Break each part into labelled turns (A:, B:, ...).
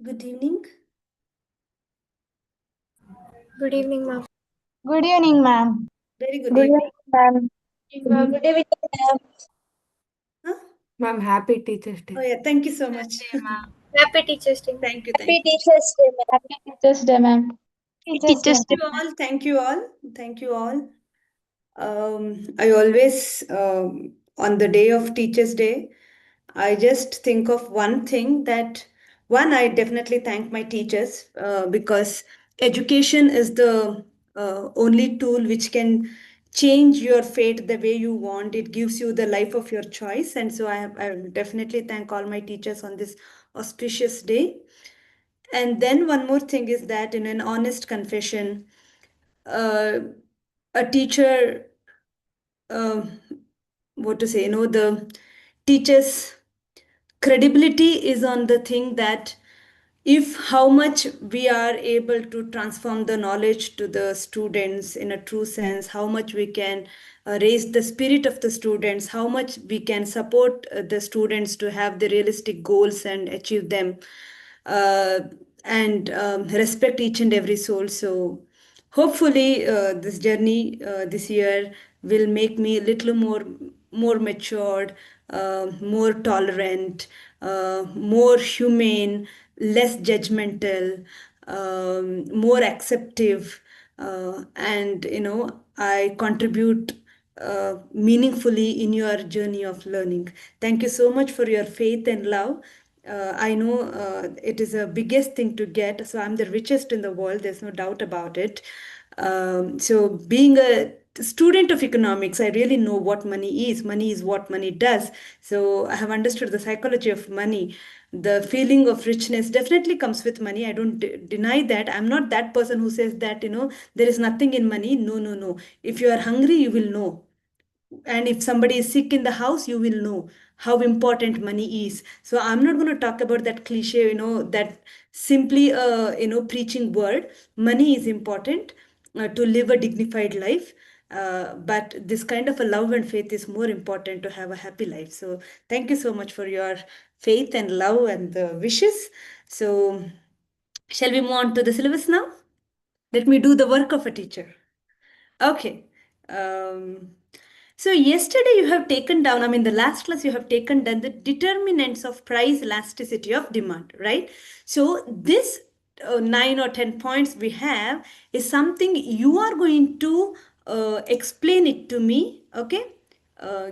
A: Good evening.
B: Good evening, ma'am.
C: Good evening, ma'am.
A: Very good
C: Good
A: evening.
C: evening, ma'am.
B: Ma'am.
C: Good evening, ma'am.
A: Huh?
D: Ma'am, happy Teachers Day.
A: Oh yeah, thank you so much.
B: Happy Teachers Day, ma'am.
A: Thank you, thank
C: Happy
A: you.
C: Teachers Day, ma'am. Happy Teachers Day, ma'am. Teachers Day.
B: Teachers Day.
A: You all, thank you all, thank you all. I always, on the day of Teachers' Day, I just think of one thing that one, I definitely thank my teachers because education is the only tool which can change your fate the way you want. It gives you the life of your choice. And so I will definitely thank all my teachers on this auspicious day. And then one more thing is that in an honest confession, uh, a teacher, uh, what to say, the teacher's credibility is on the thing that if how much we are able to transform the knowledge to the students in a true sense, how much we can raise the spirit of the students, how much we can support the students to have the realistic goals and achieve them, uh, and respect each and every soul. So hopefully this journey this year will make me a little more matured, more tolerant, more humane, less judgmental, more acceptive, and I contribute meaningfully in your journey of learning. Thank you so much for your faith and love. I know it is a biggest thing to get, so I'm the richest in the world. There's no doubt about it. So being a student of economics, I really know what money is. Money is what money does. So I have understood the psychology of money. The feeling of richness definitely comes with money. I don't deny that. I'm not that person who says that, there is nothing in money. No, no, no. If you are hungry, you will know, and if somebody is sick in the house, you will know how important money is. So I'm not going to talk about that cliche, that simply preaching word. Money is important to live a dignified life, but this kind of a love and faith is more important to have a happy life. So thank you so much for your faith and love and the wishes. So shall we move on to the syllabus now? Let me do the work of a teacher. Okay. Um, so yesterday you have taken down, I mean, the last class you have taken down the determinants of price elasticity of demand, right? So this 9 or 10 points we have is something you are going to explain it to me. Okay.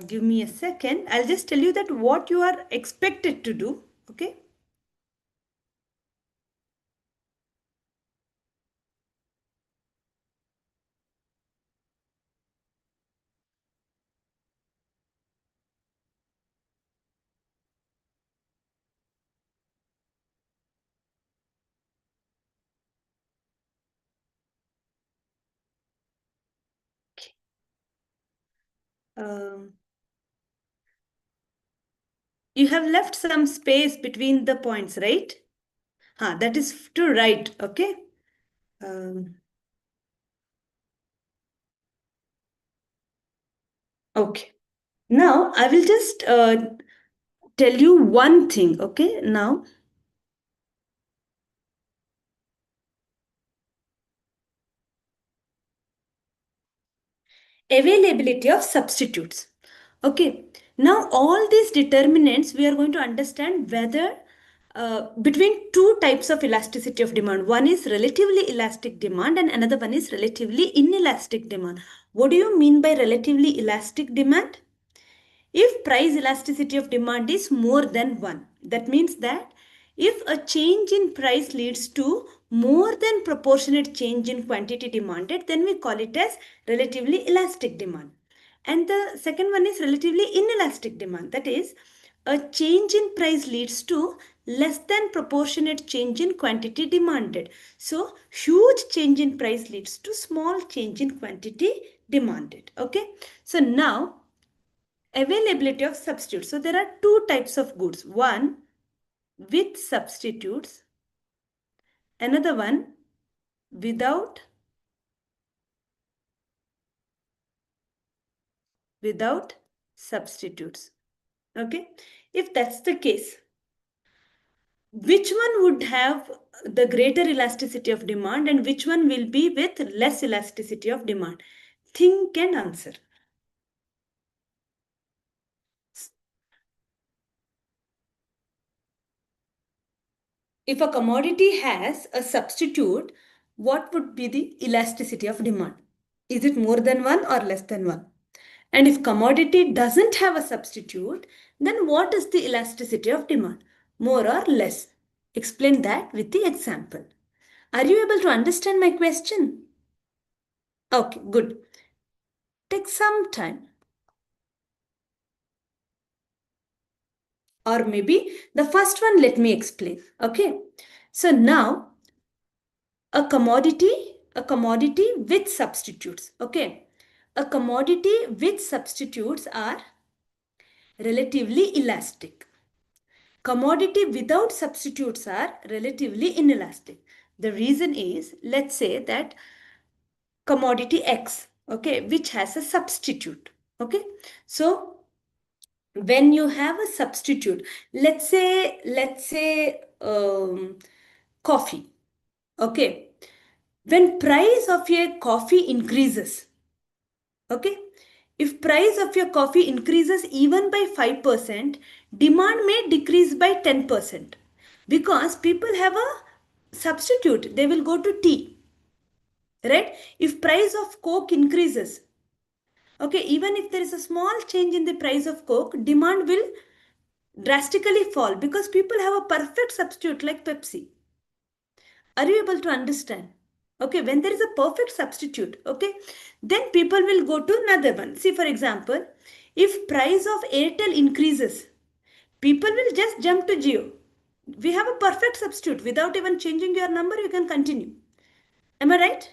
A: Give me a second. I'll just tell you that what you are expected to do. Okay. Um, you have left some space between the points, right? That is to write, okay? Um, okay. Now I will just tell you one thing, okay? Now, availability of substitutes. Okay. Now, all these determinants, we are going to understand whether between two types of elasticity of demand. One is relatively elastic demand and another one is relatively inelastic demand. What do you mean by relatively elastic demand? If price elasticity of demand is more than 1, that means that if a change in price leads to more than proportionate change in quantity demanded, then we call it as relatively elastic demand. And the second one is relatively inelastic demand. That is, a change in price leads to less than proportionate change in quantity demanded. So, huge change in price leads to small change in quantity demanded. Okay. So, now availability of substitutes. So there are two types of goods. One with substitutes, another one without without substitutes. Okay, if that's the case, which one would have the greater elasticity of demand and which one will be with less elasticity of demand? Think and answer. If a commodity has a substitute, what would be the elasticity of demand? Is it more than one or less than one? And if commodity doesn't have a substitute, then what is the elasticity of demand? More or less? Explain that with the example. Are you able to understand my question? Okay, good. Take some time. Or maybe the first one, let me explain. Okay. So now a commodity with substitutes. Okay. A commodity with substitutes are relatively elastic. Commodity without substitutes are relatively inelastic. The reason is, let's say that commodity X, okay, which has a substitute. Okay. So when you have a substitute, let's say coffee. Okay. When price of a coffee increases, okay, if price of your coffee increases even by 5%, demand may decrease by 10% because people have a substitute. They will go to tea, right? If price of Coke increases, okay, even if there is a small change in the price of Coke, demand will drastically fall because people have a perfect substitute like Pepsi. Are you able to understand? Okay, when there is a perfect substitute, okay, then people will go to another one. See, for example, if price of Airtel increases, people will just jump to Jio. We have a perfect substitute. Without even changing your number, you can continue. Am I right?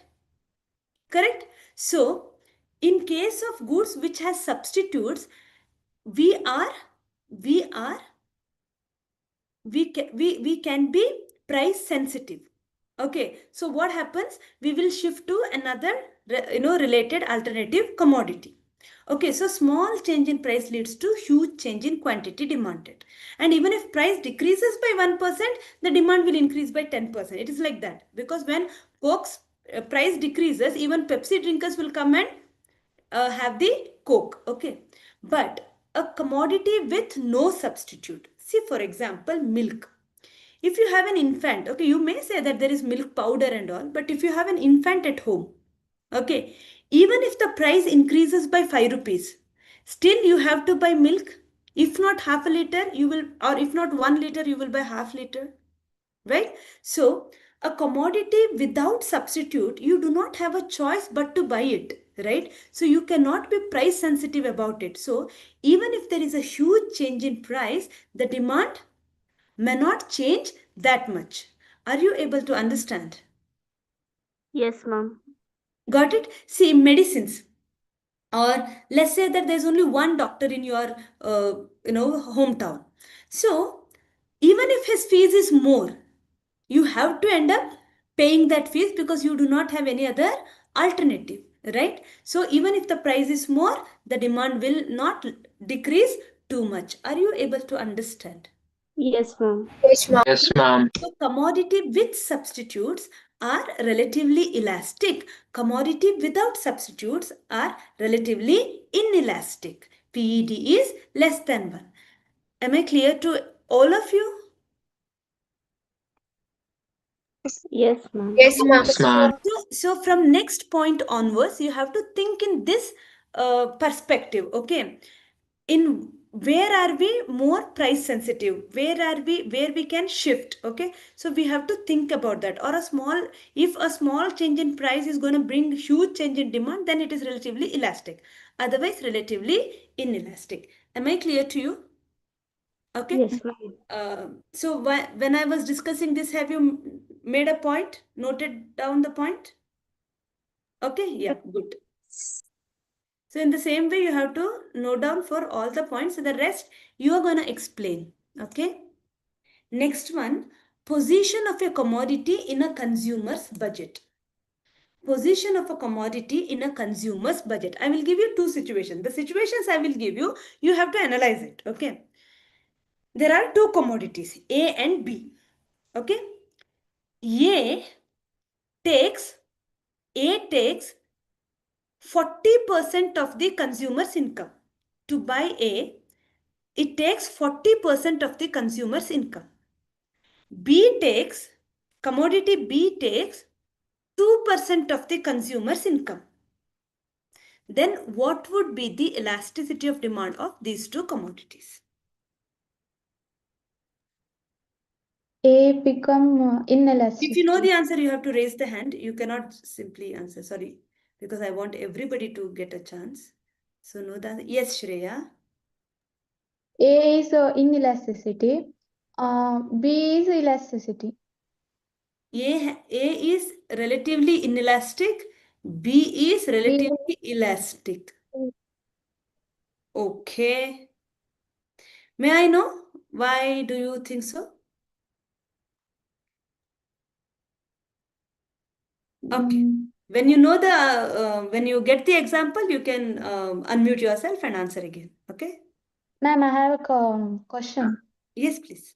A: Correct? So, in case of goods which has substitutes, we are we are we can be price sensitive. Okay, so what happens? We will shift to another related alternative commodity. Okay, so small change in price leads to huge change in quantity demanded. And even if price decreases by 1%, the demand will increase by 10%. It is like that. Because when Coke's price decreases, even Pepsi drinkers will come and have the Coke. Okay, but a commodity with no substitute. See, for example, milk. If you have an infant, okay, you may say that there is milk powder and all, but if you have an infant at home, okay, even if the price increases by 5 rupees, still you have to buy milk. If not half a liter, you will, or if not 1 liter, you will buy half liter, right? So, a commodity without substitute, you do not have a choice but to buy it, right? So, you cannot be price sensitive about it. So, even if there is a huge change in price, the demand may not change that much. Are you able to understand?
E: Yes, ma'am.
A: Got it? See, medicines, or let's say that there's only one doctor in your hometown. So even if his fees is more, you have to end up paying that fees because you do not have any other alternative, right? So even if the price is more, the demand will not decrease too much. Are you able to understand?
E: Yes, ma'am.
B: Yes, ma'am.
F: Yes, ma'am.
A: So commodity with substitutes are relatively elastic. Commodity without substitutes are relatively inelastic. PED is less than 1. Am I clear to all of you?
E: Yes, ma'am.
B: Yes, ma'am.
F: Yes, ma'am.
A: So from next point onwards, you have to think in this perspective, okay? In where are we more price sensitive, where we can shift, okay? So we have to think about that. Or if a small change in price is going to bring huge change in demand, then it is relatively elastic, otherwise relatively inelastic. Am I clear to you? Okay.
E: Yes, ma'am.
A: So when I was discussing this, have you made a point, noted down the point? Okay, yeah, good. So in the same way, you have to note down for all the points. So the rest you are going to explain. Okay. Next one, position of a commodity in a consumer's budget. Position of a commodity in a consumer's budget. I will give you two situations. The situations I will give you, you have to analyze it. Okay. There are two commodities, A and B. Okay. A takes A takes 40% of the consumer's income. To buy A, it takes 40% of the consumer's income. Commodity B takes 2% of the consumer's income. Then what would be the elasticity of demand of these two commodities?
C: A become inelastic.
A: If you know the answer, you have to raise the hand. You cannot simply answer. Sorry, because I want everybody to get a chance. So know that. Yes, Shreya.
C: A is inelasticity. B is elasticity.
A: A is relatively inelastic. B is
C: B
A: relatively elastic. Okay. May I know why do you think so? Okay.
C: mm,
A: When you know when you get the example, you can unmute yourself and answer again. Okay?
C: Ma'am, I have a
A: Uh,
C: question.
A: yes, please.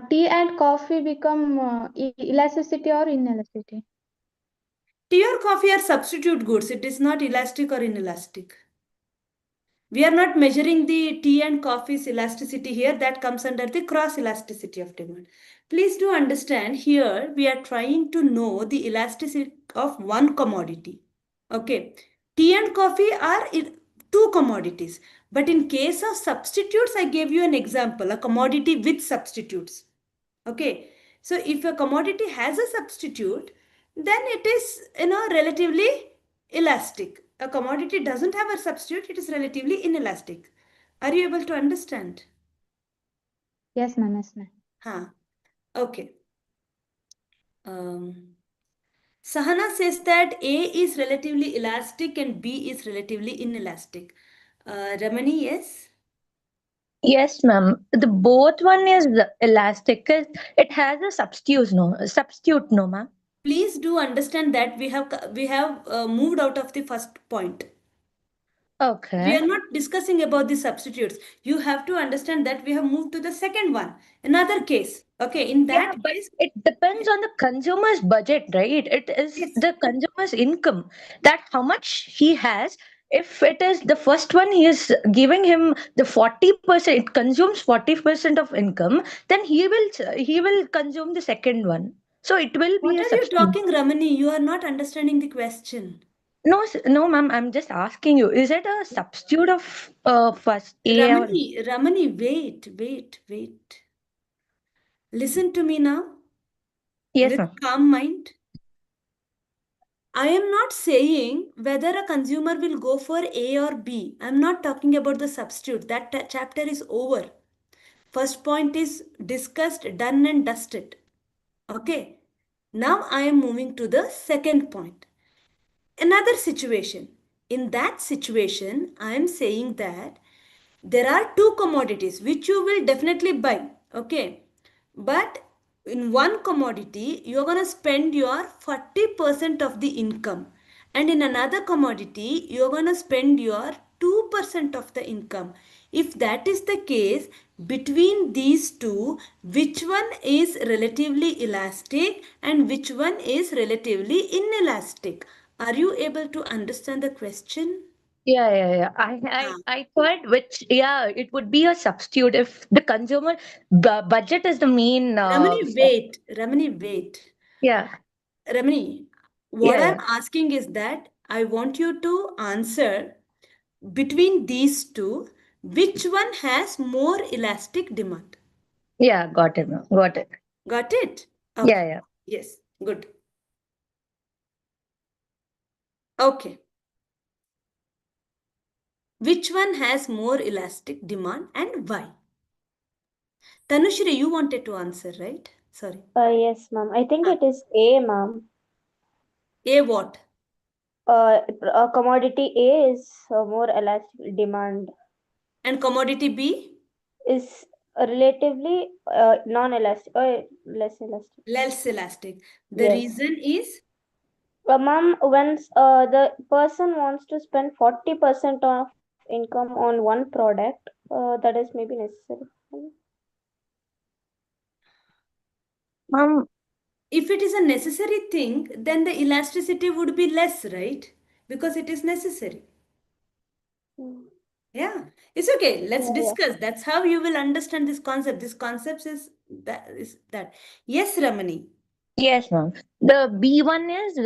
C: Tea and coffee become elasticity or inelasticity?
A: Tea or coffee are substitute goods. It is not elastic or inelastic. We are not measuring the tea and coffee's elasticity here. That comes under the cross elasticity of demand. Please do understand here we are trying to know the elasticity of one commodity. Okay. Tea and coffee are two commodities. But in case of substitutes, I gave you an example, a commodity with substitutes. Okay. So if a commodity has a substitute, then it is, relatively elastic. A commodity doesn't have a substitute, it is relatively inelastic. Are you able to understand?
C: Yes, ma'am. Yes, ma'am.
A: Huh. Okay. Um, Sahana says that A is relatively elastic and B is relatively inelastic. Ramani, yes?
F: Yes, ma'am. The both one is elastic 'cause it has a substitute, no, ma'am.
A: Please do understand that we have moved out of the first point. We
F: Okay.
A: are not discussing about the substitutes. You have to understand that we have moved to the second one. Another case. Okay, in
F: Yeah,
A: that
F: but
A: case,
F: it depends on the consumer's budget, right? It is
A: yes.
F: the consumer's income that how much he has. If it is the first one, he is giving him the 40%, it consumes 40% of income, then he will consume the second one. So it will be
A: What
F: a
A: are you
F: substitute.
A: talking, Ramani? You are not understanding the question.
F: No, no, ma'am. I'm just asking you. Is it a substitute of first A or B?
A: Ramani, wait. Listen to me now
F: Yes,
A: with
F: ma'am.
A: calm mind. I am not saying whether a consumer will go for A or B. I'm not talking about the substitute. That chapter is over. First point is discussed, done, and dusted. Okay. Now I am moving to the second point. Another situation. In that situation, I am saying that there are two commodities which you will definitely buy. Okay. But in one commodity, you're going to spend your 40% of the income. And in another commodity, you're going to spend your 2% of the income. If that is the case, between these two, which one is relatively elastic and which one is relatively inelastic? Are you able to understand the question?
F: Yeah. I thought which, yeah, it would be a substitute if the consumer budget is the main.
A: Ramani, wait.
F: Yeah,
A: Ramani, what I'm
F: yeah.
A: asking is that I want you to answer between these two, which one has more elastic demand?
F: Yeah, got it, ma'am. Got it.
A: Got it?
F: Yeah,
A: Okay.
F: yeah.
A: Yes, good. Okay. Which one has more elastic demand and why? Tanushri, you wanted to answer, right? Sorry.
E: Yes, ma'am. I think
A: Huh.
E: it is A, ma'am.
A: A what?
E: Commodity A is more elastic demand,
A: And commodity B?
E: is relatively non-elastic or less elastic.
A: Less elastic. The
E: Yes.
A: reason is
E: Ma'am, when the person wants to spend 40% of income on one product, that is maybe necessary.
F: Um,
A: If it is a necessary thing, then the elasticity would be less, right? Because it is necessary.
E: Mm.
A: Yeah, it's okay. Let's
E: Yeah.
A: discuss. That's how you will understand this concept. This concept is that. Yes, Ramani.
F: yes, ma'am. The B one is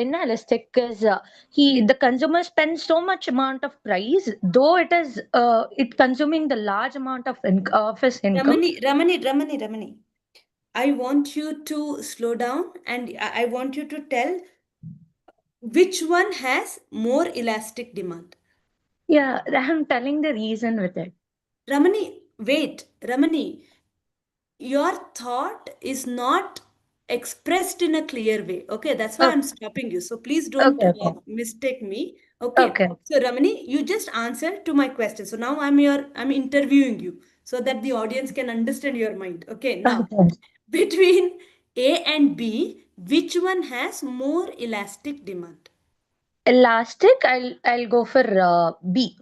F: inelastic because the consumer spends so much amount of price, though it consuming the large amount of his income.
A: Ramani. I want you to slow down and I want you to tell which one has more elastic demand.
F: Yeah, I'm telling the reason with it.
A: Ramani, wait, Ramani, your thought is not expressed in a clear way. Okay, that's why
F: Okay,
A: I'm stopping you. So please don't
F: okay, okay,
A: mistake me. Okay.
F: okay.
A: So Ramani, you just answered to my question. So now I'm interviewing you so that the audience can understand your mind. Okay. Now,
F: Okay.
A: between A and B, which one has more elastic demand?
F: Elastic, I'll go for B.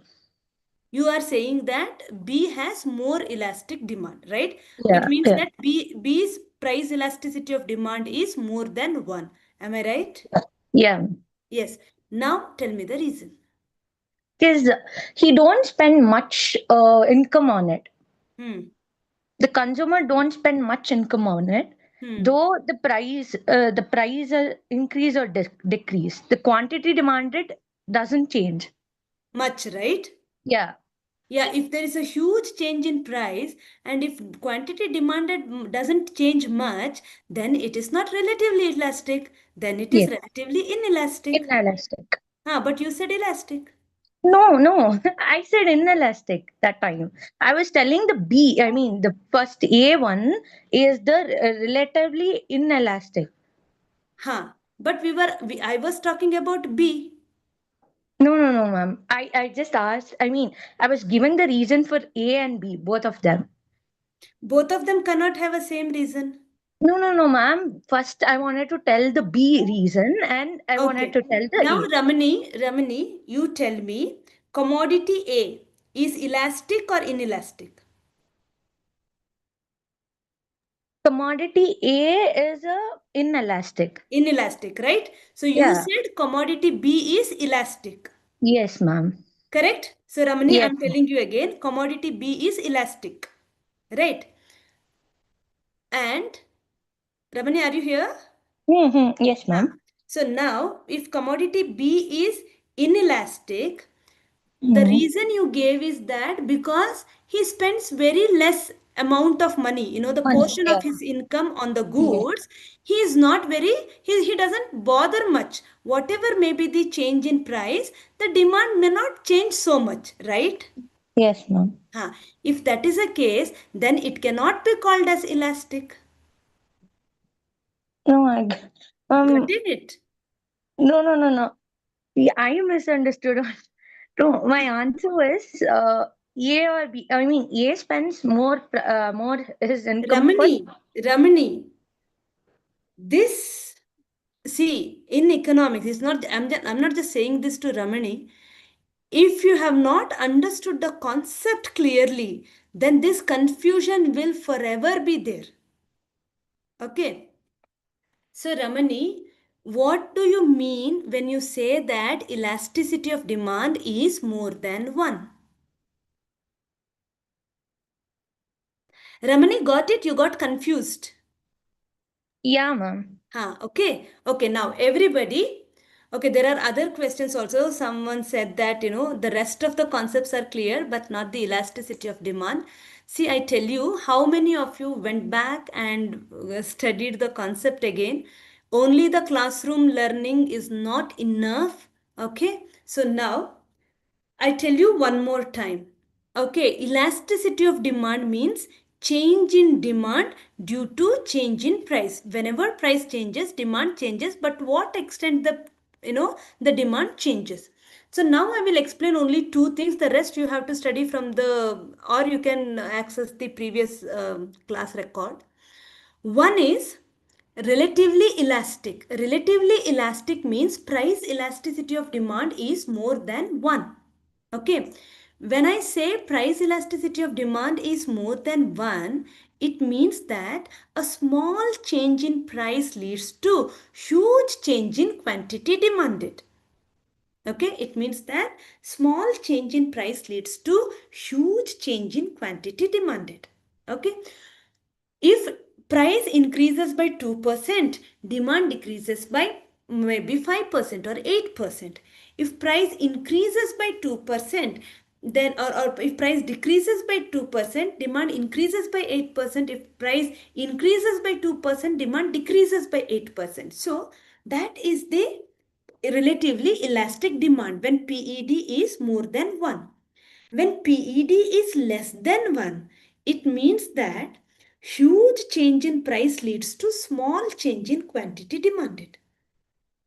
A: You are saying that B has more elastic demand, right? It
F: Yeah,
A: means
F: yeah,
A: that B's price elasticity of demand is more than 1. Am I right?
F: yeah.
A: Yes. Now tell me the reason.
F: Because he don't spend much income on it.
A: Hmm.
F: The consumer don't spend much income on it,
A: Hmm.
F: though the price increase or decrease. The quantity demanded doesn't change.
A: Much, right?
F: Yeah.
A: Yeah, if there is a huge change in price and if quantity demanded doesn't change much, then it is not relatively elastic. Then it is
F: Yes.
A: relatively inelastic.
F: Inelastic.
A: Ah, but you said elastic.
F: No. I said inelastic that time. I was telling the B. I mean, the first A one is the relatively inelastic.
A: Huh. But I was talking about B.
F: No, ma'am. I just asked. I mean, I was giving the reason for A and B, both of them.
A: Both of them cannot have a same reason.
F: No, ma'am. First, I wanted to tell the B reason and I wanted
A: Okay.
F: to tell the
A: Now,
F: A.
A: Ramani, you tell me commodity A is elastic or inelastic?
F: Commodity A is inelastic.
A: Inelastic, right? So you
F: Yeah.
A: said commodity B is elastic,
F: Yes, ma'am.
A: correct? So Ramani,
F: Yes.
A: I'm telling you again, commodity B is elastic, right? And Ramani, are you here?
F: Mm-hmm. Yes,
A: Ah.
F: ma'am.
A: So now, if commodity B is inelastic, the
F: Mm-hmm.
A: reason you gave is that because he spends very less amount of money, the
F: Money.
A: portion
F: Yeah.
A: of his income on the
F: Yes.
A: goods, he is not very, he doesn't bother much. Whatever may be the change in price, the demand may not change so much, right?
F: Yes, ma'am.
A: Huh. If that is the case, then it cannot be called as elastic.
F: No,
A: Got
F: um,
A: it?
F: no. Yeah, I misunderstood. No, my answer is A or B. I mean, A spends more his income for.
A: Ramani, this, see, in economics, it's not, I'm not just saying this to Ramani. If you have not understood the concept clearly, then this confusion will forever be there. Okay. So, Ramani, what do you mean when you say that elasticity of demand is more than 1? Ramani, got it? You got confused.
F: Yeah, ma'am.
A: Okay. Okay, now everybody. Okay, there are other questions also. Someone said that, the rest of the concepts are clear, but not the elasticity of demand. See, I tell you, how many of you went back and studied the concept again? Only the classroom learning is not enough. Okay, so now I tell you one more time. Okay, elasticity of demand means change in demand due to change in price. Whenever price changes, demand changes, but what extent the demand changes. So now I will explain only two things. The rest you have to study from or you can access the previous class record. One is relatively elastic. Relatively elastic means price elasticity of demand is more than 1. Okay. When I say price elasticity of demand is more than 1, it means that a small change in price leads to huge change in quantity demanded. Okay, it means that small change in price leads to huge change in quantity demanded. Okay, if price increases by 2%, demand decreases by maybe 5% or 8%. If price increases by 2%, then or if price decreases by 2%, demand increases by 8%. If price increases by 2%, demand decreases by 8%. So that is the relatively elastic demand when PED is more than 1. When PED is less than 1, it means that huge change in price leads to small change in quantity demanded.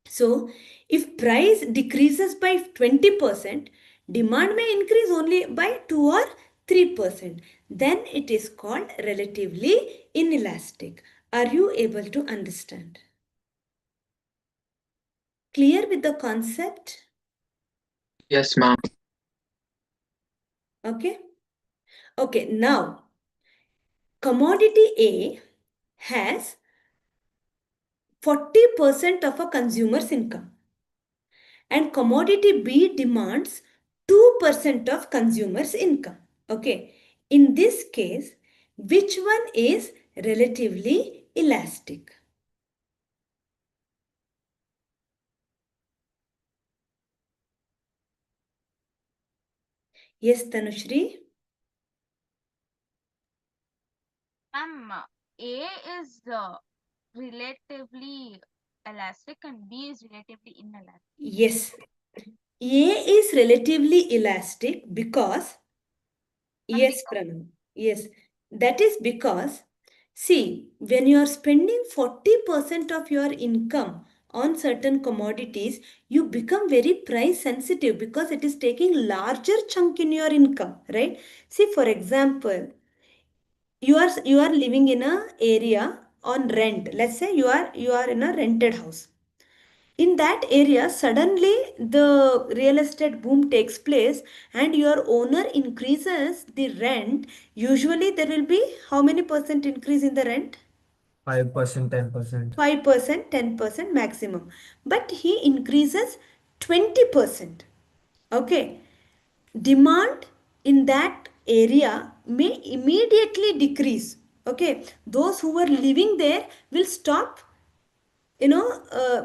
A: So, if price decreases by 20%, demand may increase only by 2 or 3%. Then it is called relatively inelastic. Are you able to understand? Clear with the concept?
G: Yes, ma'am.
A: Okay. Okay, now commodity A has 40% of a consumer's income and commodity B demands 2% of consumer's income. Okay, in this case, which one is relatively elastic? Yes, Tanushri?
H: Ma'am, A is relatively elastic and B is relatively inelastic.
A: Yes, A is relatively elastic because, yes, Pranav, yes, that is because, see, when you are spending 40% of your income on certain commodities, you become very price sensitive because it is taking larger chunk in your income, right? See, for example, you are living in a area on rent. Let's say you are in a rented house. In that area, suddenly the real estate boom takes place and your owner increases the rent. Usually there will be how many percent increase in the rent?
I: 5%, 10%.
A: 5%, 10% maximum. But he increases 20%. Okay. Demand in that area may immediately decrease. Okay. Those who were living there will stop,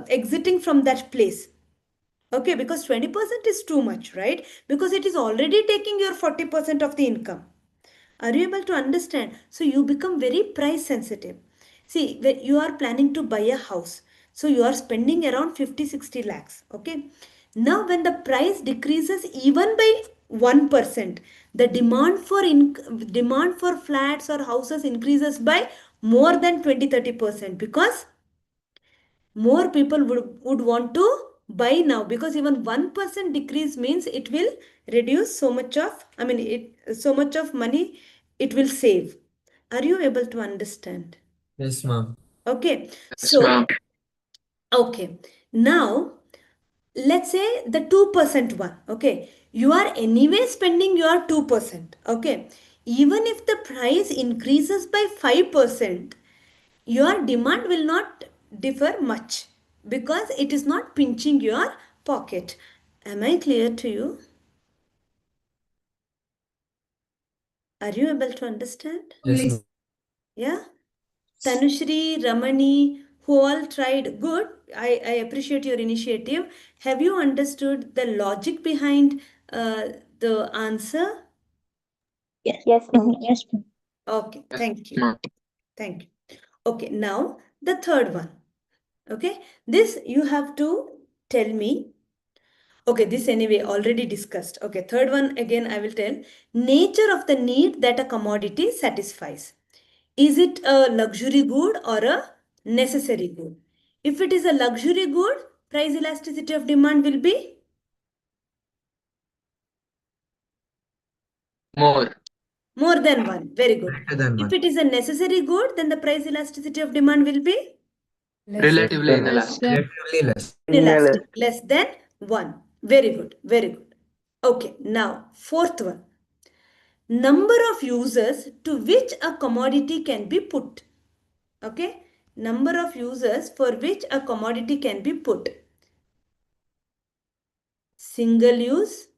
A: exiting from that place. Okay, because 20% is too much, right? Because it is already taking your 40% of the income. Are you able to understand? So you become very price sensitive. See, when you are planning to buy a house, so you are spending around 50-60 lakhs. Okay. Now, when the price decreases even by 1%, the demand for flats or houses increases by more than 20-30% because more people would want to buy now, because even 1% decrease means it will reduce so much of, so much of money it will save. Are you able to understand?
I: Yes, ma'am.
A: Okay,
G: Yes, ma'am.
A: so, okay, now let's say the 2% one. Okay, you are anyway spending your 2%. Okay, even if the price increases by 5%, your demand will not differ much because it is not pinching your pocket. Am I clear to you? Are you able to understand?
I: Yes,
A: Yeah? Tanushri, Ramani, who all tried, good. I appreciate your initiative. Have you understood the logic behind the answer?
F: Yes.
E: Yes, ma'am.
F: Yes.
A: Okay,
G: Yes,
A: thank you.
G: ma'am.
A: Thank you. Okay, now the third one. Okay, this you have to tell me. Okay, this anyway already discussed. Okay, third one again I will tell. Nature of the need that a commodity satisfies. Is it a luxury good or a necessary good? If it is a luxury good, price elasticity of demand will be
G: More.
A: more than one. Very good.
I: greater than
A: If
I: 1.
A: it is a necessary good, then the price elasticity of demand will be
G: Relatively inelastic.
I: Relatively less.
A: inelastic, less than one. Very good. Very good. Okay, now fourth one. Number of users to which a commodity can be put. Okay, number of users for which a commodity can be put. Single use,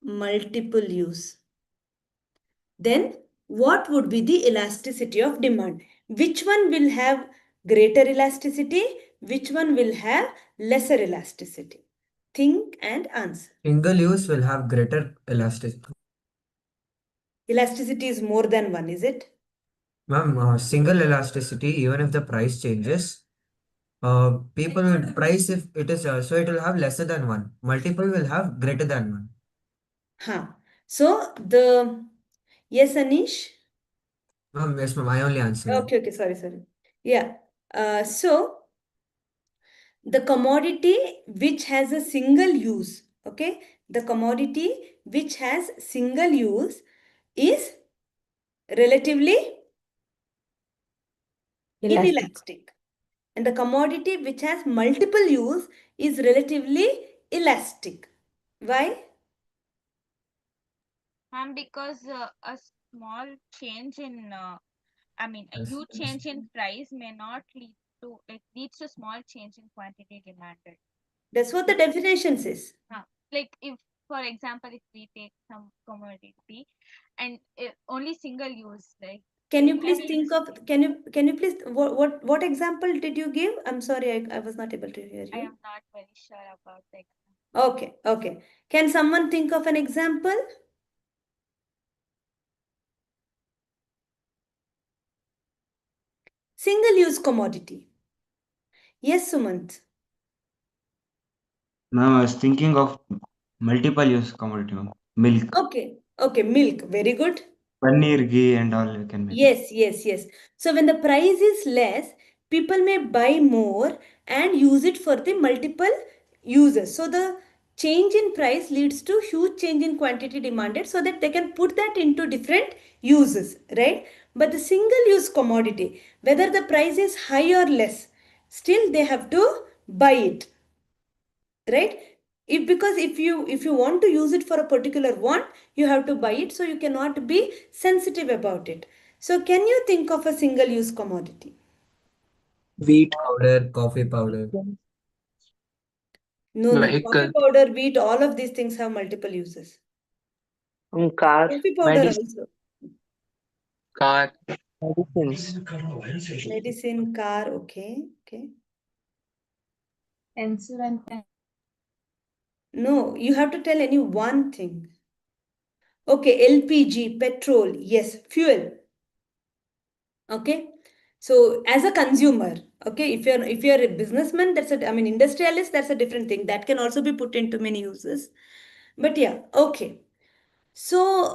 A: multiple use. Then what would be the elasticity of demand? Which one will have greater elasticity? Which one will have lesser elasticity? Think and answer.
I: Single use will have greater elasticity.
A: Elasticity is more than one, is it?
I: Ma'am, single elasticity, even if the price changes, people will price if it is so it will have lesser than one. Multiple will have greater than one.
A: Huh. So the yes, Anish.
I: Ma'am, yes, ma'am. I only answered.
A: Okay, sorry. Yeah. So the commodity which has a single use, okay, the commodity which has single use is relatively
D: Elastic.
A: inelastic, and the commodity which has multiple use is relatively elastic. Why?
H: Ma'am, because a small change in, a
I: Yes.
H: huge change in price may not lead to, it leads to small change in quantity demanded.
A: That's what the definition says.
H: Like if, for example, if we take some commodity and only single use, like
A: Can you
H: it
A: please
H: can be
A: think of, can you please, what example did you give? I'm sorry, I was not able to hear
H: I
A: you.
H: am not very sure about the example.
A: Okay. Can someone think of an example? Single use commodity. Yes, Sumant.
J: Ma'am, I was thinking of multiple use commodity, ma'am. Milk,
A: Okay, milk. Very good.
J: paneer, ghee, and all you can make.
A: Yes. So when the price is less, people may buy more and use it for the multiple uses. So the change in price leads to huge change in quantity demanded so that they can put that into different uses, right? But the single use commodity, whether the price is high or less, still they have to buy it, right? If you want to use it for a particular want, you have to buy it, so you cannot be sensitive about it. So can you think of a single use commodity?
I: Wheat powder, coffee powder.
A: No, coffee
G: Vehicle,
A: powder, wheat, all of these things have multiple uses.
K: Car,
A: Coffee powder
K: medicine,
A: also.
G: car,
K: medicines.
A: Medicine, car. Okay.
D: Pencil and pen.
A: No, you have to tell any one thing. Okay, LPG, petrol, yes, fuel. Okay, so as a consumer, okay, if you're a businessman, that's a, I mean, industrialist, that's a different thing that can also be put into many uses. But yeah, okay. So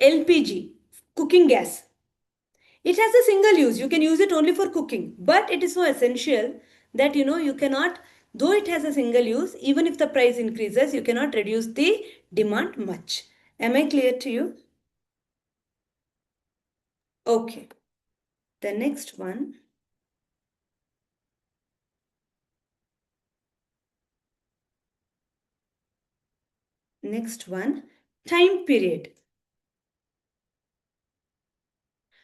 A: LPG, cooking gas, it has a single use. You can use it only for cooking, but it is so essential that you cannot, though it has a single use, even if the price increases, you cannot reduce the demand much. Am I clear to you? Okay, the next one. Next one, time period.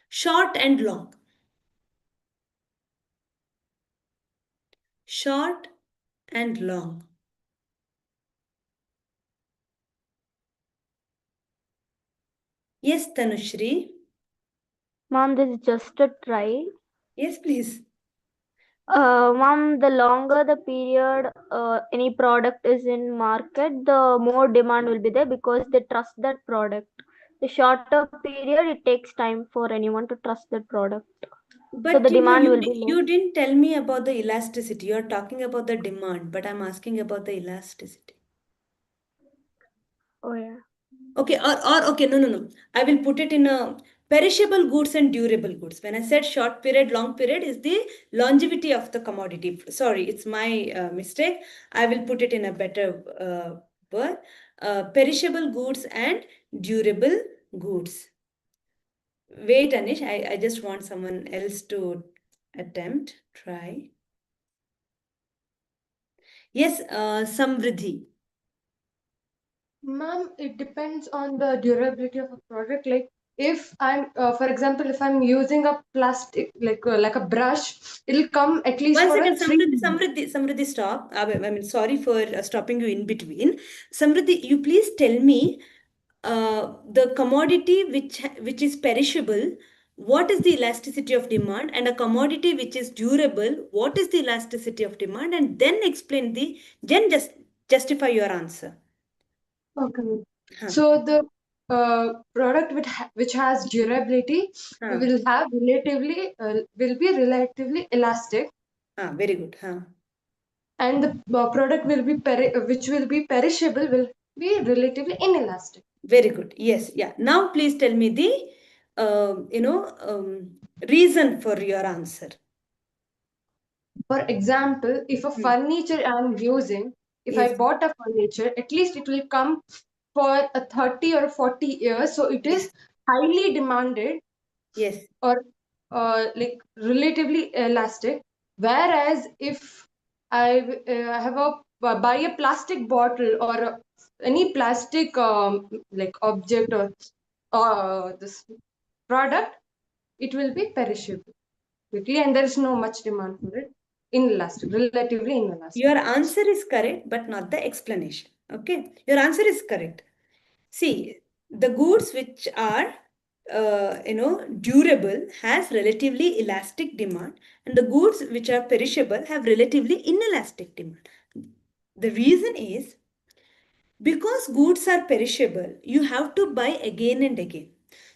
A: Short and long. Short and long. Yes, Tanushri.
E: Mom, this is just a try.
A: Yes, please.
E: Mom, the longer the period any product is in market, the more demand will be there because they trust that product. The shorter period, it takes time for anyone to trust that product. So
A: But
E: the demand will be
A: you
E: low.
A: didn't tell me about the elasticity. You're talking about the demand, but I'm asking about the elasticity.
E: Oh yeah.
A: Okay, or okay, no. I will put it in a perishable goods and durable goods. When I said short period, long period is the longevity of the commodity. Sorry, it's my mistake. I will put it in a better word. Perishable goods and durable goods. Wait, Anish, I just want someone else to try. Yes, Samriddhi.
L: Ma'am, it depends on the durability of a product. Like if I'm, for example, if I'm using a plastic, like a brush, it'll come at least
A: One
L: for
A: second,
L: a 3 months.
A: Samriddhi, stop. I mean, sorry for stopping you in between. Samriddhi, you please tell me the commodity which is perishable, what is the elasticity of demand, and a commodity which is durable, what is the elasticity of demand, and then explain just justify your answer.
L: Okay.
A: Huh.
L: So the product which has durability
A: Huh.
L: will be relatively elastic,
A: Very good. Huh.
L: and the product which will be perishable will be relatively inelastic.
A: Very good. Yes. Yeah. Now please tell me the reason for your answer.
L: For example, if a furniture I'm using, if I
A: Yes.
L: bought a furniture, at least it will come for a 30 or 40 years. So it is highly demanded
A: Yes.
L: or like relatively elastic. Whereas if I have a buy a plastic bottle or any plastic like object or this product, it will be perishable quickly, and there is no much demand for it. Inelastic, relatively inelastic.
A: Your answer is correct, but not the explanation. Okay. Your answer is correct. See, the goods which are durable has relatively elastic demand, and the goods which are perishable have relatively inelastic demand. The reason is because goods are perishable, you have to buy again and again.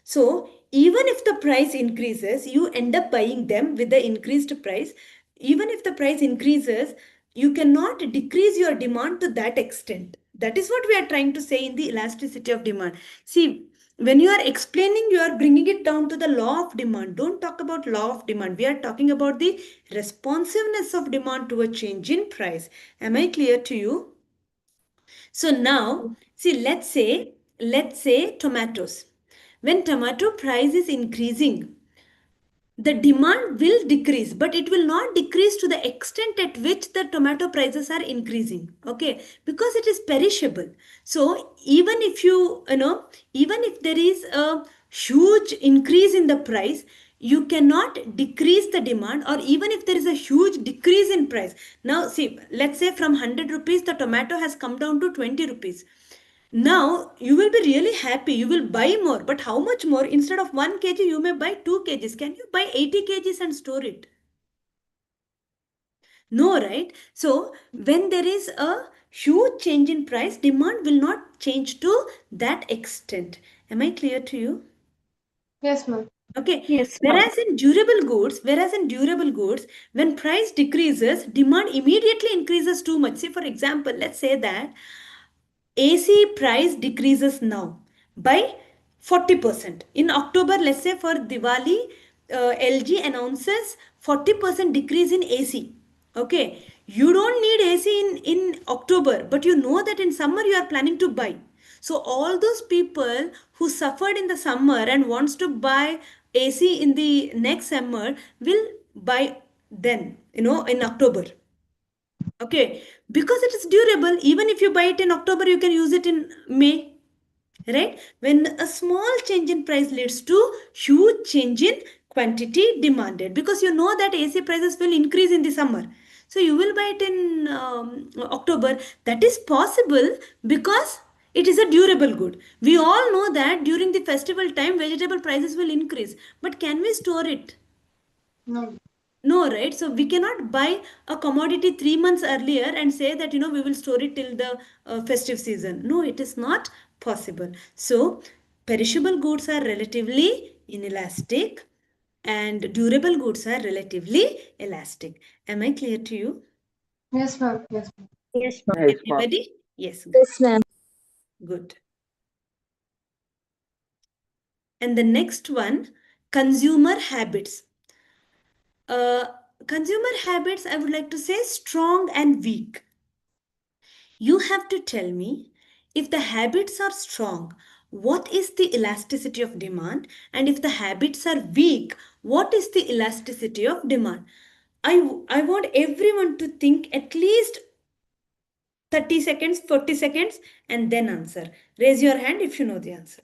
A: So, even if the price increases, you end up buying them with the increased price. Even if the price increases, you cannot decrease your demand to that extent. That is what we are trying to say in the elasticity of demand. See, when you are explaining, you are bringing it down to the law of demand. Don't talk about law of demand. We are talking about the responsiveness of demand to a change in price. Am I clear to you? So now, see, let's say tomatoes. When tomato price is increasing, the demand will decrease, but it will not decrease to the extent at which the tomato prices are increasing. Okay, because it is perishable. So even if even if there is a huge increase in the price, you cannot decrease the demand, or even if there is a huge decrease in price. Now, see, let's say from 100 rupees, the tomato has come down to 20 rupees. Now you will be really happy. You will buy more. But how much more? Instead of 1 kg, you may buy 2 kgs. Can you buy 80 kgs and store it? No, right? So when there is a huge change in price, demand will not change to that extent. Am I clear to you?
L: Yes, ma'am.
A: Okay.
E: Yes, ma'am.
A: Whereas in durable goods, when price decreases, demand immediately increases too much. See, for example, let's say that AC price decreases now by 40%. In October, let's say for Diwali, LG announces 40% decrease in AC. Okay, you don't need AC in October, but you know that in summer you are planning to buy. So all those people who suffered in the summer and wants to buy AC in the next summer will buy then, in October. Okay, because it is durable, even if you buy it in October, you can use it in May, right? When a small change in price leads to huge change in quantity demanded, because you know that AC prices will increase in the summer. So you will buy it in October. That is possible because it is a durable good. We all know that during the festival time, vegetable prices will increase. But can we store it?
L: No.
A: No, right? So we cannot buy a commodity 3 months earlier and say that, we will store it till the festive season. No, it is not possible. So perishable goods are relatively inelastic and durable goods are relatively elastic. Am I clear to you?
L: Yes, ma'am. Yes, ma'am.
E: Yes, ma'am.
K: Yes, ma'am.
A: Everybody? Yes, good.
E: Yes, ma'am.
A: Good. And the next one, consumer habits. Uh, Consumer habits, I would like to say strong and weak. You have to tell me, if the habits are strong, what is the elasticity of demand? And if the habits are weak, what is the elasticity of demand? I want everyone to think at least 30 seconds, 40 seconds, and then answer. Raise your hand if you know the answer.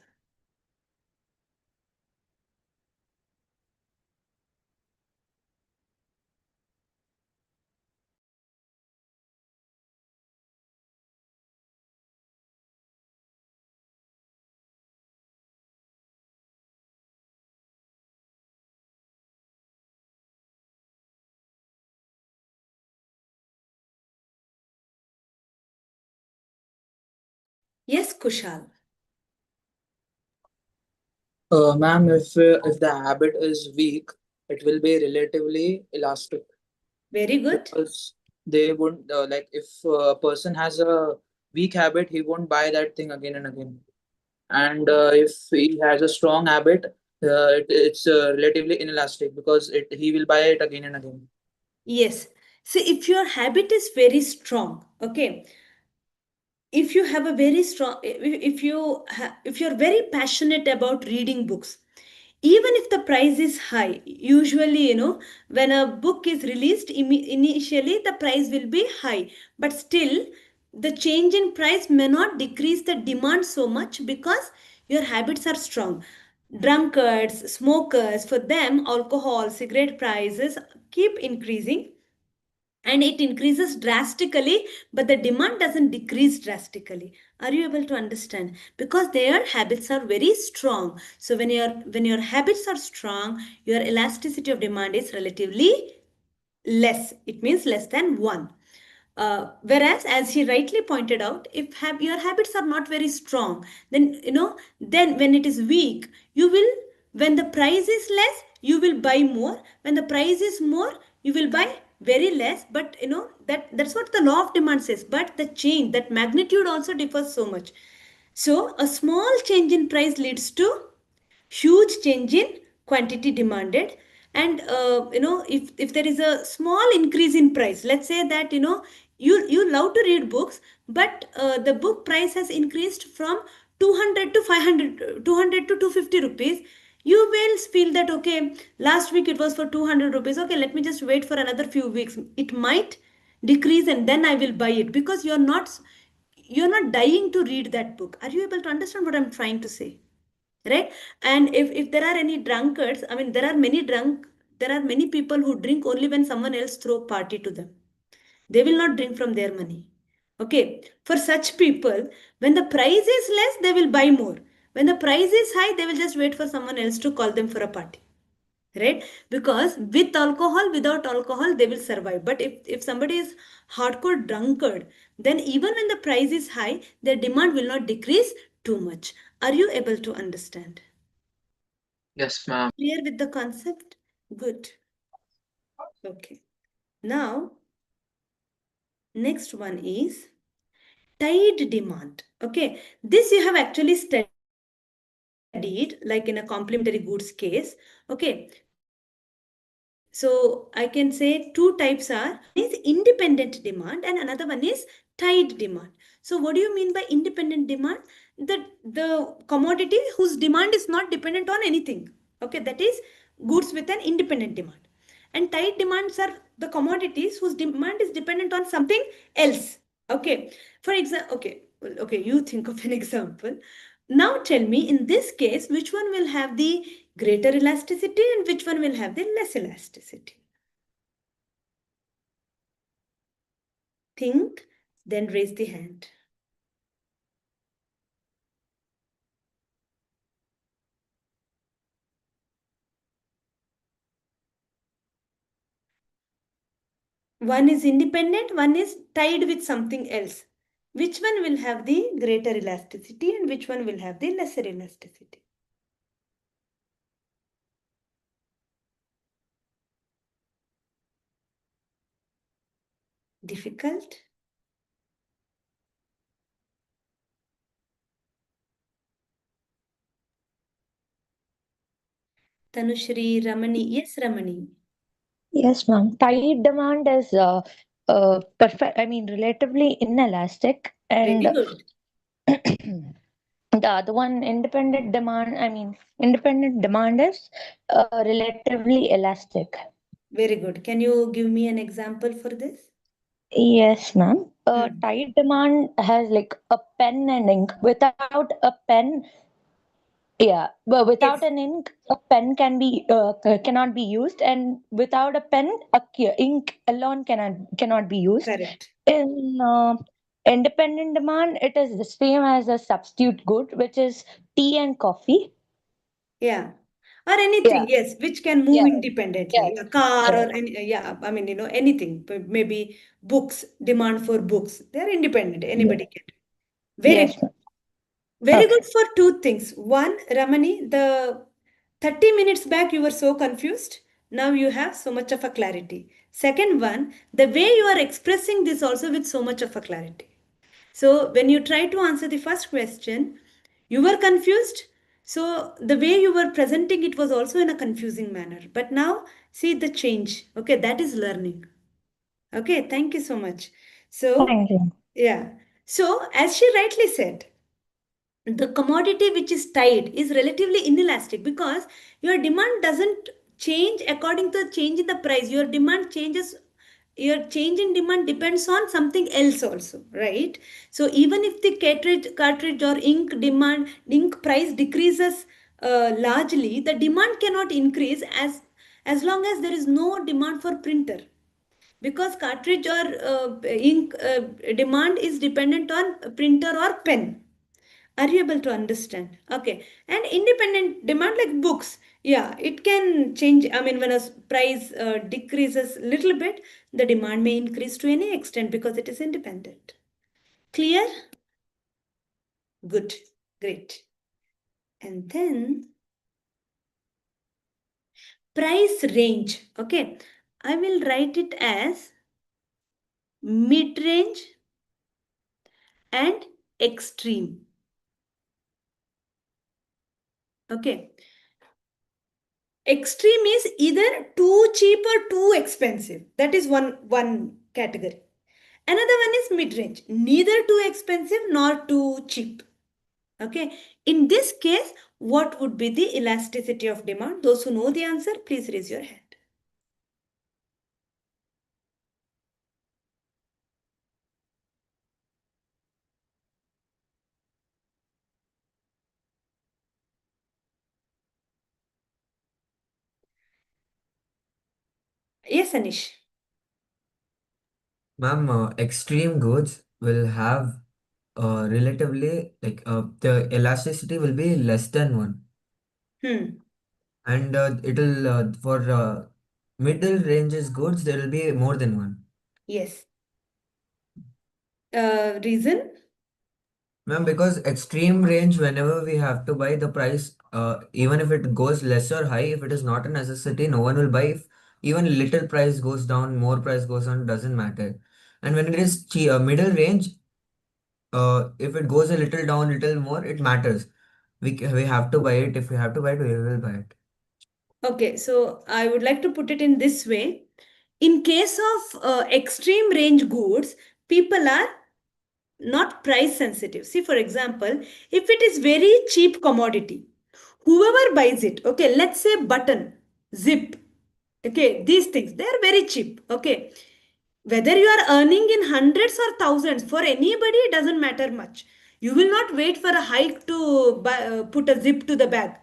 A: Yes, Kushal.
M: Ma'am, if the habit is weak, it will be relatively elastic
A: Very good.
M: because they won't like if a person has a weak habit, he won't buy that thing again and again. And if he has a strong habit, it's relatively inelastic because he will buy it again and again.
A: Yes. See, if your habit is very strong, okay, if you have a very strong, if you're very passionate about reading books, even if the price is high, usually, when a book is released, initially the price will be high, but still the change in price may not decrease the demand so much because your habits are strong. Drunkards, smokers, for them alcohol, cigarette prices keep increasing, and it increases drastically, but the demand doesn't decrease drastically. Are you able to understand? Because their habits are very strong. So when your habits are strong, your elasticity of demand is relatively less. It means less than 1. Whereas, as he rightly pointed out, if your habits are not very strong, then then when it is weak, you will, when the price is less, you will buy more. When the price is more, you will buy very less. But that's what the law of demand says. But the change, that magnitude also differs so much. So a small change in price leads to huge change in quantity demanded. And if there is a small increase in price, let's say that you love to read books, but the book price has increased from 200 to 500, 200 to 250 rupees, you will feel that, okay, last week it was for 200 rupees, okay, let me just wait for another few weeks, it might decrease, and then I will buy it, because you're not dying to read that book. Are you able to understand what I'm trying to say? Right? And if there are any drunkards, I mean, there are many people who drink only when someone else throw party to them. They will not drink from their money. Okay, for such people, when the price is less, they will buy more. When the price is high, they will just wait for someone else to call them for a party. Right? Because with alcohol, without alcohol, they will survive. But if somebody is hardcore drunkard, then even when the price is high, their demand will not decrease too much. Are you able to understand?
G: Yes, ma'am.
A: Clear with the concept? Good. Okay. Now, next one is tide demand. Okay. This you have actually studied, like in a complementary goods case. Okay. So I can say two types are, one is independent demand and another one is tide demand. So what do you mean by independent demand? The commodity whose demand is not dependent on anything. Okay, that is goods with an independent demand. And tide demands are the commodities whose demand is dependent on something else. Okay, for example, okay, you think of an example. Now tell me, in this case, which one will have the greater elasticity and which one will have the less elasticity? Think, then raise the hand. One is independent, one is tied with something else. Which one will have the greater elasticity and which one will have the lesser elasticity? Difficult? Tanushri, Ramani. Yes, Ramani.
F: Yes, ma'am. Tide demand is perfect. I mean, relatively inelastic,
A: Very
F: and
A: good.
F: the other one, independent demand is relatively elastic.
A: Very good. Can you give me an example for this?
F: Yes, ma'am.
A: Hmm.
F: Tight demand has like a pen and ink. Without a pen, yeah, but without
A: Yes,
F: an ink, a pen cannot be used, and without a pen, ink alone cannot be used.
A: correct.
F: In independent demand, it is the same as a substitute good, which is tea and coffee.
A: Yeah. Or anything,
F: Yeah,
A: yes, which can move
F: yeah,
A: independently. A
F: yes,
A: car
F: yes,
A: or any, yeah, I mean, anything. Maybe books, demand for books. They're independent.
F: yes,
A: Anybody can. Very
F: yes,
A: good.
F: ma'am.
A: Very
F: Okay.
A: good for two things. One, Ramani, the 30 minutes back you were so confused. Now you have so much of a clarity. Second one, the way you are expressing this also with so much of a clarity. So when you try to answer the first question, you were confused. So the way you were presenting it was also in a confusing manner. But now see the change. Okay, that is learning. Okay, thank you so much. So,
F: Thank you.
A: yeah. So as she rightly said, the commodity which is tied is relatively inelastic because your demand doesn't change according to the change in the price. Your demand changes, your change in demand depends on something else also, right? So even if the cartridge or ink price decreases largely, the demand cannot increase as long as there is no demand for printer, because cartridge or ink demand is dependent on printer or pen. Are you able to understand? Okay. And independent demand like books. Yeah, it can change. I mean, when a price decreases little bit, the demand may increase to any extent because it is independent. Clear? Good. Great. And then price range. Okay. I will write it as mid-range and extreme. Okay. Extreme is either too cheap or too expensive. That is one category. Another one is mid-range, neither too expensive nor too cheap. Okay. In this case, what would be the elasticity of demand? Those who know the answer, please raise your hand. Yes, Anish.
I: Ma'am, extreme goods will have relatively the elasticity will be less than one,
A: Hmm.
I: and it'll for middle ranges goods there will be more than one.
A: Yes. Reason?
I: Ma'am, because extreme range, whenever we have to buy the price, even if it goes less or high, if it is not a necessity, no one will buy. If even little price goes down, more price goes on, doesn't matter. And when it is middle range, if it goes a little down, little more, it matters. We have to buy it. If we have to buy it, we will buy it.
A: Okay, so I would like to put it in this way. In case of extreme range goods, people are not price sensitive. See, for example, if it is very cheap commodity, whoever buys it, okay, let's say button, zip, okay, these things, they are very cheap, okay. Whether you are earning in hundreds or thousands, for anybody, it doesn't matter much. You will not wait for a hike to put a zip to the bag,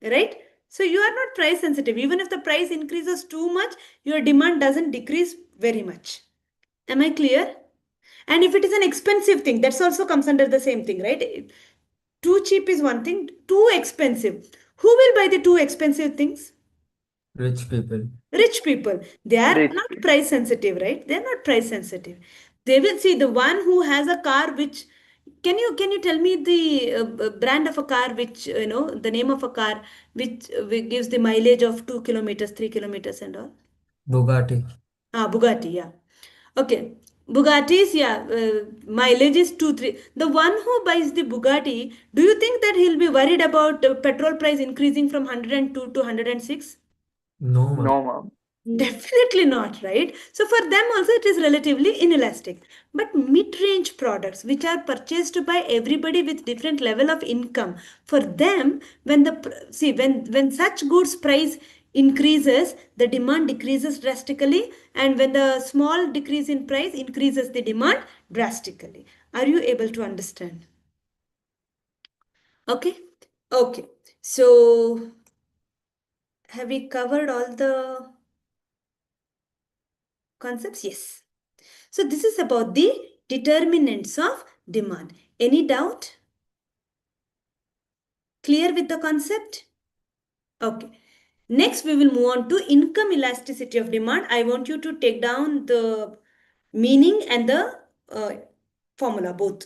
A: right? So you are not price sensitive. Even if the price increases too much, your demand doesn't decrease very much. Am I clear? And if it is an expensive thing, that's also comes under the same thing, right? Too cheap is one thing, too expensive. Who will buy the too expensive things?
I: Rich people.
A: Rich people. They are
K: Rich
A: not
K: people.
A: price sensitive, right? They're not price sensitive. They will see the one who has a car which, can you tell me the brand of a car which, the name of a car which gives the mileage of 2 kilometers, 3 kilometers and all?
I: Bugatti.
A: Ah, Bugatti, yeah. Okay. Bugattis, yeah, mileage is 2, 3. The one who buys the Bugatti, do you think that he'll be worried about petrol price increasing from 102 to 106?
I: No, ma'am.
K: No, ma'am.
A: Definitely not, right? So for them also it is relatively inelastic. But mid-range products which are purchased by everybody with different level of income, for them when see when such goods price increases, the demand decreases drastically, and when the small decrease in price increases the demand drastically. Are you able to understand? Okay. Okay. So have we covered all the concepts? Yes. So this is about the determinants of demand. Any doubt? Clear with the concept? Okay. Next, we will move on to income elasticity of demand. I want you to take down the meaning and the formula both.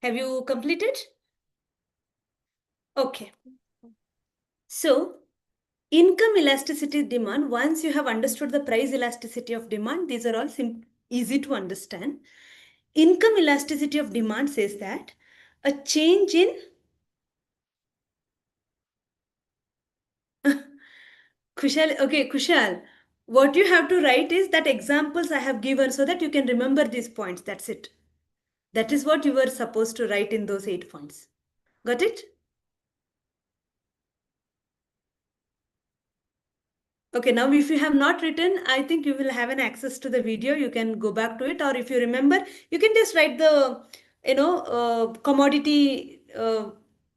A: Have you completed? Okay. So, income elasticity demand, once you have understood the price elasticity of demand, these are all easy to understand. Income elasticity of demand says that a change in Kushal, okay, Kushal, what you have to write is that examples I have given so that you can remember these points. That's it. That is what you were supposed to write in those 8 points. Got it? Okay, now if you have not written, I think you will have an access to the video. You can go back to it, or if you remember, you can just write the, commodity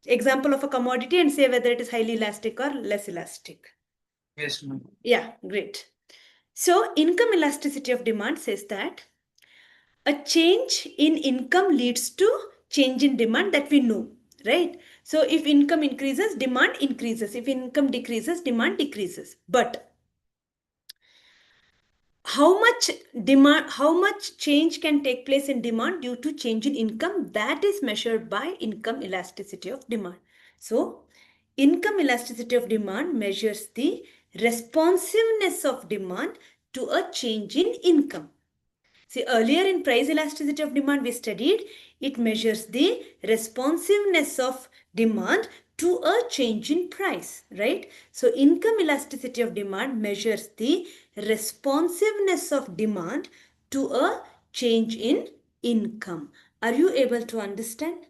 A: example of a commodity and say whether it is highly elastic or less elastic.
M: Yes, ma'am.
A: Yeah, great. So income elasticity of demand says that a change in income leads to change in demand, that we know, right? So if income increases, demand increases. If income decreases, demand decreases. But how much change can take place in demand due to change in income, that is measured by income elasticity of demand. So income elasticity of demand measures the responsiveness of demand to a change in income. See, earlier in price elasticity of demand, we studied it measures the responsiveness of demand to a change in price, right? So, income elasticity of demand measures the responsiveness of demand to a change in income. Are you able to understand?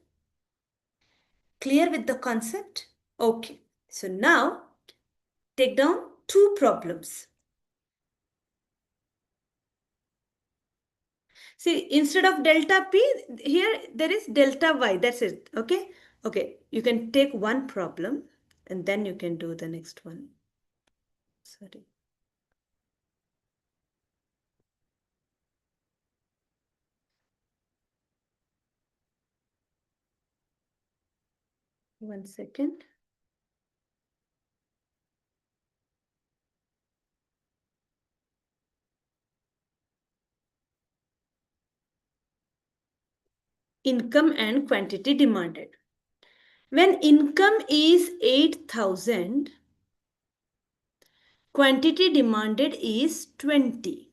A: Clear with the concept? Okay. So, now take down 2 problems. See, instead of delta P, here there is delta Y. That's it. Okay. Okay. You can take one problem and then you can do the next one. Sorry. One second. Income and quantity demanded. When income is 8,000, quantity demanded is 20.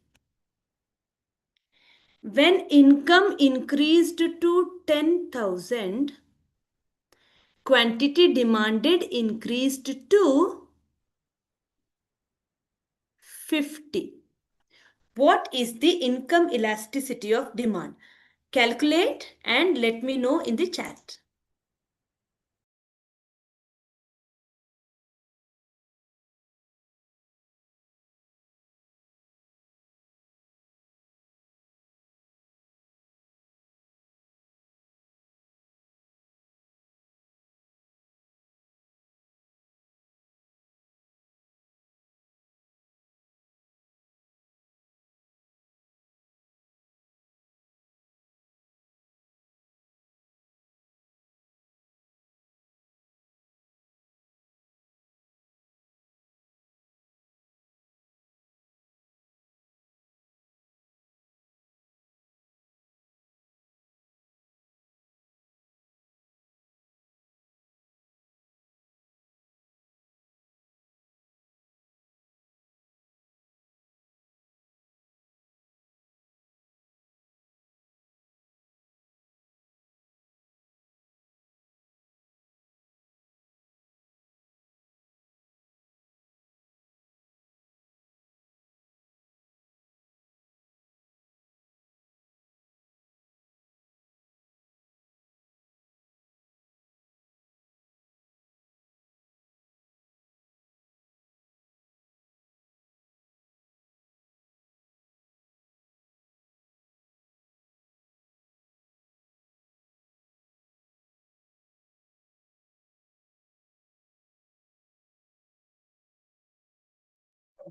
A: When income increased to 10,000, quantity demanded increased to 50. What is the income elasticity of demand? Calculate and let me know in the chat.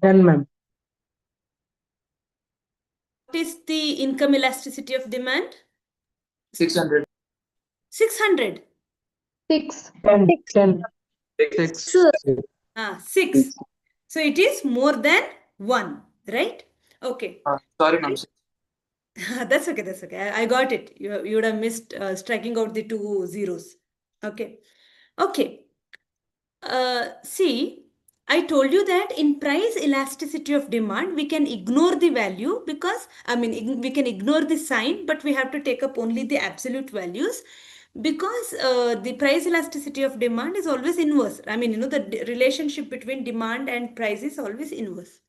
K: 10, ma'am.
A: What is the income elasticity of demand?
M: 600.
A: 600.
C: 6.
K: 10. 10.
J: 6.
A: 6. So it is more than 1, right? Okay.
M: Sorry, ma'am.
A: That's okay. That's okay. I got it. You would have missed striking out the 2 zeros. Okay. Okay. See, I told you that in price elasticity of demand, we can ignore the value because, we can ignore the sign, but we have to take up only the absolute values because the price elasticity of demand is always inverse. The relationship between demand and price is always inverse.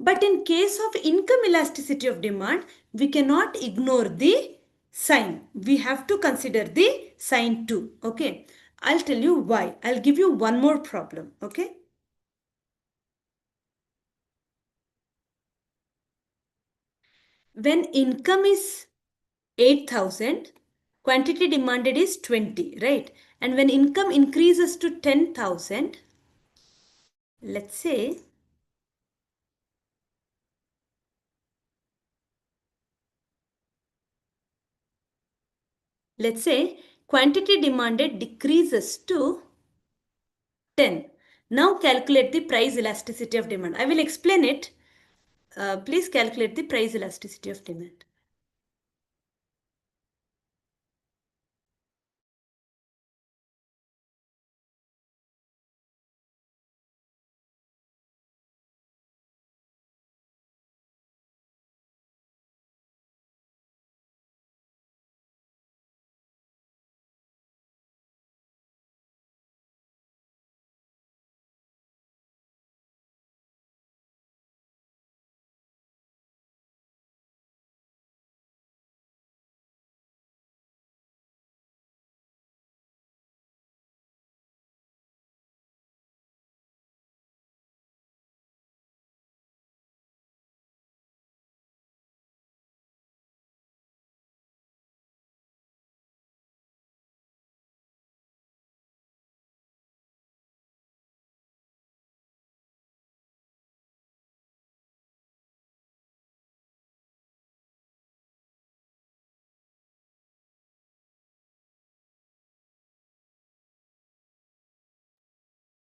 A: But in case of income elasticity of demand, we cannot ignore the sign. We have to consider the sign too. Okay. I'll tell you why. I'll give you one more problem. Okay. When income is 8,000, quantity demanded is 20, right? And when income increases to 10,000, let's say, quantity demanded decreases to 10. Now calculate the price elasticity of demand. I will explain it. Please calculate the price elasticity of demand.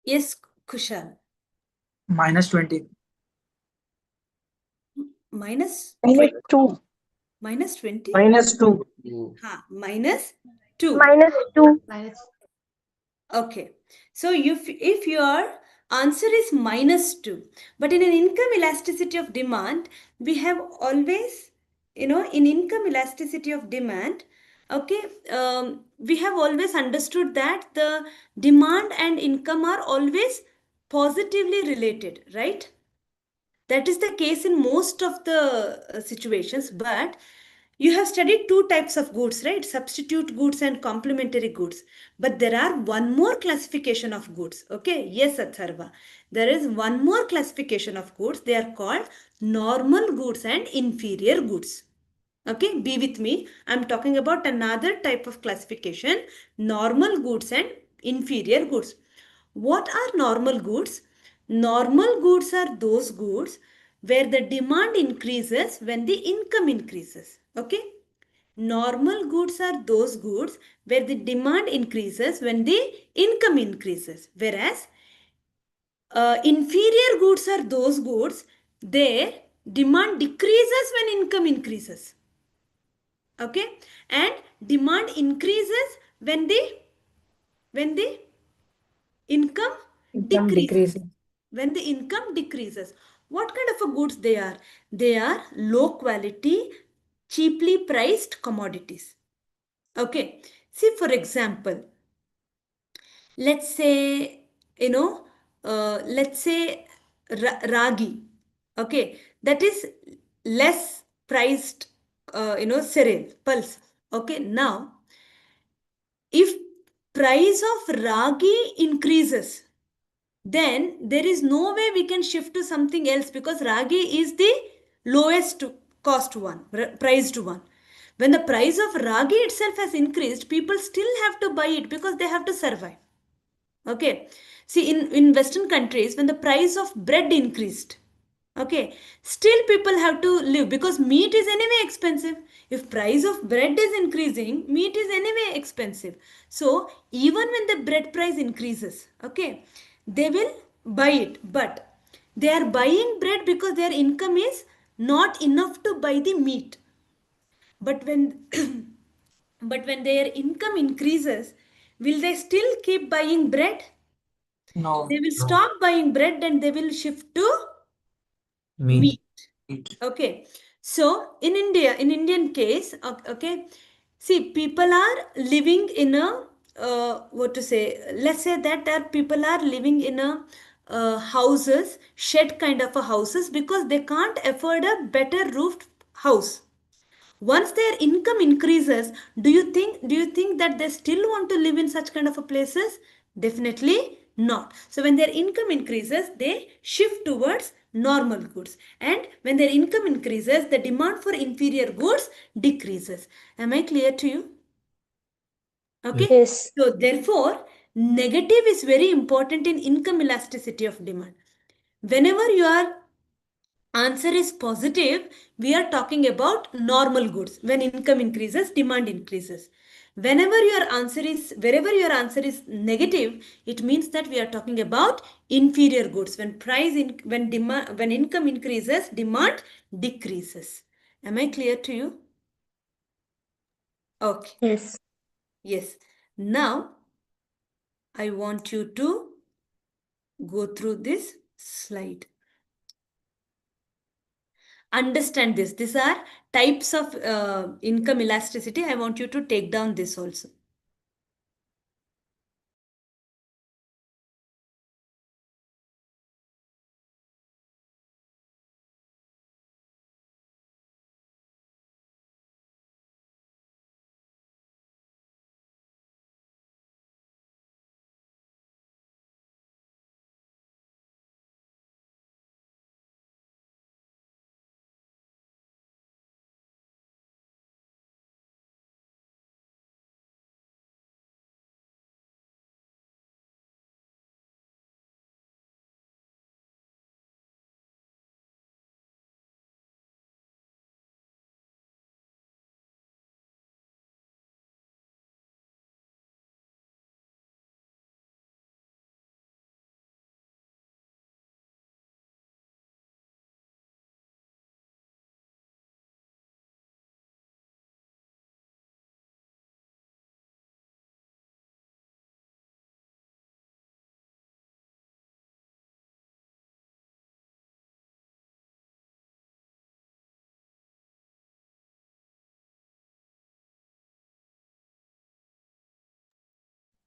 A: Yes, Kushal.
M: Minus 20.
A: Minus
K: Minus 2.
A: minus 20?
K: Minus 2.
A: Minus 2.
E: Minus 2.
A: Okay. So if your answer is minus 2, but in an income elasticity of demand, we have always, in income elasticity of demand, okay, we have always understood that the demand and income are always positively related, right? That is the case in most of the situations, but you have studied two types of goods, right? Substitute goods and complementary goods. But there are one more classification of goods. Okay, yes, Atharva. There is one more classification of goods. They are called normal goods and inferior goods. Okay, be with me. I'm talking about another type of classification, normal goods and inferior goods. What are normal goods? Normal goods are those goods where the demand increases when the income increases. Okay, normal goods are those goods where the demand increases when the income increases, whereas inferior goods are those goods their demand decreases when income increases. Okay, and demand increases when the income decreases. When the income decreases, what kind of a goods they are? They are low quality, cheaply priced commodities. Okay, see, for example, let's say, let's say ragi. Okay, that is less priced, cereal pulse. Okay, now if price of ragi increases, then there is no way we can shift to something else because ragi is the lowest cost one, priced one. When the price of ragi itself has increased, people still have to buy it because they have to survive. Okay, See, in Western countries, when the price of bread increased, okay, still people have to live because meat is anyway expensive. If price of bread is increasing, meat is anyway expensive. So even when the bread price increases, okay, they will buy it. But they are buying bread because their income is not enough to buy the meat. But when but when their income increases, will they still keep buying bread?
M: No.
A: They will stop buying bread and they will shift to
I: Meat.
A: meat. Okay. So in Indian case, okay, see, people are living in a what to say? Let's say that people are living in a houses, shed kind of a houses because they can't afford a better roofed house. Once their income increases, do you think that they still want to live in such kind of a places? Definitely not. So when their income increases, they shift towards normal goods, and when their income increases, the demand for inferior goods decreases. Am I clear to you? Okay.
E: Yes.
A: So therefore, negative is very important in income elasticity of demand. Whenever you are answer is positive, we are talking about normal goods. When income increases, demand increases. Wherever your answer is negative, it means that we are talking about inferior goods. When income increases, demand decreases. Am I clear to you? Okay.
E: Yes.
A: Yes. Now I want you to go through this slide. Understand this. These are types of income elasticity. I want you to take down this also.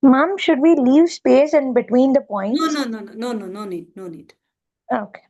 F: Ma'am, should we leave space in between the
A: No,
F: points?
A: no, no, no, no, no, no need, no need.
F: Okay.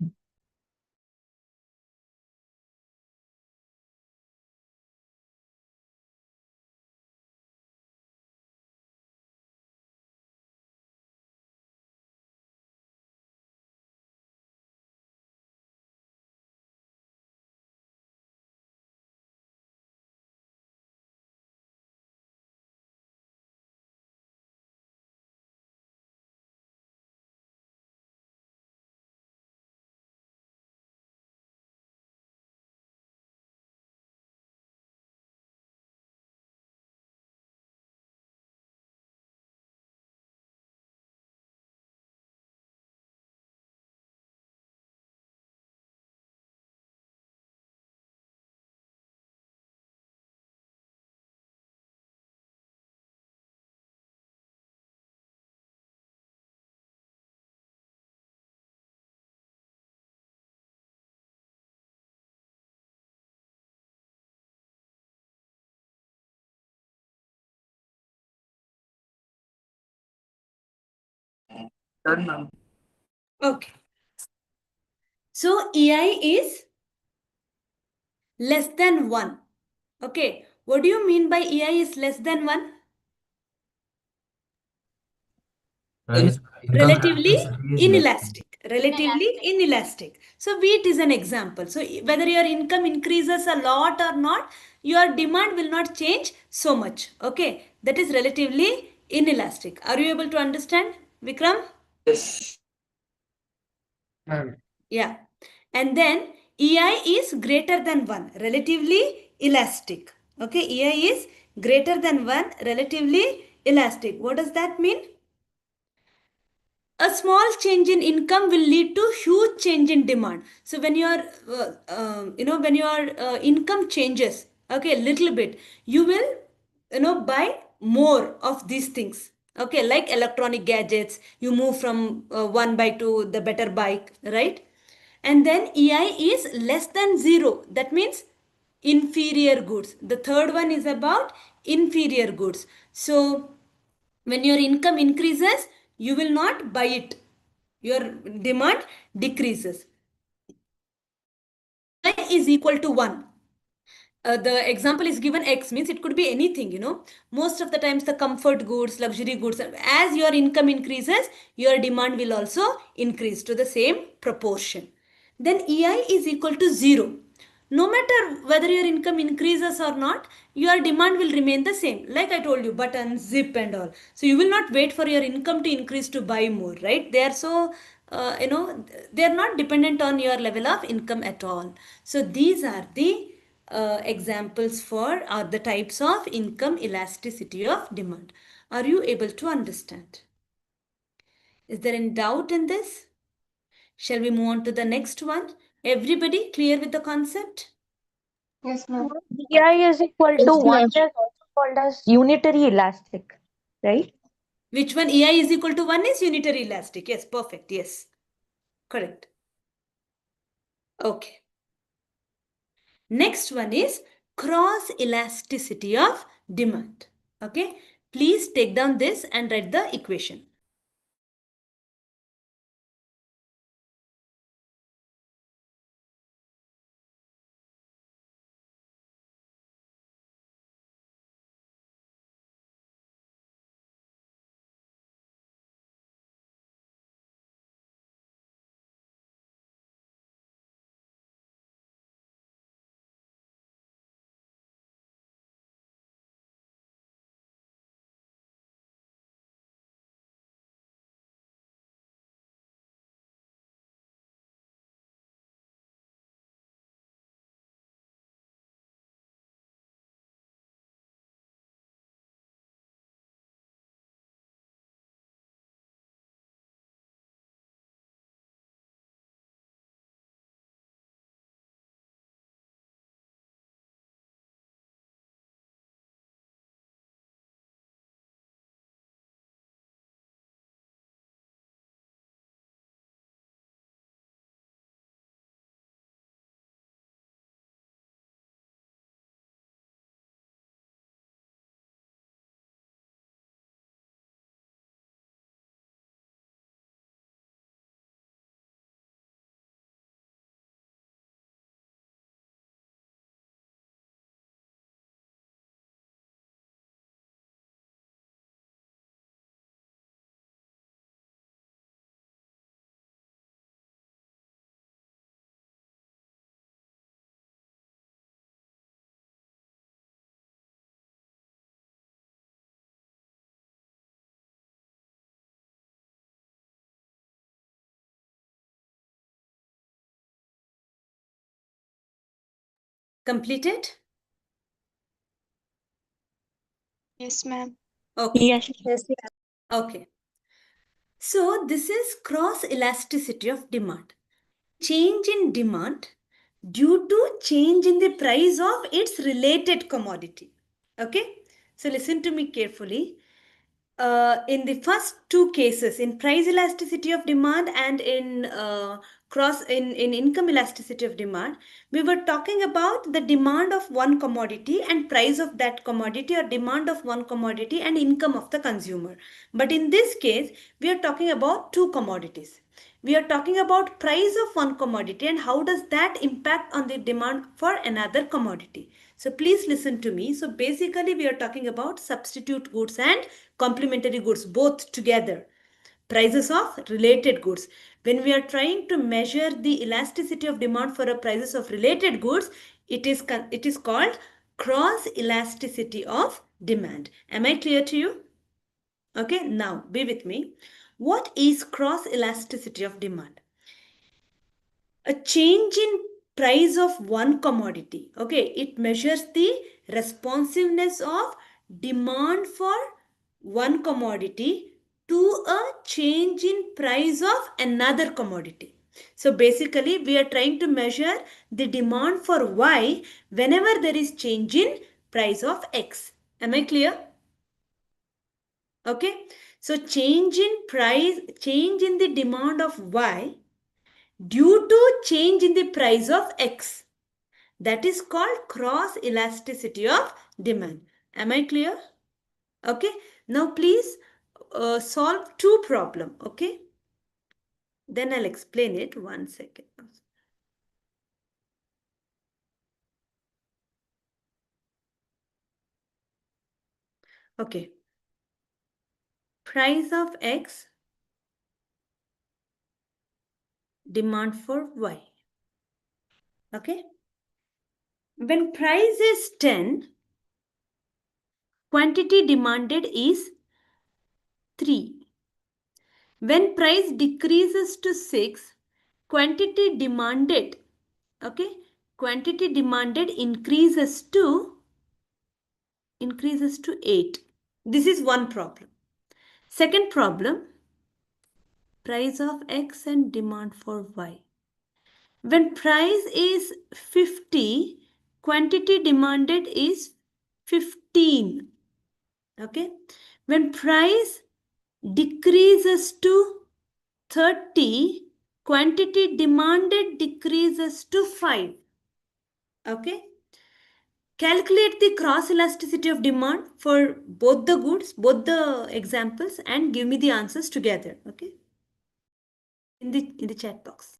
M: Done, ma'am.
A: Okay. So EI is less than 1. Okay. What do you mean by EI is less than 1?
I: Price income
A: Relatively
I: elasticity is less.
A: inelastic. Relatively inelastic. So wheat is an example. So whether your income increases a lot or not, your demand will not change so much. Okay. That is relatively inelastic. Are you able to understand, Vikram?
M: Yes. Ma'am.
A: Yeah. And then EI is greater than 1, relatively elastic. Okay, EI is greater than 1, relatively elastic. What does that mean? A small change in income will lead to huge change in demand. So when your when your income changes, okay, a little bit, you will buy more of these things. Okay, like electronic gadgets, you move from one bike to the better bike, right? And then EI is less than 0. That means inferior goods. The third one is about inferior goods. So when your income increases, you will not buy it. Your demand decreases. EI is equal to 1. The example is given X, means it could be anything. Most of the times the comfort goods, luxury goods, as your income increases, your demand will also increase to the same proportion. Then EI is equal to 0. No matter whether your income increases or not, your demand will remain the same. Like I told you, buttons, zip and all. So you will not wait for your income to increase to buy more, right? They are so, they are not dependent on your level of income at all. So these are the examples for the types of income elasticity of demand. Are you able to understand? Is there any doubt in this? Shall we move on to the next one? Everybody clear with the concept?
L: Yes, ma'am.
F: EI is equal to 1 is also called as unitary elastic, right?
A: Which one? EI is equal to 1 is unitary elastic. Yes, perfect. Yes, correct. Okay. Next one is cross elasticity of demand. Okay. Please take down this and write the equation. Completed?
B: Yes, ma'am.
A: Okay.
F: Yes.
B: Yes,
A: Okay. So this is cross elasticity of demand. Change in demand due to change in the price of its related commodity. Okay. So listen to me carefully. In the first two cases, in price elasticity of demand and in in income elasticity of demand, we were talking about the demand of one commodity and price of that commodity, or demand of one commodity and income of the consumer. But in this case, we are talking about two commodities. We are talking about price of one commodity and how does that impact on the demand for another commodity. So please listen to me. So basically we are talking about substitute goods and complementary goods both together. Prices of related goods. When we are trying to measure the elasticity of demand for a prices of related goods, it is called cross elasticity of demand. Am I clear to you? Okay, now be with me. What is cross elasticity of demand? A change in price of one commodity. Okay, it measures the responsiveness of demand for one commodity to a change in price of another commodity. So basically, we are trying to measure the demand for Y whenever there is change in price of X. Am I clear? Okay, so change in price, change in the demand of Y due to change in the price of X. That is called cross elasticity of demand. Am I clear? Okay, now please solve two problems. Okay, then I'll explain it. 1 second. Okay, price of X, demand for Y. Okay, when price is 10, quantity demanded is 3. When price decreases to 6, quantity demanded, okay, quantity demanded increases to 8. This is one problem. Second problem, price of X and demand for Y. When price is 50, quantity demanded is 15. Okay. When price decreases to 30, quantity demanded decreases to 5. Okay. Calculate the cross elasticity of demand for both the goods, both the examples, and give me the answers together. Okay. In the chat box.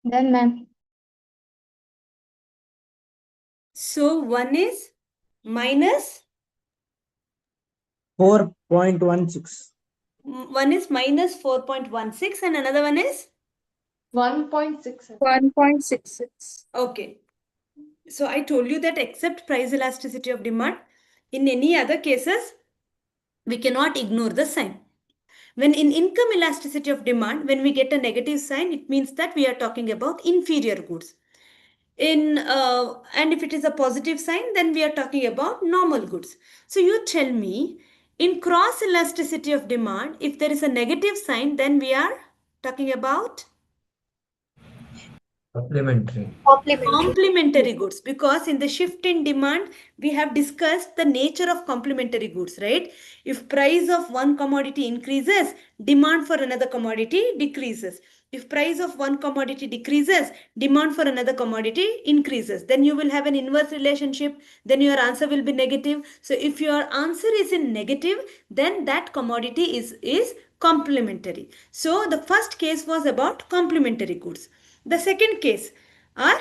C: Then, ma'am.
A: So one is minus
N: 4.16.
A: one is minus 4.16 and another one is
L: 1.6.
B: 1.66.
A: okay. So I told you that except price elasticity of demand, in any other cases, we cannot ignore the sign. When in income elasticity of demand, when we get a negative sign, it means that we are talking about inferior goods. And if it is a positive sign, then we are talking about normal goods. So you tell me, in cross elasticity of demand, if there is a negative sign, then we are talking about
I: Supplementary.
A: complementary goods, because in the shift in demand we have discussed the nature of complementary goods, right? If price of one commodity increases, demand for another commodity decreases. If price of one commodity decreases, demand for another commodity increases. Then you will have an inverse relationship, then your answer will be negative. So if your answer is in negative, then that commodity is complementary. So the first case was about complementary goods. The second case are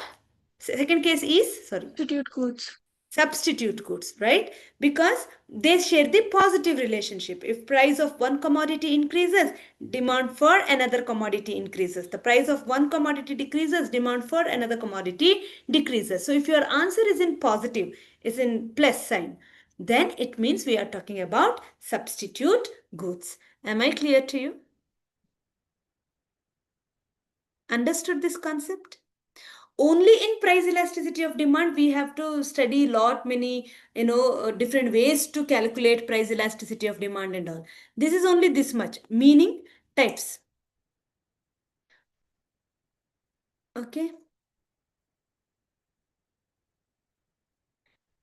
A: second case is, sorry,
B: Substitute goods.
A: substitute goods, right? Because they share the positive relationship. If price of one commodity increases, demand for another commodity increases. The price of one commodity decreases, demand for another commodity decreases. So if your answer is in positive, is in plus sign, then it means we are talking about substitute goods. Am I clear to you? Understood this concept? Only in price elasticity of demand we have to study lot many different ways to calculate price elasticity of demand and all. This is only this much, meaning types. Okay.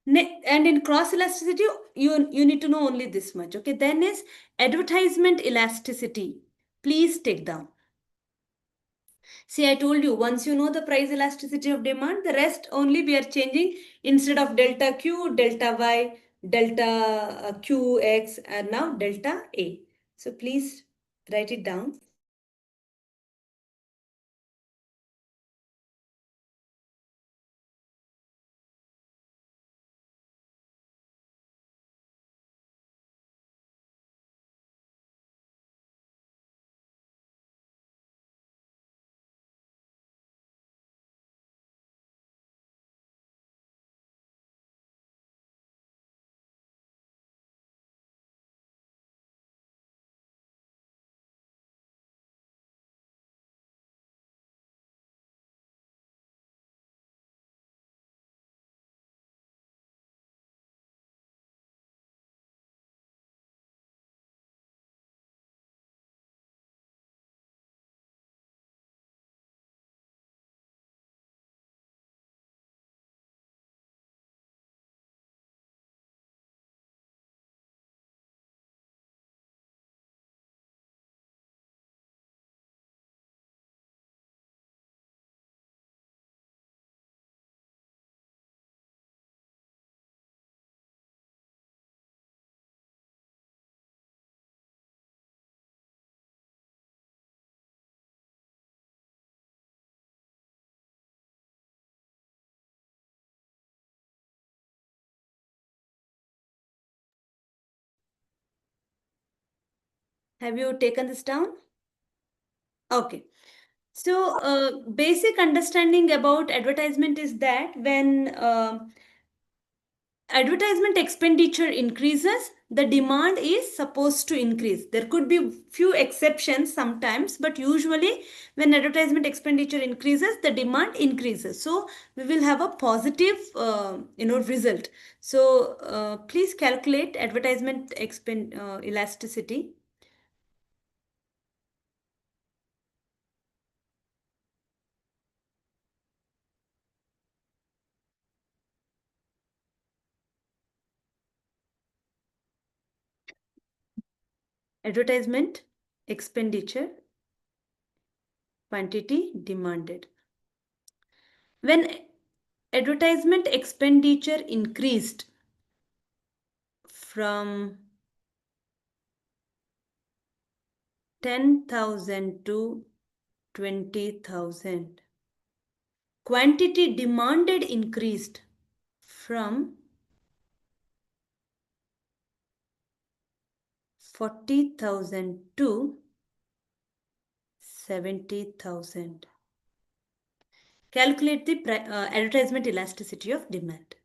A: And in cross elasticity, you need to know only this much. Okay. Then is advertisement elasticity. Please take down. See, I told you, once you know the price elasticity of demand, the rest only we are changing. Instead of delta Q, delta Y, delta QX, and now delta A. So please write it down. Have you taken this down? Okay. So basic understanding about advertisement is that when advertisement expenditure increases, the demand is supposed to increase. There could be few exceptions sometimes, but usually when advertisement expenditure increases, the demand increases. So we will have a positive result. So please calculate advertisement elasticity. Advertisement expenditure quantity demanded. When advertisement expenditure increased from 10,000 to 20,000, quantity demanded increased from 40,000 to 70,000. Calculate the advertisement elasticity of demand.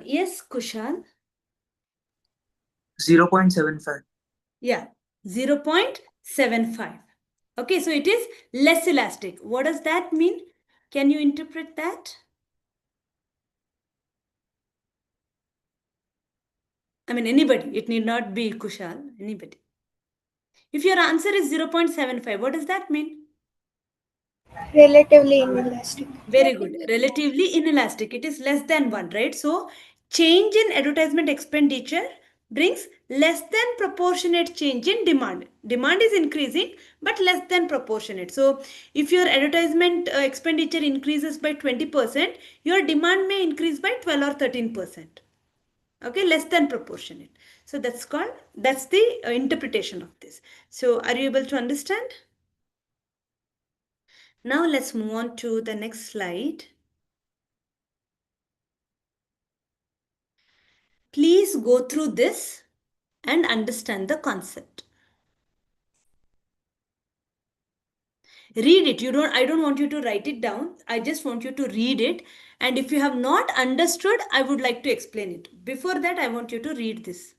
A: Yes, Kushal.
M: 0.75.
A: Yeah, 0.75. Okay, so it is less elastic. What does that mean? Can you interpret that? I mean, anybody. It need not be Kushal. Anybody. If your answer is 0.75, what does that mean?
B: Relatively inelastic.
A: Very good. Relatively inelastic. It is less than 1, right? So, change in advertisement expenditure brings less than proportionate change in demand. Demand is increasing, but less than proportionate. So, if your advertisement expenditure increases by 20%, your demand may increase by 12 or 13%. Okay, less than proportionate. So, that's the interpretation of this. So, are you able to understand? Now, let's move on to the next slide. Please go through this and understand the concept. Read it. I don't want you to write it down. I just want you to read it. And if you have not understood, I would like to explain it. Before that, I want you to read this.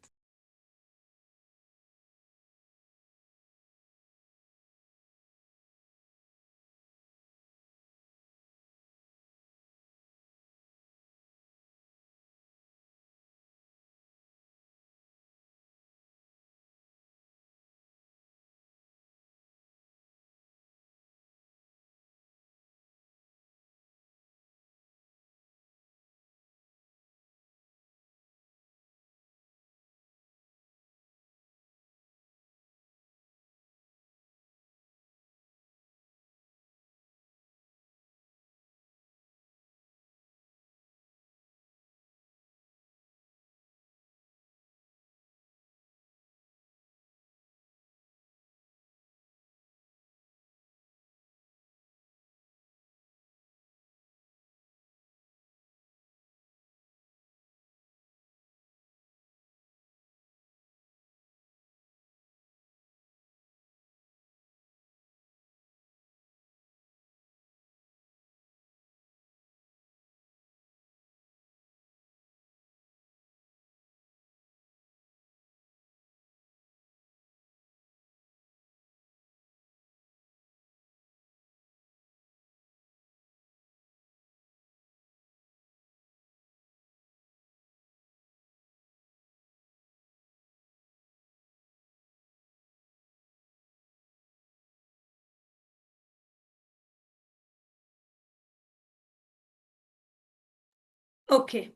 A: Okay.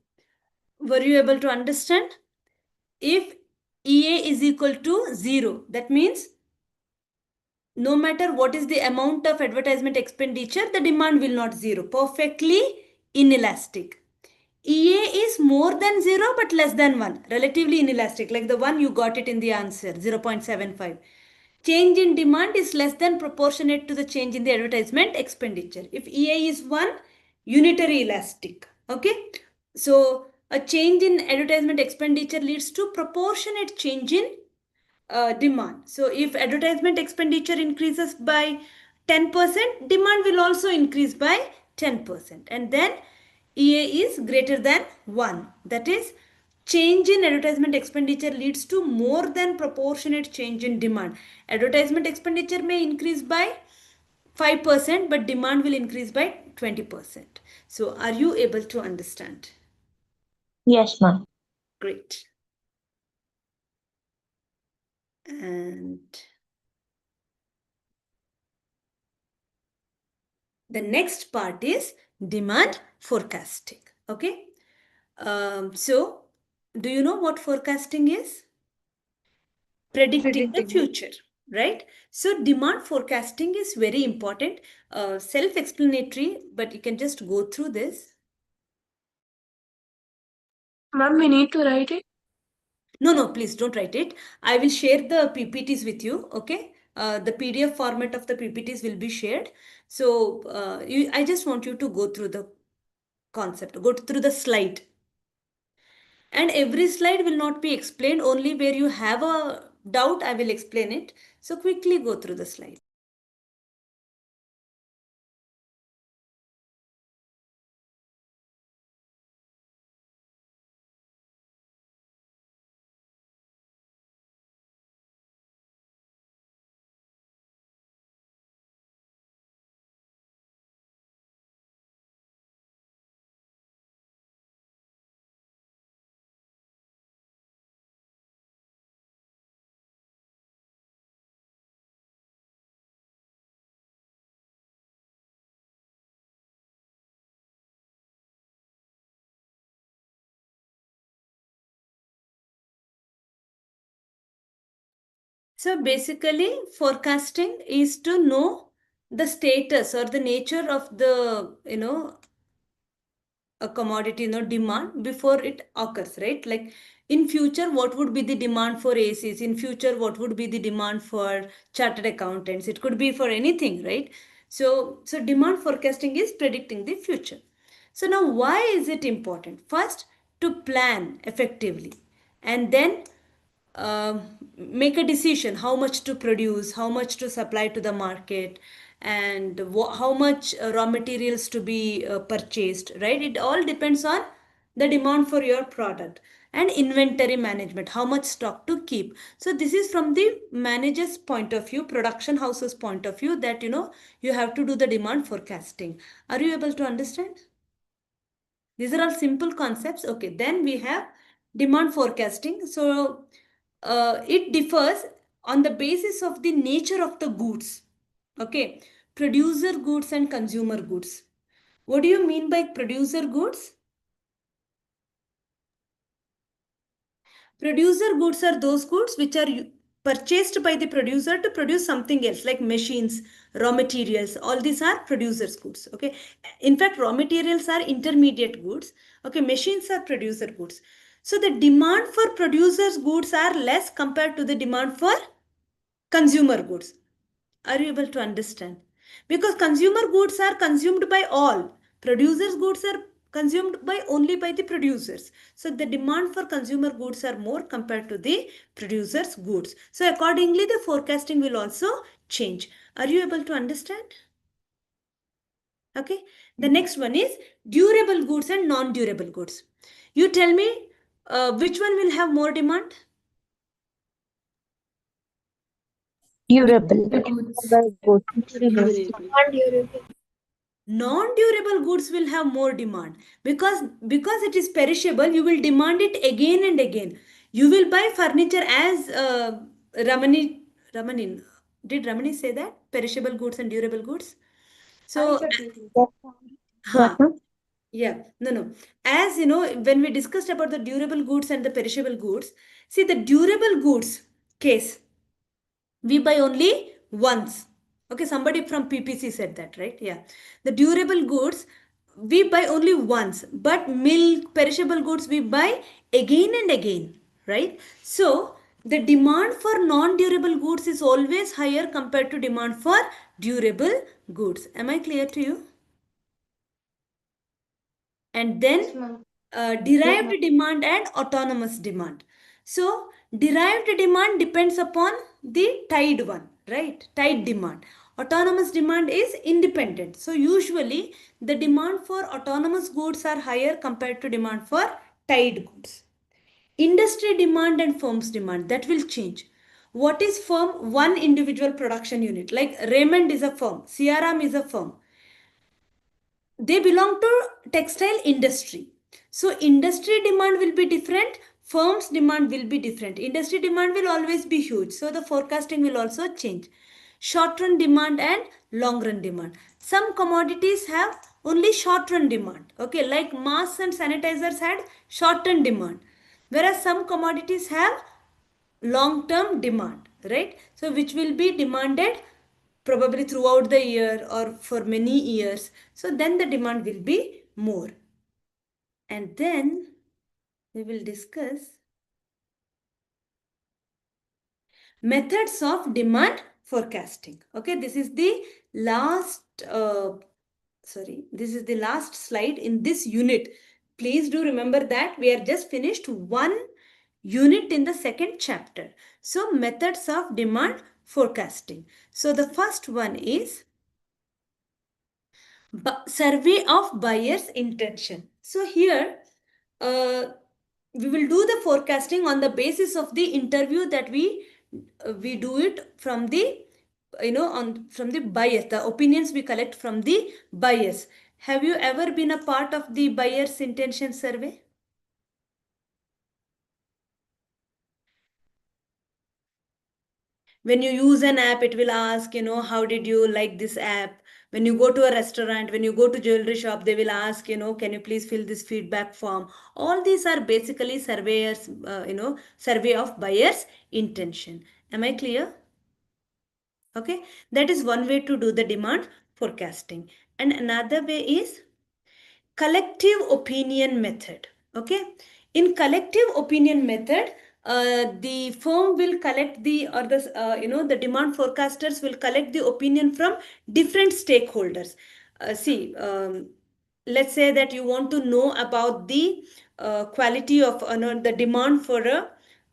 A: Were you able to understand? If EA is equal to 0, that means no matter what is the amount of advertisement expenditure, the demand will not zero. Perfectly inelastic. EA is more than 0 but less than 1. Relatively inelastic, like the one you got it in the answer, 0.75. Change in demand is less than proportionate to the change in the advertisement expenditure. If EA is 1, unitary elastic. Okay. So a change in advertisement expenditure leads to proportionate change in demand. So if advertisement expenditure increases by 10%, demand will also increase by 10%. And then EA is greater than 1. That is, change in advertisement expenditure leads to more than proportionate change in demand. Advertisement expenditure may increase by 5%, but demand will increase by 20%. So are you able to understand?
F: Yes, ma'am.
A: Great. And the next part is demand forecasting. Okay. So, do you know what forecasting is? Predicting the future, right? So, demand forecasting is very important, self explanatory, but you can just go through this.
B: Ma'am, we need to write it.
A: No, please don't write it. I will share the PPTs with you. Okay. The PDF format of the PPTs will be shared. So, I just want you to go through the concept, go through the slide. And every slide will not be explained, only where you have a doubt, I will explain it. So quickly go through the slide. So basically, forecasting is to know the status or the nature of the, a commodity, demand before it occurs, right? Like in future, what would be the demand for ACs? In future, what would be the demand for chartered accountants? It could be for anything, right? So demand forecasting is predicting the future. So now why is it important? First, to plan effectively, and then make a decision how much to produce, how much to supply to the market, and how much raw materials to be purchased, right? It all depends on the demand for your product. And inventory management, how much stock to keep. So this is from the manager's point of view, production house's point of view, that you have to do the demand forecasting. Are you able to understand? These are all simple concepts. Okay, then we have demand forecasting. So it differs on the basis of the nature of the goods. Okay, producer goods and consumer goods. What do you mean by producer goods? Producer goods are those goods which are purchased by the producer to produce something else, like machines, raw materials. All these are producers goods. Okay, in fact, raw materials are intermediate goods. Okay, machines are producer goods. So the demand for producers goods are less compared to the demand for consumer goods. Are you able to understand? Because consumer goods are consumed by all. Producers goods are consumed by only by the producers. So the demand for consumer goods are more compared to the producers goods. So accordingly the forecasting will also change. Are you able to understand? Okay. The next one is durable goods and non-durable goods. You tell me which one will have more demand?
F: Durable.
A: Non-durable goods will have more demand because it is perishable. You will demand it again and again. You will buy furniture, as Ramanin, did Ramani say that perishable goods and durable goods? So huh, yeah, no, as you know, when we discussed about the durable goods and the perishable goods, see, the durable goods case, we buy only once. Okay, somebody from PPC said that, right? Yeah, the durable goods we buy only once, but milk, perishable goods, we buy again and again, right? So the demand for non-durable goods is always higher compared to demand for durable goods. Am I clear to you? And then derived demand and autonomous demand. So derived demand depends upon the tied one, right? Tied demand. Autonomous demand is independent. So usually the demand for autonomous goods are higher compared to demand for tied goods. Industry demand and firms demand, that will change. What is firm? One individual production unit. Like Raymond is a firm, CRM is a firm, they belong to textile industry. So industry demand will be different, firms demand will be different. Industry demand will always be huge, so the forecasting will also change. Short run demand and long run demand. Some commodities have only short run demand, okay, like masks and sanitizers had short run demand, whereas some commodities have long term demand, right? So which will be demanded probably throughout the year or for many years. So then the demand will be more. And then we will discuss methods of demand forecasting. Okay, this is the last this is the last slide in this unit. Please do remember that we are just finished one unit in the second chapter. So methods of demand forecasting. So the first one is survey of buyer's intention. So here we will do the forecasting on the basis of the interview that we do it from the from the buyers, the opinions we collect from the buyers. Have you ever been a part of the buyer's intention survey? When you use an app, it will ask, how did you like this app? When you go to a restaurant, when you go to jewelry shop, they will ask, can you please fill this feedback form? All these are basically surveyors, survey of buyer's intention. Am I clear? Okay, that is one way to do the demand forecasting. And another way is collective opinion method. Okay, in collective opinion method, the firm will collect the or the the demand forecasters will collect the opinion from different stakeholders. See, let's say that you want to know about the quality of no, the demand for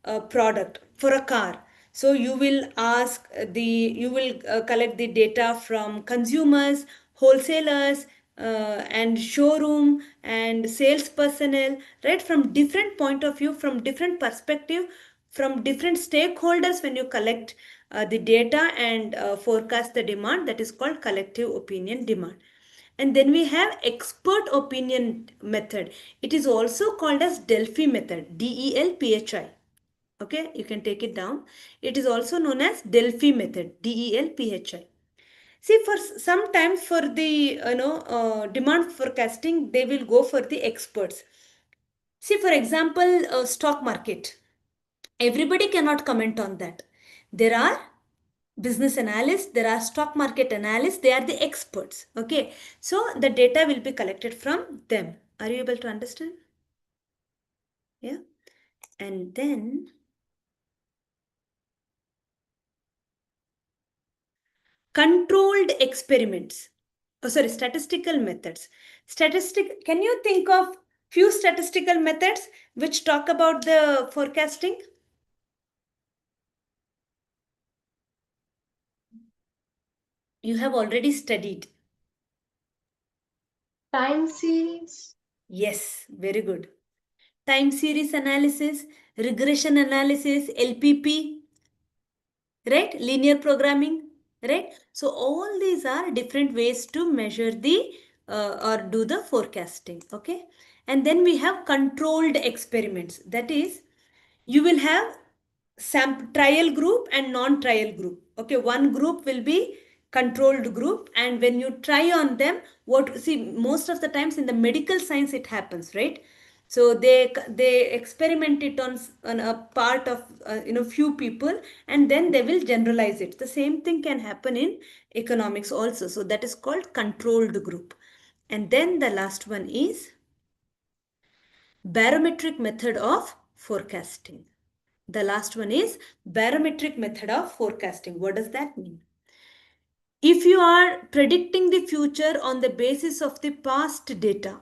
A: a product for a car. So you will collect the data from consumers, wholesalers, and showroom and sales personnel, right? From different point of view, from different perspective, from different stakeholders. When you collect the data and forecast the demand, that is called collective opinion demand. And then we have expert opinion method. It is also called as Delphi method, DELPHI. Okay, you can take it down. It is also known as Delphi method, DELPHI. See, for sometimes for the demand forecasting, they will go for the experts. See, for example, stock market. Everybody cannot comment on that. There are business analysts, there are stock market analysts, they are the experts. Okay, so the data will be collected from them. Are you able to understand? Yeah. And then controlled experiments. Oh, sorry, statistical methods. Can you think of few statistical methods which talk about the forecasting? You have already studied.
L: Time series.
A: Yes, very good. Time series analysis, regression analysis, LPP, right? Linear programming, right? So all these are different ways to measure the or do the forecasting. Okay. And then we have controlled experiments. That is, you will have trial group and non-trial group. Okay, one group will be controlled group, and when you try on them, what see most of the times in the medical science it happens, right? So they experiment it on a part of few people, and then they will generalize it. The same thing can happen in economics also. So that is called controlled group. And then the last one is barometric method of forecasting. The last one is barometric method of forecasting. What does that mean? If you are predicting the future on the basis of the past data,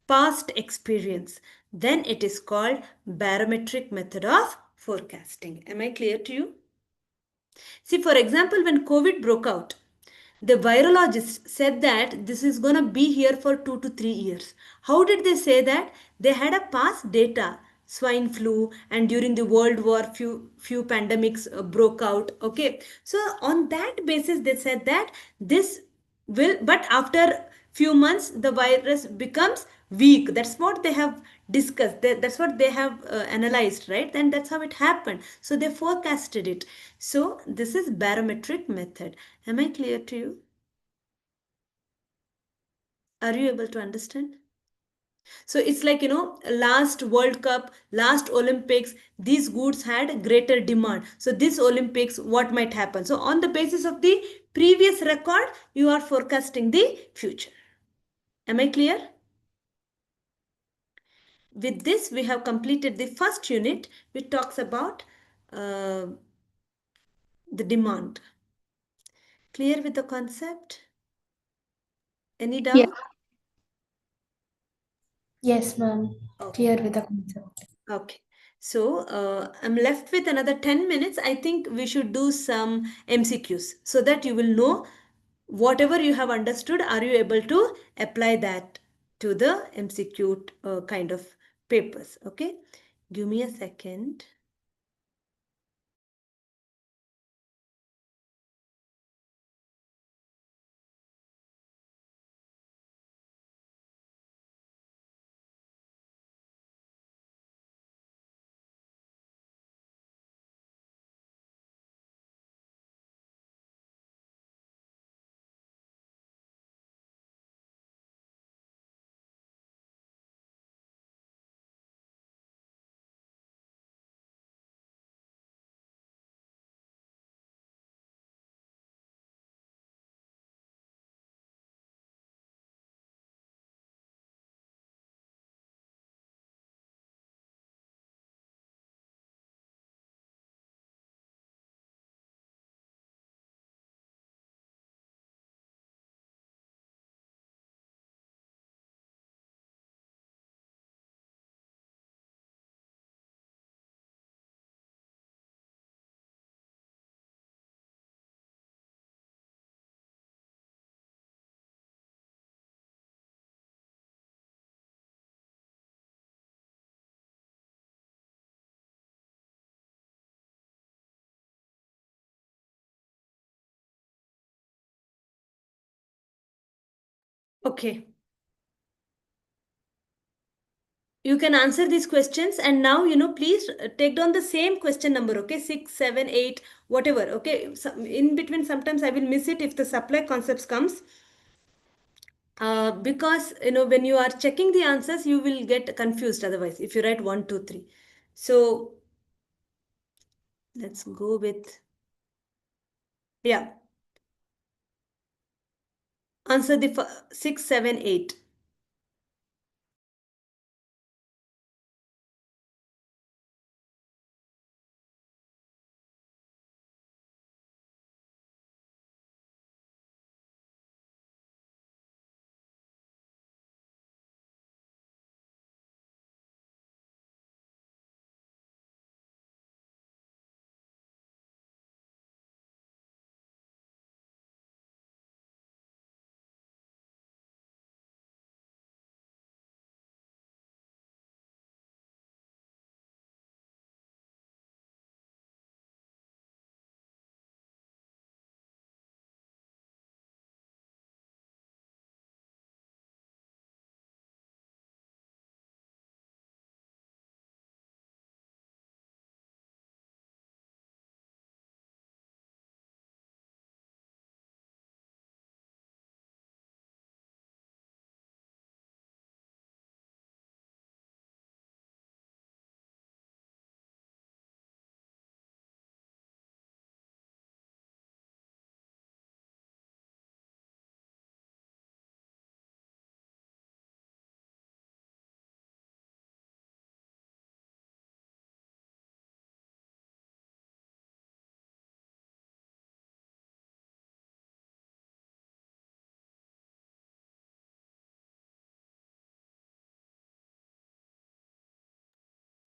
A: past experience, then it is called barometric method of forecasting. Am I clear to you? See, for example, when COVID broke out, the virologists said that this is going to be here for 2 to 3 years. How did they say that? They had a past data, swine flu, and during the World War, few pandemics broke out. Okay, so on that basis, they said that this will, but after few months, the virus becomes weak. That's what they have discussed. That's what they have analyzed, right? And that's how it happened. So they forecasted it. So this is barometric method. Am I clear to you? Are you able to understand? So it's like, last World Cup, last Olympics, these goods had greater demand. So this Olympics, what might happen? So on the basis of the previous record, you are forecasting the future. Am I clear? With this, we have completed the first unit, which talks about the demand. Clear with the concept? Any
B: Yeah.
A: doubt?
B: Yes, ma'am.
A: Okay.
B: Clear with the concept.
A: Okay. So I'm left with another 10 minutes. I think we should do some MCQs so that you will know whatever you have understood, are you able to apply that to the MCQ kind of papers? Okay. Give me a second. Okay. You can answer these questions, and now please take down the same question number. Okay, 6, 7, 8, whatever. Okay, in between sometimes I will miss it if the supply concepts comes. Because when you are checking the answers you will get confused otherwise if you write 1, 2, 3. So let's go with, yeah, answer the 6, 7, 8.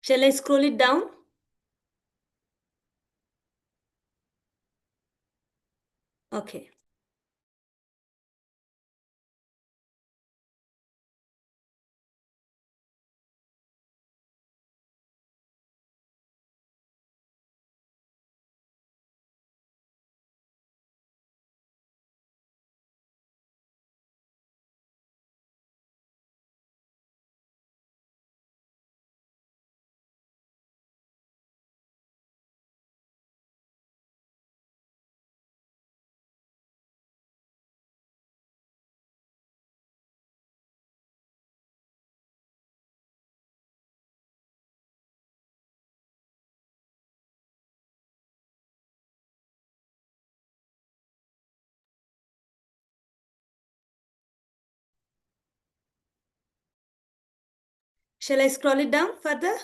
A: Shall I scroll it down? Okay. Shall I scroll it down further?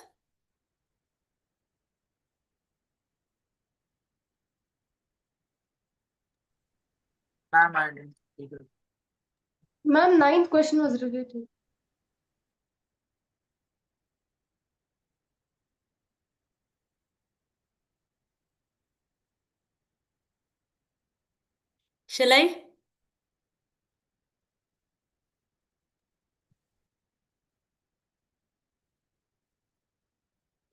M: Ma'am, I didn't see it.
L: Ma'am, ninth question was repeated.
A: Shall I?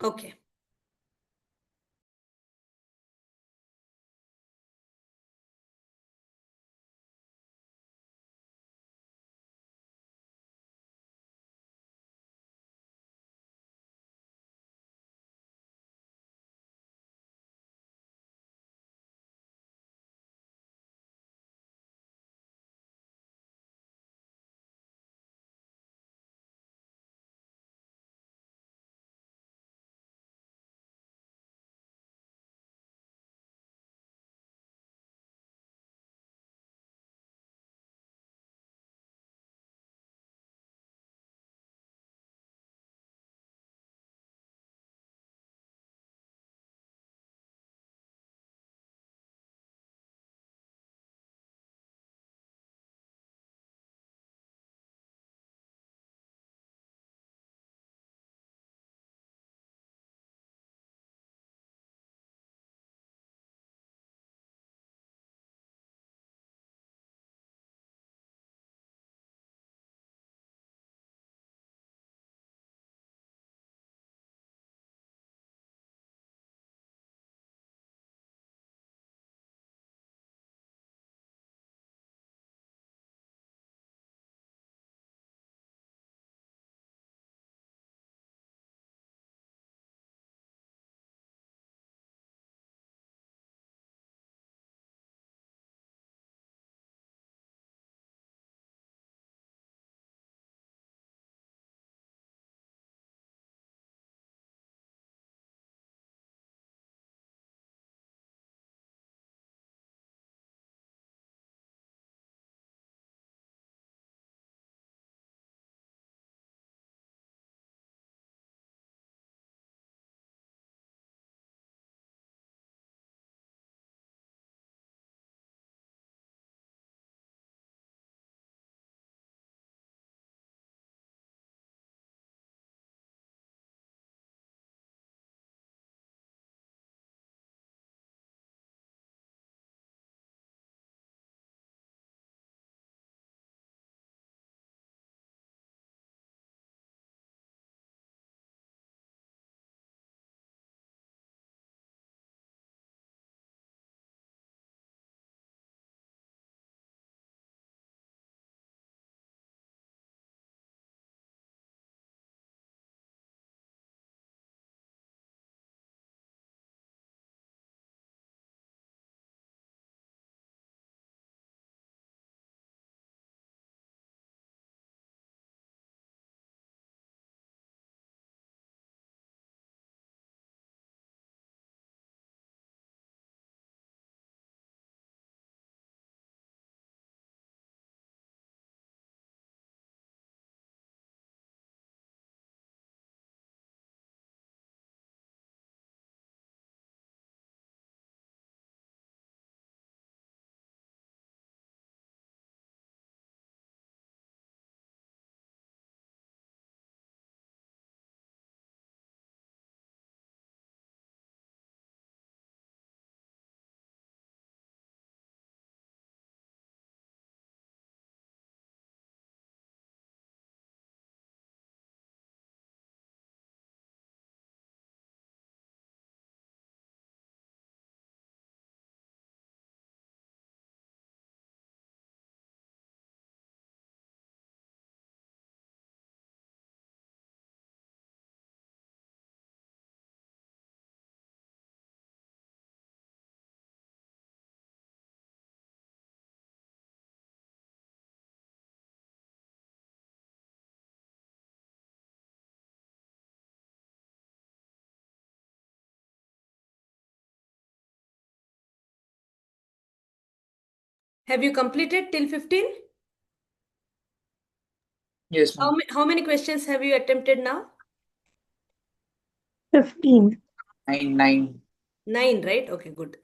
A: Okay.
O: Have you completed till 15?
M: Yes, ma'am.
O: How many questions have you attempted now?
F: 15.
M: 9.
O: 9, right? Okay, good.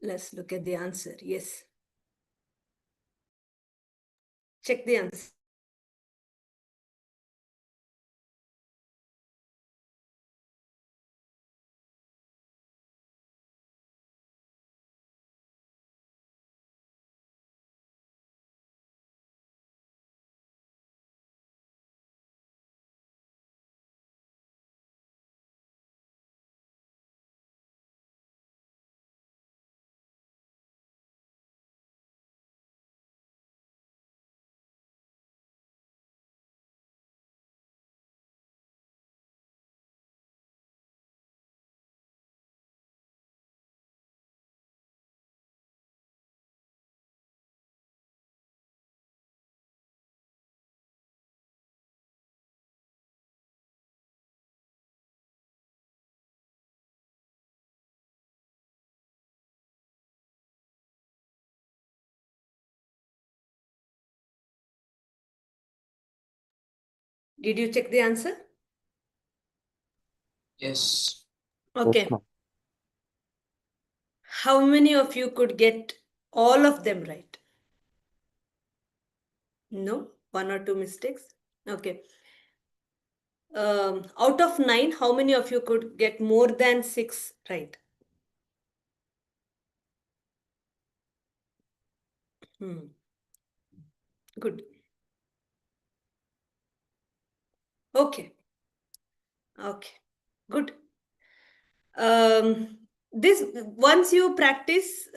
O: Let's look at the answer. Yes. Check the answer. Did you check the answer?
M: Yes.
O: Okay. How many of you could get all of them right? No? One or two mistakes? Okay. Out of 9, how many of you could get more than 6 right? Good. Okay. Okay. Good. This once you practice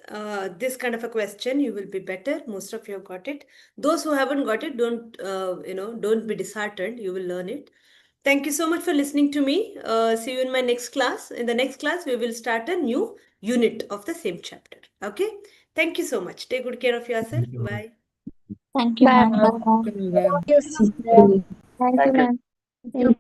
O: this kind of a question, you will be better. Most of you have got it. Those who haven't got it, don't be disheartened. You will learn it. Thank you so much for listening to me. See you in my next class. In the next class, we will start a new unit of the same chapter. Okay. Thank you so much. Take good care of yourself.
I: Thank you, ma'am.
O: Bye.
C: Thank you,
F: Bye,
C: ma'am.
F: ma'am.
C: Bye.
D: Ma'am.
C: Thank you, ma'am.
F: Thank you.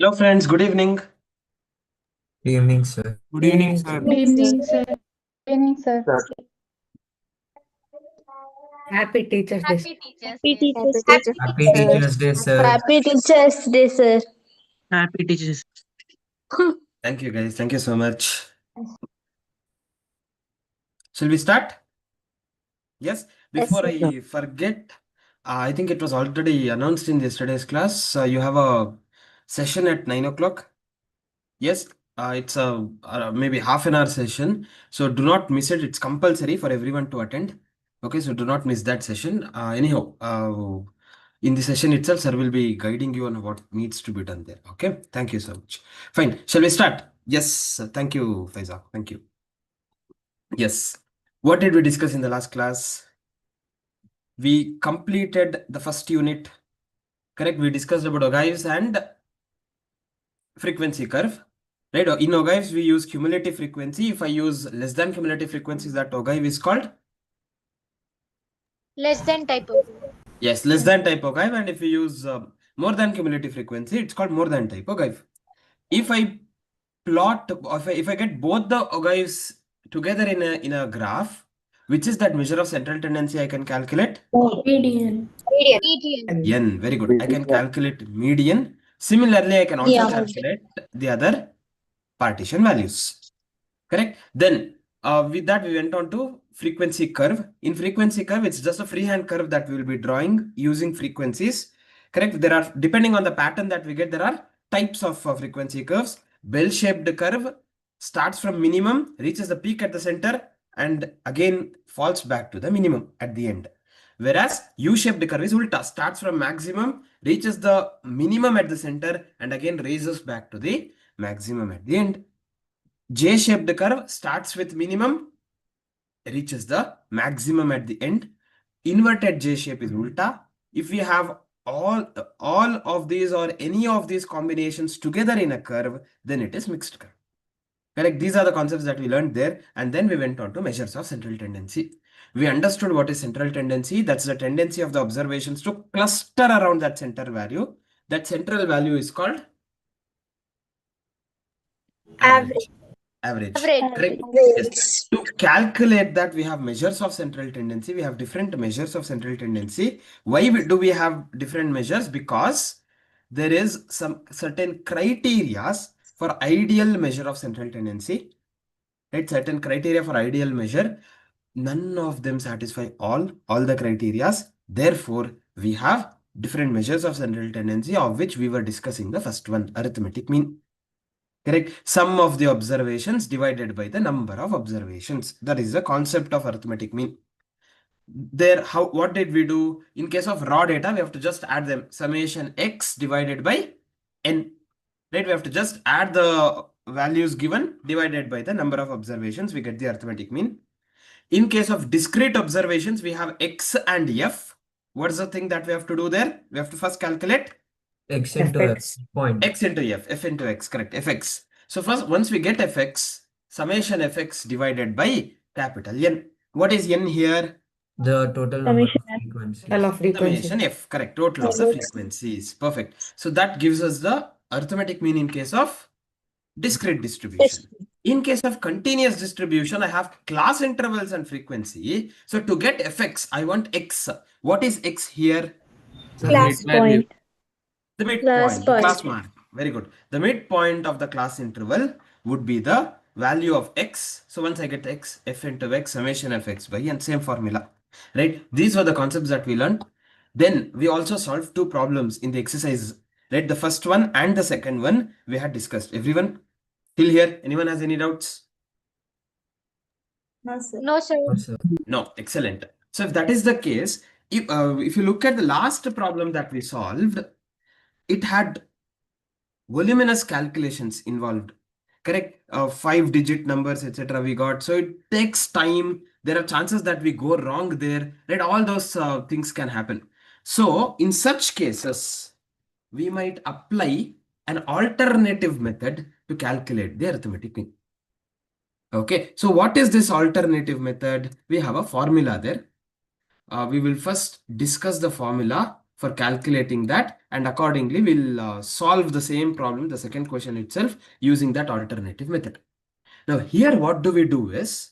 J: Hello, friends. Good evening.
I: Good evening, sir.
M: Good evening, sir.
C: Good evening, sir.
B: Good evening, sir.
D: Happy Teachers Day.
H: Happy Teachers
C: Happy
H: Day.
C: Teachers Day.
H: Happy
I: Happy
H: Teachers Day.
I: Teachers Day, sir.
F: Happy Teachers Day, sir.
M: Happy teachers.
J: Thank you, guys. Thank you so much. Shall we start? Yes.
F: Yes,
J: Before
F: sir.
J: I forget, I think it was already announced in yesterday's class. You have a session at 9 o'clock. Yes. It's a maybe half an hour session. So do not miss it. It's compulsory for everyone to attend. Okay. So do not miss that session. Anyhow, in the session itself, sir will be guiding you on what needs to be done there. Okay. Thank you so much. Fine. Shall we start? Yes. Thank you, Faiza. Thank you. Yes. What did we discuss in the last class? We completed the first unit. Correct. We discussed about ogives and frequency curve. Right. In ogives, we use cumulative frequency. If I use less than cumulative frequency, that ogive is called?
C: Less than type of.
J: Yes, less than type ogive. And if we use more than cumulative frequency, it's called more than type ogive. If I plot, if I get both the ogives together in a graph, which is that measure of central tendency I can calculate?
B: Median.
H: Median.
J: N. Very good. I can calculate median. Similarly, I can also
C: Yeah.
J: calculate the other partition values. Correct. Then with that, we went on to frequency curve. In frequency curve, it's just a freehand curve that we will be drawing using frequencies. Correct. There are, depending on the pattern that we get, there are types of frequency curves. Bell-shaped curve starts from minimum, reaches the peak at the center, and again falls back to the minimum at the end. Whereas U-shaped curve is ulta, starts from maximum, reaches the minimum at the center, and again raises back to the maximum at the end. J-shaped curve starts with minimum, reaches the maximum at the end. Inverted J shape is ulta. If we have all of these or any of these combinations together in a curve, then it is mixed curve. Correct. These are the concepts that we learned there. And then we went on to measures of central tendency. We understood what is central tendency. That's the tendency of the observations to cluster around that center value. That central value is called average. Average. Correct. Yes. To calculate that, we have measures of central tendency. We have different measures of central tendency. Why do we have different measures? Because there is some certain criterias for ideal measure of central tendency. Right? Certain criteria for ideal measure. None of them satisfy all the criterias. Therefore, we have different measures of central tendency, of which we were discussing the first one, arithmetic mean. Correct. Sum of the observations divided by the number of observations. That is the concept of arithmetic mean. There, what did we do? In case of raw data, we have to just add them. Summation x divided by n. Right? We have to just add the values given divided by the number of observations. We get the arithmetic mean. In case of discrete observations, we have x and f. What's the thing that we have to do there? We have to first calculate
I: X into F point.
J: X into f into x, correct, fx. So first, once we get fx, summation fx divided by capital N. What is N here?
I: The total number of frequencies.
J: Summation f, correct, total of the frequencies. Perfect. So that gives us the arithmetic mean in case of discrete distribution. In case of continuous distribution, I have class intervals and frequency. So to get fx, I want x. What is x here?
C: Class point.
J: The midpoint, the class mark. Very good. The midpoint of the class interval would be the value of x. So once I get x, f into x, summation of x by n, same formula. Right? These were the concepts that we learned. Then we also solved two problems in the exercise. Right? The first one and the second one we had discussed. Everyone till here? Anyone has any doubts?
C: No, sir.
B: No, sir.
J: No. Excellent. So if that is the case, if you look at the last problem that we solved, it had voluminous calculations involved. Correct. 5-digit numbers, etc. we got. So it takes time. There are chances that we go wrong there. Right. All those things can happen. So in such cases, we might apply an alternative method to calculate the arithmetic mean. Okay. So what is this alternative method? We have a formula there. We will first discuss the formula for calculating that, and accordingly we'll solve the same problem, the second question itself, using that alternative method. Now here what do we do is,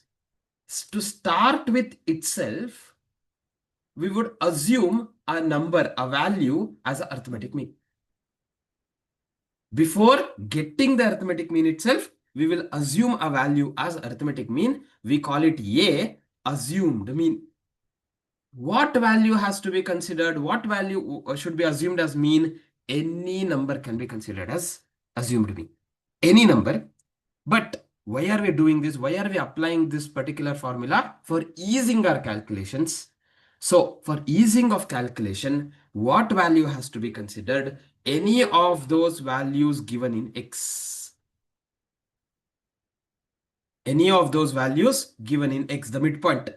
J: to start with itself, we would assume a number, a value as an arithmetic mean. Before getting the arithmetic mean itself, we will assume a value as arithmetic mean. We call it A, assumed mean. What value has to be considered? What value should be assumed as mean? Any number can be considered as assumed mean. Any number. But why are we doing this? Why are we applying this particular formula? For easing our calculations. So for easing of calculation, what value has to be considered? Any of those values given in X. Any of those values given in X, the midpoint.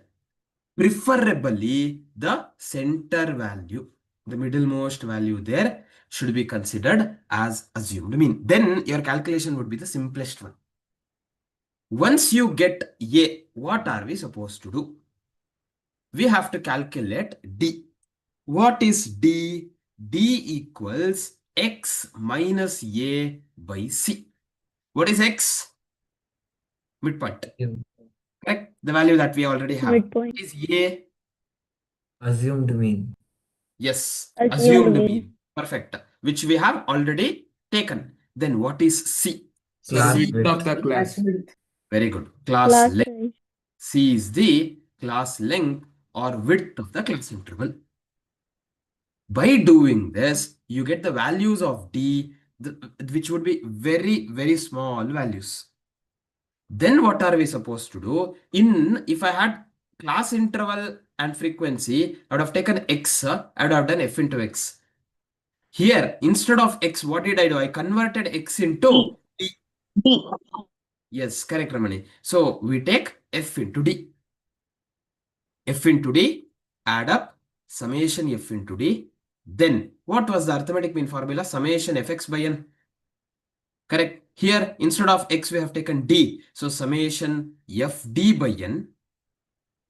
J: Preferably the center value, the middlemost value there should be considered as assumed mean. Then your calculation would be the simplest one. Once you get A, what are we supposed to do? We have to calculate D. What is D? D equals X minus A by C. What is X? Midpoint. Correct? The value that we already have.
E: Midpoint.
J: Is A?
I: Assumed mean.
J: Yes,
E: Assumed
J: assumed
E: mean.
J: mean. Perfect. Which we have already taken. Then what is C?
I: Class
J: C
I: width.
J: of the class. Very good. Class
E: Class
J: length.
E: size.
J: C is the class length or width of the class interval. By doing this, you get the values of D, which would be very, very small values. Then what are we supposed to do? If I had class interval and frequency, I would have taken X, I would have done F into X. Here, instead of X, what did I do? I converted X into D.
F: D.
J: Yes, correct, Ramani. So we take F into D. F into D, add up, summation F into D. Then, what was the arithmetic mean formula? Summation Fx by N. Correct. Here, instead of X, we have taken D. So, summation Fd by N.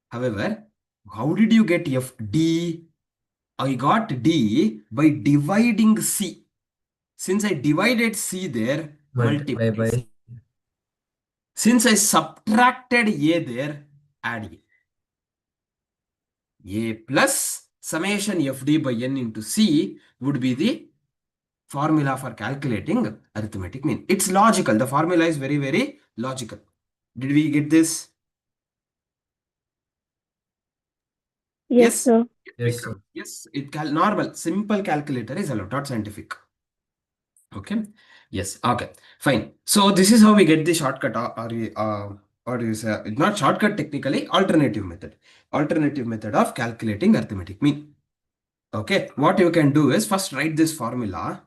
J: However, how did you get Fd? I got D by dividing C. Since I divided C there, multiply
I: by
J: C. Since I subtracted A there, add A. A plus summation Fd by N into C would be the formula for calculating arithmetic mean. It's logical. The formula is very, very logical. Did we get this?
E: Yes, sir.
I: Yes, sir.
J: Yes, normal, simple calculator is allowed, not scientific. Okay. Yes. Okay. Fine. So this is how we get the shortcut, or is not shortcut technically, alternative method. Alternative method of calculating arithmetic mean. Okay. What you can do is first write this formula.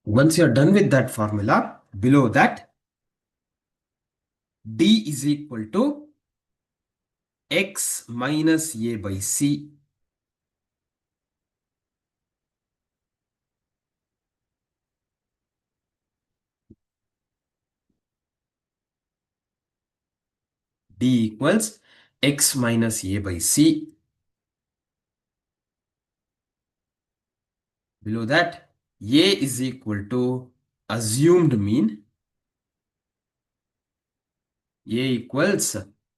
J: Once you're done with that formula, below that, D is equal to X minus A by C. D equals X minus A by C. Below that, A is equal to assumed mean. A equals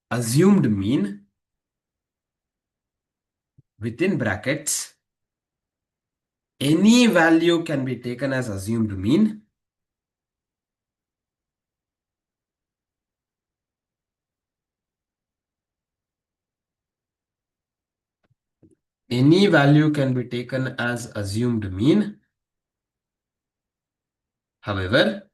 J: assumed mean within brackets. Any value can be taken as assumed mean. Any value can be taken as assumed mean. However,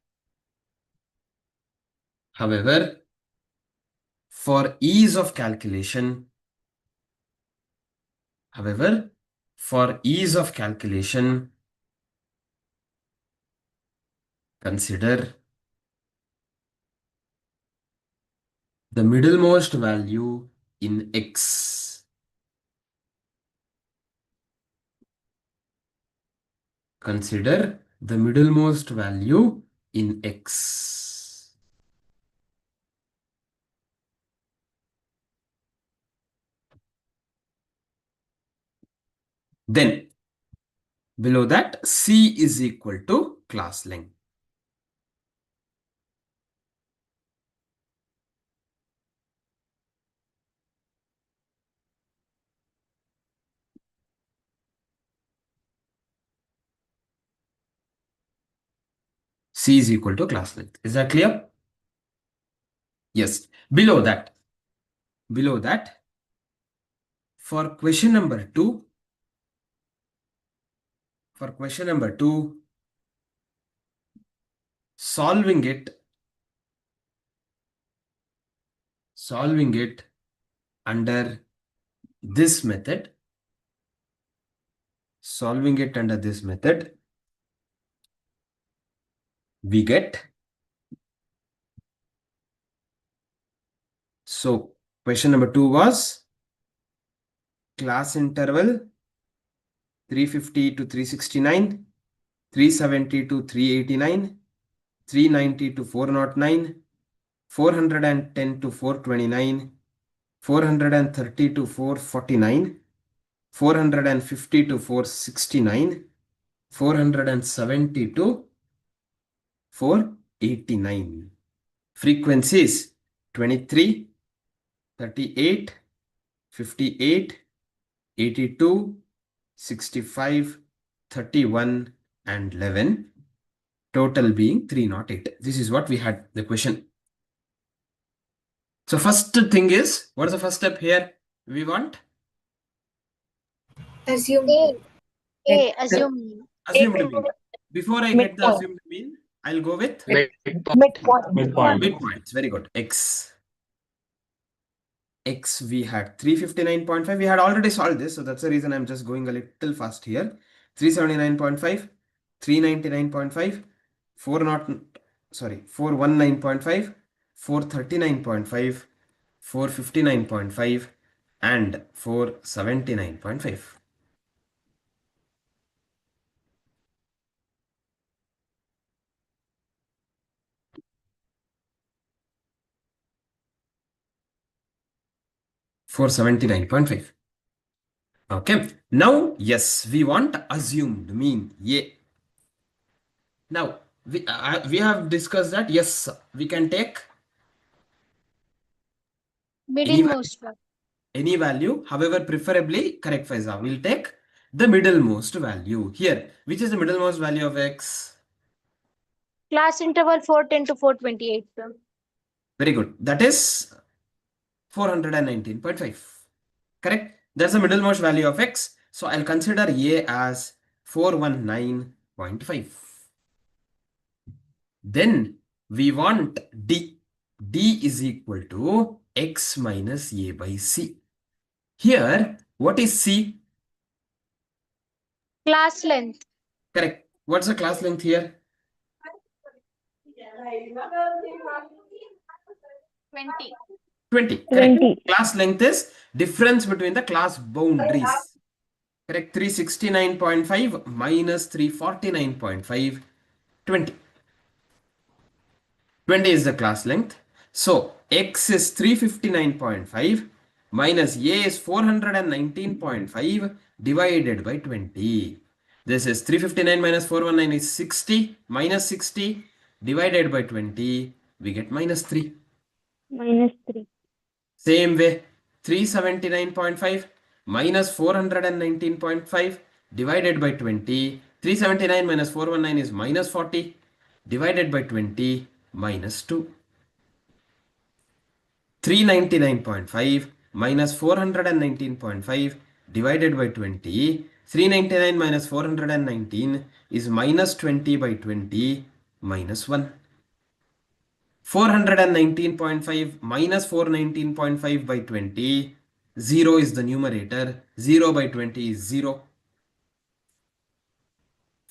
J: for ease of calculation, consider the middlemost value in X. Consider the middlemost value in X. Then below that, C is equal to class length. C is equal to class length. Is that clear? Yes. Below that, for question number 2, solving it under this method, we get, so question number 2 was class interval 350 to 369, 370 to 389, 390 to 409, 410 to 429, 430 to 449, 450 to 469, 470 to 489. Frequencies 23, 38, 58, 82, 65, 31 and 11. Total being 308. This is what we had the question. So first thing is, what is the first step here? We want
C: Assume
H: Assume.
J: assumed mean. Before I get the assumed mean, I'll go with midpoints. Very good. X we had 359.5. We had already solved this, so that's the reason I'm just going a little fast here. 379.5, 399.5, 419.5, 439.5, 459.5 and 479.5. For 79.5. Okay. Now, yes, we want assumed mean A. Now, we have discussed that, yes, we can take
H: Middlemost.
J: any value, however, preferably, correct Faiza, we'll take the middlemost value here. Which is the middlemost value of X?
H: Class interval 410 to 428.
J: Very good. That is 419.5. Correct? That's the middlemost value of X. So I'll consider A as 419.5. Then we want D. D is equal to X minus A by C. Here, what is C?
H: Class length.
J: Correct. What's the class length here?
H: 20.
J: 20. Correct. 20. Class length is difference between the class boundaries. Correct. 369.5 minus 349.5. 20. 20 is the class length. So X is 359.5 minus A is 419.5 divided by 20. This is 359 minus 419 is 60 minus 60 divided by 20. We get minus 3.
E: Minus 3.
J: Same way, 379.5 minus 419.5 divided by 20. 379 minus 419 is minus 40 divided by 20 minus 2. 399.5 minus 419.5 divided by 20. 399 minus 419 is minus 20 by 20 minus 1. 419.5 minus 419.5 by 20. 0 is the numerator. 0 by 20 is 0.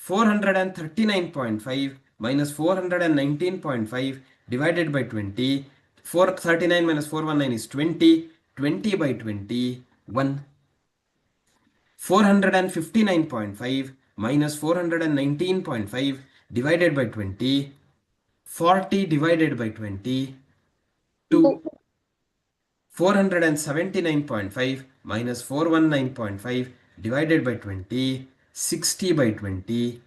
J: 439.5 minus 419.5 divided by 20. 439 minus 419 is 20. 20 by 20, 1. 459.5 minus 419.5 divided by 20. 40 divided by 20, 2. 479.5 minus 419.5 divided by 20, 60 by 20,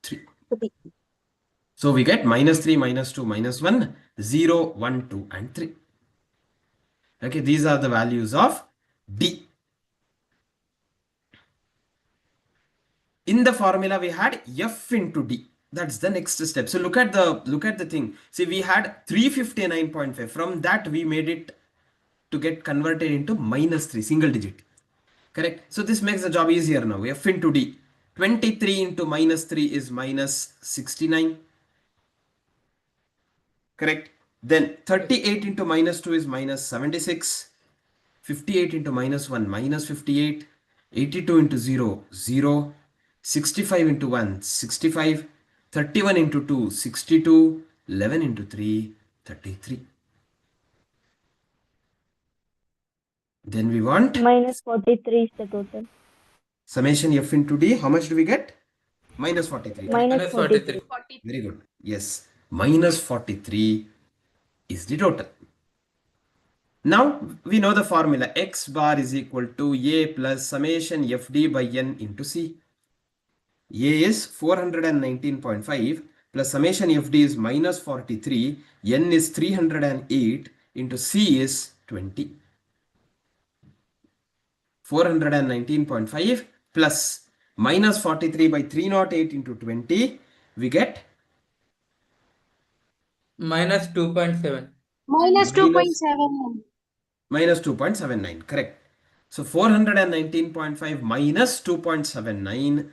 J: 3. So we get minus 3, minus 2, minus 1, 0, 1, 2, and 3. Okay, these are the values of D. In the formula, we had F into D. That's the next step. So look at the thing. See, we had 359.5. From that, we made it to get converted into minus 3, single digit. Correct. So this makes the job easier now. F into D. 23 into minus 3 is minus 69. Correct. Then 38 into minus 2 is minus 76. 58 into minus 1, minus 58. 82 into 0, 0. 65 into 1, 65. 31 into 2, 62. 11 into 3, 33. Then we want
E: Minus 43 is the total.
J: summation F into D. How much do we get? Minus 43.
E: Minus 43.
J: Very good. Yes. Minus 43 is the total. Now we know the formula. X bar is equal to A plus summation FD by N into C. A is 419.5 plus summation FD is minus 43. N is 308 into C is 20. 419.5 plus minus 43 by 308 into 20. We get
M: minus 2.7.
P: Minus 2.7.
J: minus 2.79. Correct. So 419.5 minus 2.79.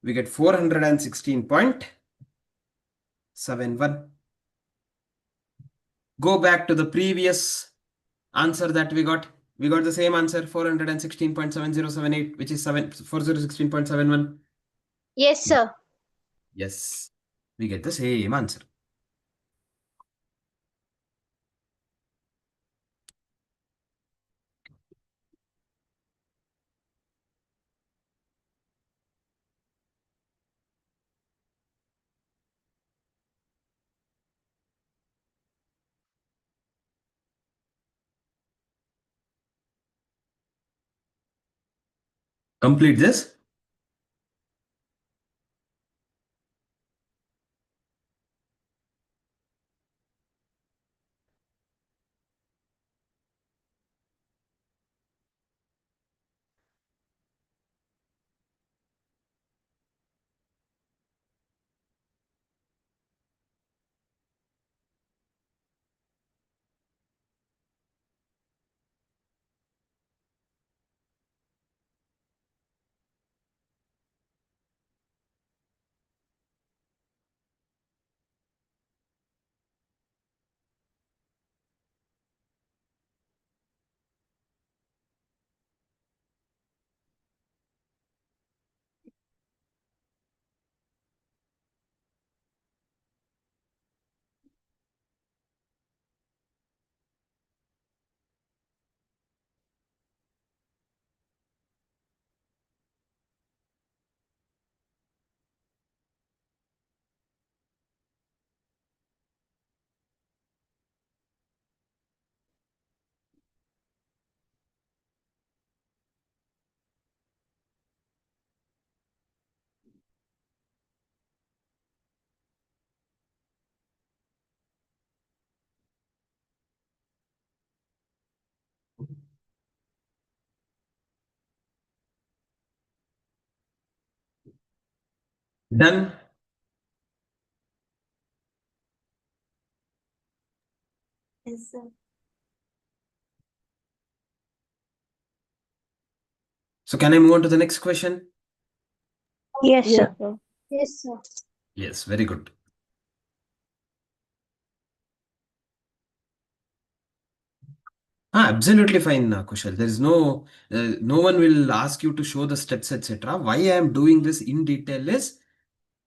J: We get 416.71. Go back to the previous answer that we got. We got the same answer, 416.7078, which is 416.71.
P: Yes, sir.
J: Yes, we get the same answer. Complete this. Done.
P: Yes, sir.
J: So can I move on to the next question?
F: Yes,
E: Yes,
F: sir.
E: sir.
P: Yes, sir.
J: Yes, very good. Absolutely fine, Kushal. There is no one will ask you to show the steps, etc. Why I am doing this in detail is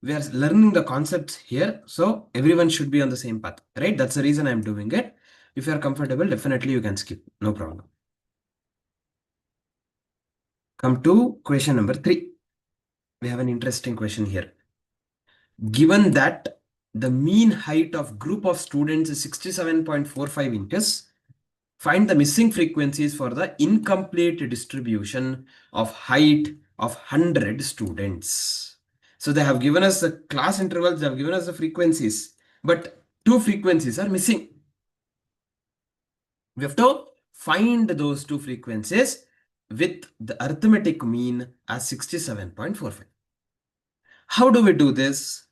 J: we are learning the concepts here, so everyone should be on the same path, right? That's the reason I'm doing it. If you are comfortable, definitely you can skip, no problem. Come to question number 3. We have an interesting question here. Given that the mean height of group of students is 67.45 inches, find the missing frequencies for the incomplete distribution of height of 100 students. So they have given us the class intervals, they have given us the frequencies, but 2 frequencies are missing. We have to find those 2 frequencies with the arithmetic mean as 67.45. How do we do this?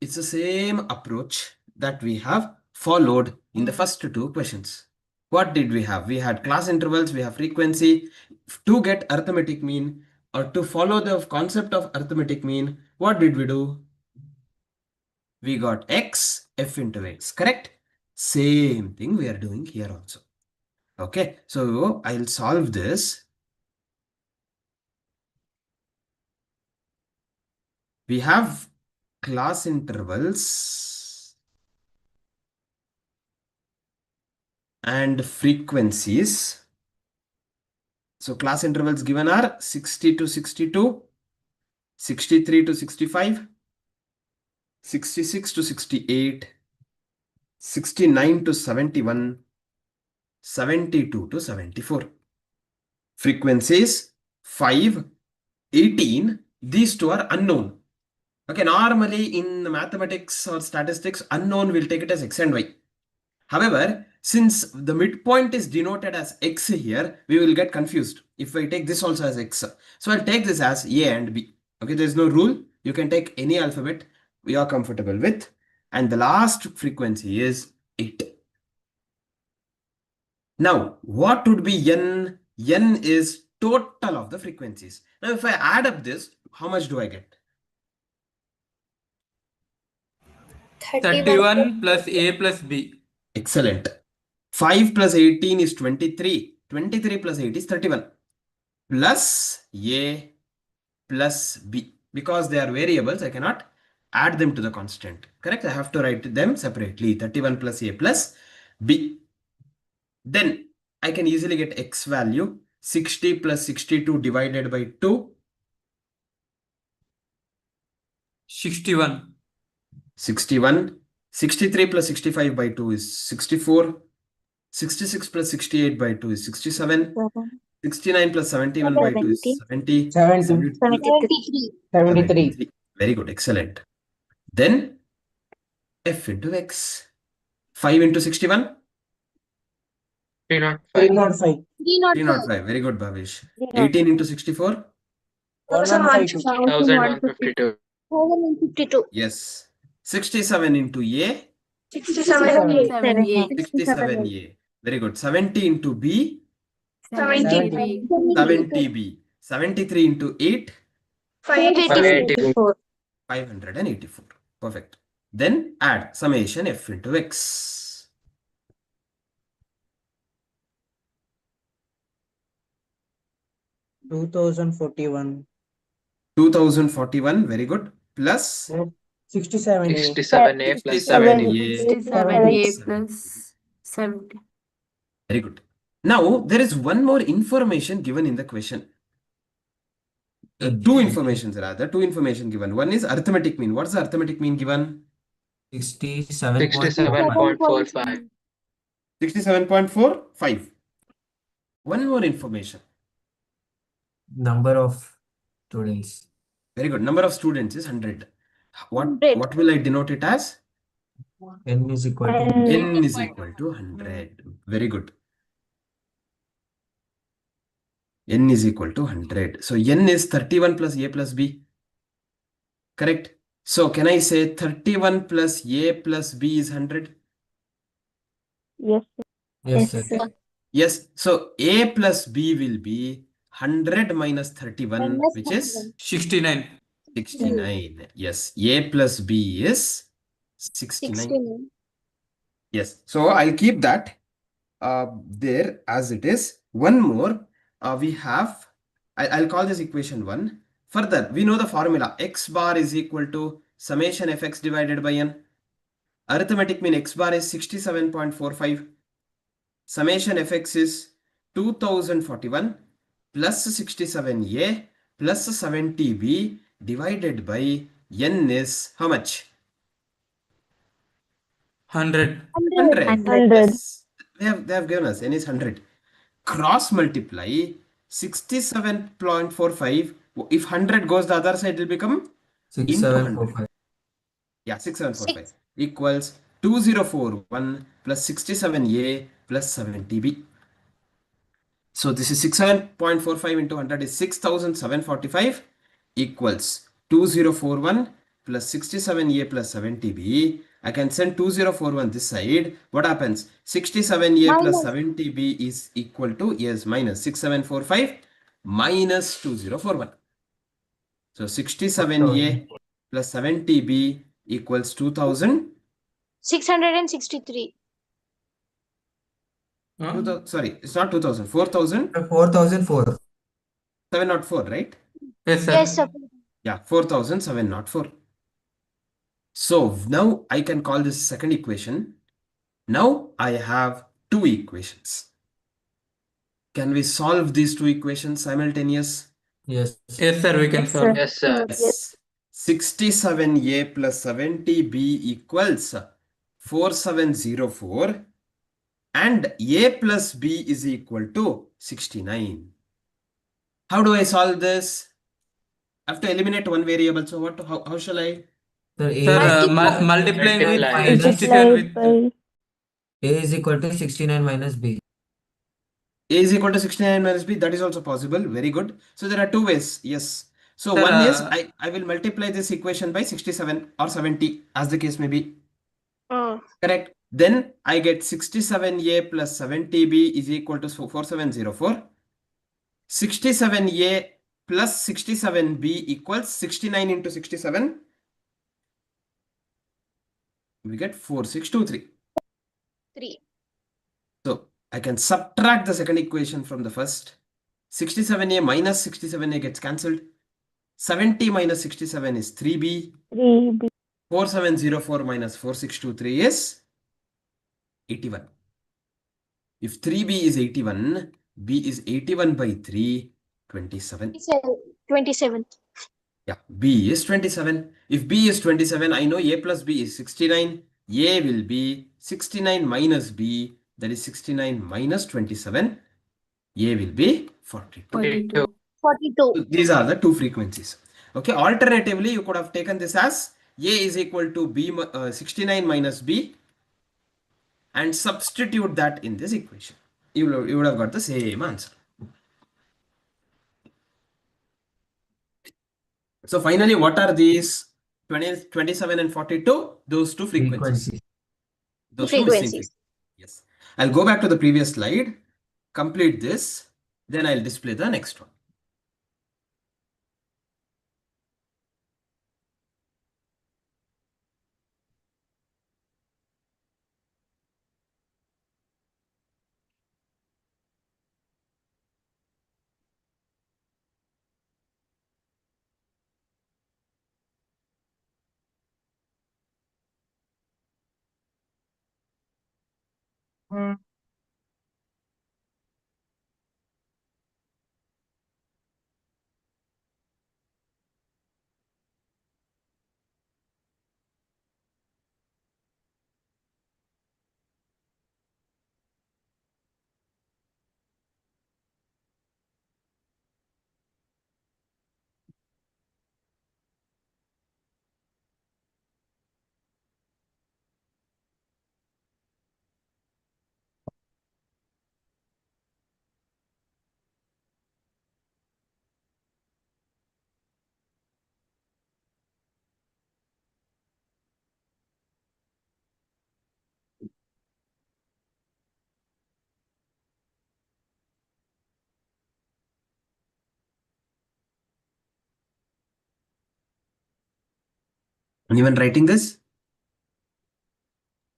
J: It's the same approach that we have followed in the first 2 questions. What did we have? We had class intervals, we have frequency. To get arithmetic mean or to follow the concept of arithmetic mean, what did we do? We got x, f into x, correct? Same thing we are doing here also. Okay, so I'll solve this. We have class intervals and frequencies. So class intervals given are 60 to 62, 63 to 65, 66 to 68, 69 to 71, 72 to 74. Frequencies 5, 18, these 2 are unknown. Okay, normally in mathematics or statistics, unknown will take it as x and y. However, since the midpoint is denoted as x here, we will get confused if I take this also as x. So I'll take this as a and b. Okay, there's no rule. You can take any alphabet we are comfortable with. And the last frequency is 8. Now, what would be n? N is total of the frequencies. Now, if I add up this, how much do I get?
Q: 31 plus A plus B.
J: Excellent. 5 plus 18 is 23. 23 plus 8 is 31. Plus A plus B. Because they are variables, I cannot add them to the constant. Correct? I have to write them separately. 31 plus A plus B. Then I can easily get x value. 60 plus 62 divided by 2.
Q: 61.
J: 61. 63 plus 65 by 2 is 64. 66 plus 68 by 2 is 67. 69 plus 71 by 2 is 70.
P: 73.
J: 73. Very good. Excellent. Then f into x. 5 into 61?
P: 305.
J: 305. Very good, Bhavesh. 18 into 64?
P: 1152. 1052.
J: Yes. 67 into A?
P: 67.
J: 67A. Very good. 70 into B?
P: 73.
J: 70B. 73 into 8?
P: 584.
J: 584. Perfect. Then add summation f into x.
N: Two 2041.
J: 2041. Very good. Plus
N: 67A.
G: 67A plus
J: 67A.
D: 67A plus 70.
J: Very good. Now, there is one more information given in the question. Two informations rather. Two information given. One is arithmetic mean. What's the arithmetic mean given?
G: 67.45.
J: 67.45. One more information.
I: Number of students.
J: Very good. Number of students is 100. What
E: 100.
J: what will I denote it as?
I: N is equal to
J: N is equal to 100. Very good. N is equal to 100. So N is 31 plus A plus B. Correct? So can I say 31 plus A plus B is 100?
E: Yes, sir.
I: Yes, sir.
J: Yes. So A plus B will be 100 minus 31, which is
Q: 69.
J: 69. Yes. A plus B is 69.
P: 69.
J: Yes. So I'll keep that there as it is. One more. We have, I'll call this equation 1. Further, we know the formula. X bar is equal to summation fx divided by n. Arithmetic mean x bar is 67.45. Summation fx is 2041 plus 67a plus 70b divided by n is how much?
Q: 100.
J: 100.
E: 100.
J: Yes. They have given us n is 100. Cross multiply 67.45. If 100 goes the other side, it will become into 100.
I: 6745.
J: Yeah, 6745 equals 2041 plus 67a plus 70b. So this is 67.45 into 100 is 6745 equals 2041 plus 67a plus 70b. I can send 2041 this side. What happens? 67a plus 70b is equal to, yes, minus 6745 minus 2041. So 67a plus 70b equals 2000.
P: 663.
J: Sorry, it's not 2000. 4000.
I: 4004.
J: 704, right?
Q: Yes, sir.
P: Yes, sir.
J: Yeah, 4704. So now I can call this second equation. Now I have two equations. Can we solve these two equations simultaneous?
I: Yes.
Q: Yes, sir. We can
E: Yes,
Q: solve.
E: sir.
G: Yes, sir.
J: Yes. 67a plus 70b equals 4704 and a plus b is equal to 69. How do I solve this? I have to eliminate one variable. So how shall I?
I: Sir,
Q: Sir,
I: multiplying
Q: multiplying with
G: Multiply.
Q: 67
E: Multiplied
Q: with
E: by
I: A is equal to 69 minus B.
J: A is equal to 69 minus B. That is also possible. Very good. So there are two ways. Yes. So
Q: sir,
J: one is I will multiply this equation by 67 or 70 as the case may be. Correct. Then I get 67A plus 70B is equal to 4704. 67A plus 67B equals 69 into 67. We get 4623.
P: 3.
J: So I can subtract the second equation from the first. 67A minus 67A gets cancelled. 70 minus 67 is 3B.
E: 3B.
J: 4704 minus 4623 is 81. If 3B is 81, B is 81 by 3, 27.
P: 27.
J: Yeah, B is 27. If B is 27, I know A plus B is 69. A will be 69 minus B, that is 69 minus 27. A will be 42.
D: 42.
P: 42.
J: So these are the two frequencies. Okay, alternatively, you could have taken this as A is equal to B 69 minus B and substitute that in this equation. You would have got the same answer. So finally, what are these 20, 27 and 42? Those two frequencies. Those two missing frequencies. Yes. I'll go back to the previous slide, complete this, then I'll display the next one. Anyone writing this?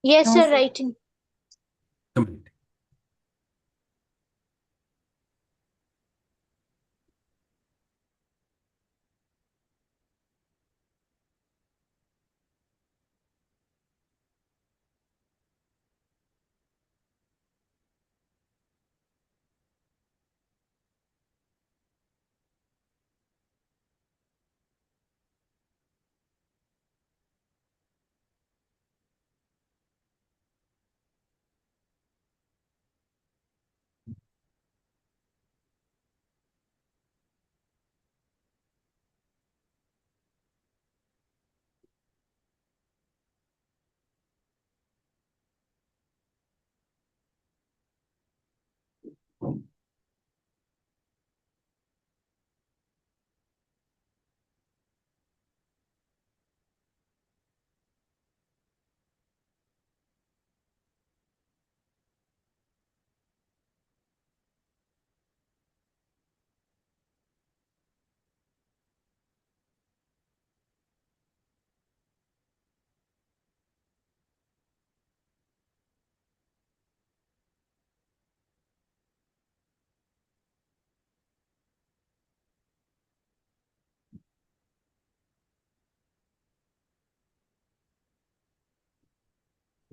P: Yes,
B: No,
P: sir,
B: sir.
P: writing.
J: Complete.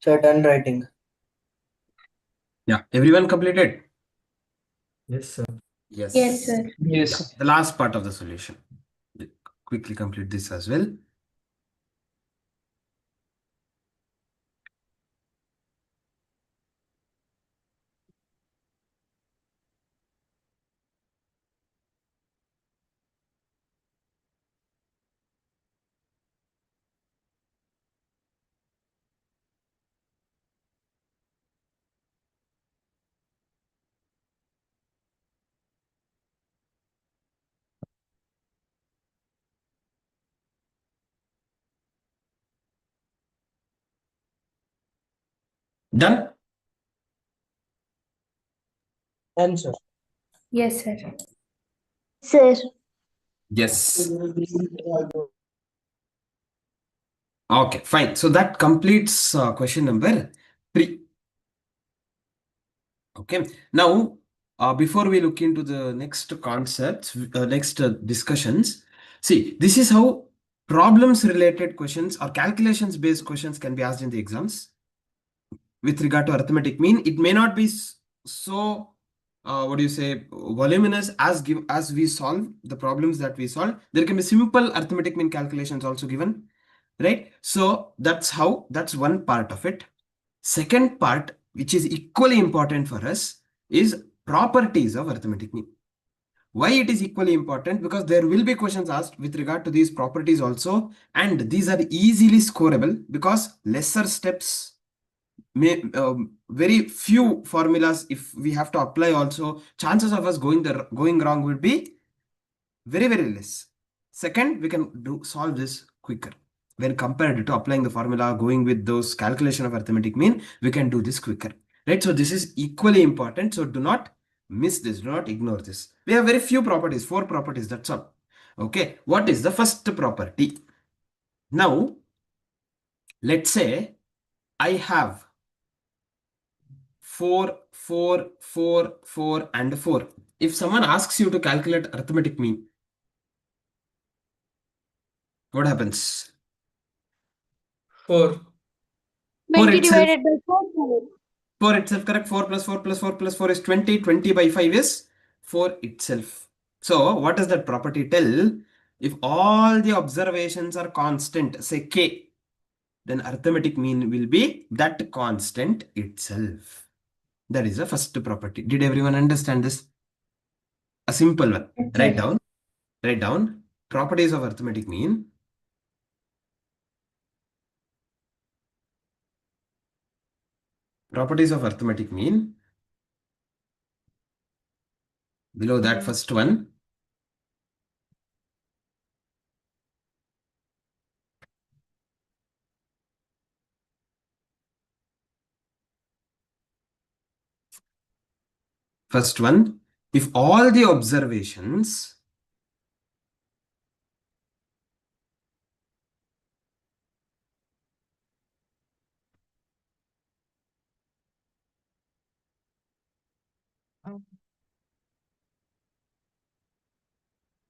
N: Sir, done writing.
J: Yeah, everyone completed?
I: Yes, sir.
J: Yes.
B: Yes, sir.
J: Yeah, the last part of the solution. Quickly complete this as well. Done?
N: Done, sir.
B: Yes, sir.
E: Sir.
J: Yes. Okay, fine. So that completes question number 3. Okay. Now, before we look into the next concepts, next discussions, see, this is how problems related questions or calculations based questions can be asked in the exams. With regard to arithmetic mean, it may not be so what do you say, voluminous as we solve the problems that we solve. There can be simple arithmetic mean calculations also given, right? So that's one part of it. Second part, which is equally important for us, is properties of arithmetic mean. Why it is equally important? Because there will be questions asked with regard to these properties also, and these are easily scoreable because lesser steps, very few formulas. If we have to apply also, chances of us going wrong will be very, very less. Second, we can solve this quicker. When compared to applying the formula, going with those calculation of arithmetic mean, we can do this quicker, right? So this is equally important. So do not miss this. Do not ignore this. We have very few properties, 4 properties. That's all. Okay. What is the first property? Now, let's say I have 4, 4, 4, 4, and 4. If someone asks you to calculate arithmetic mean, what happens?
Q: 4.
J: 4
P: 20
J: itself.
P: divided by 4, sir.
J: 4 itself, correct? 4 plus 4 plus 4 plus 4 is 20. 20 by 5 is 4 itself. So what does that property tell? If all the observations are constant, say k, then arithmetic mean will be that constant itself. That is the first property. Did everyone understand this? A simple one.
B: Yes,
J: Write
B: sir.
J: down. Write down. Properties of arithmetic mean. Properties of arithmetic mean. Below that, first one. First one, if all the observations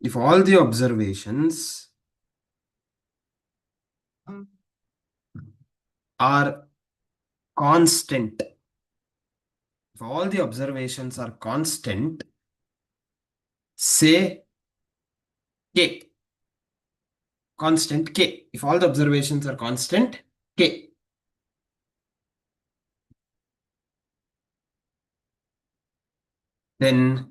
J: if all the observations are constant, if all the observations are constant, say K, constant K. If all the observations are constant K, then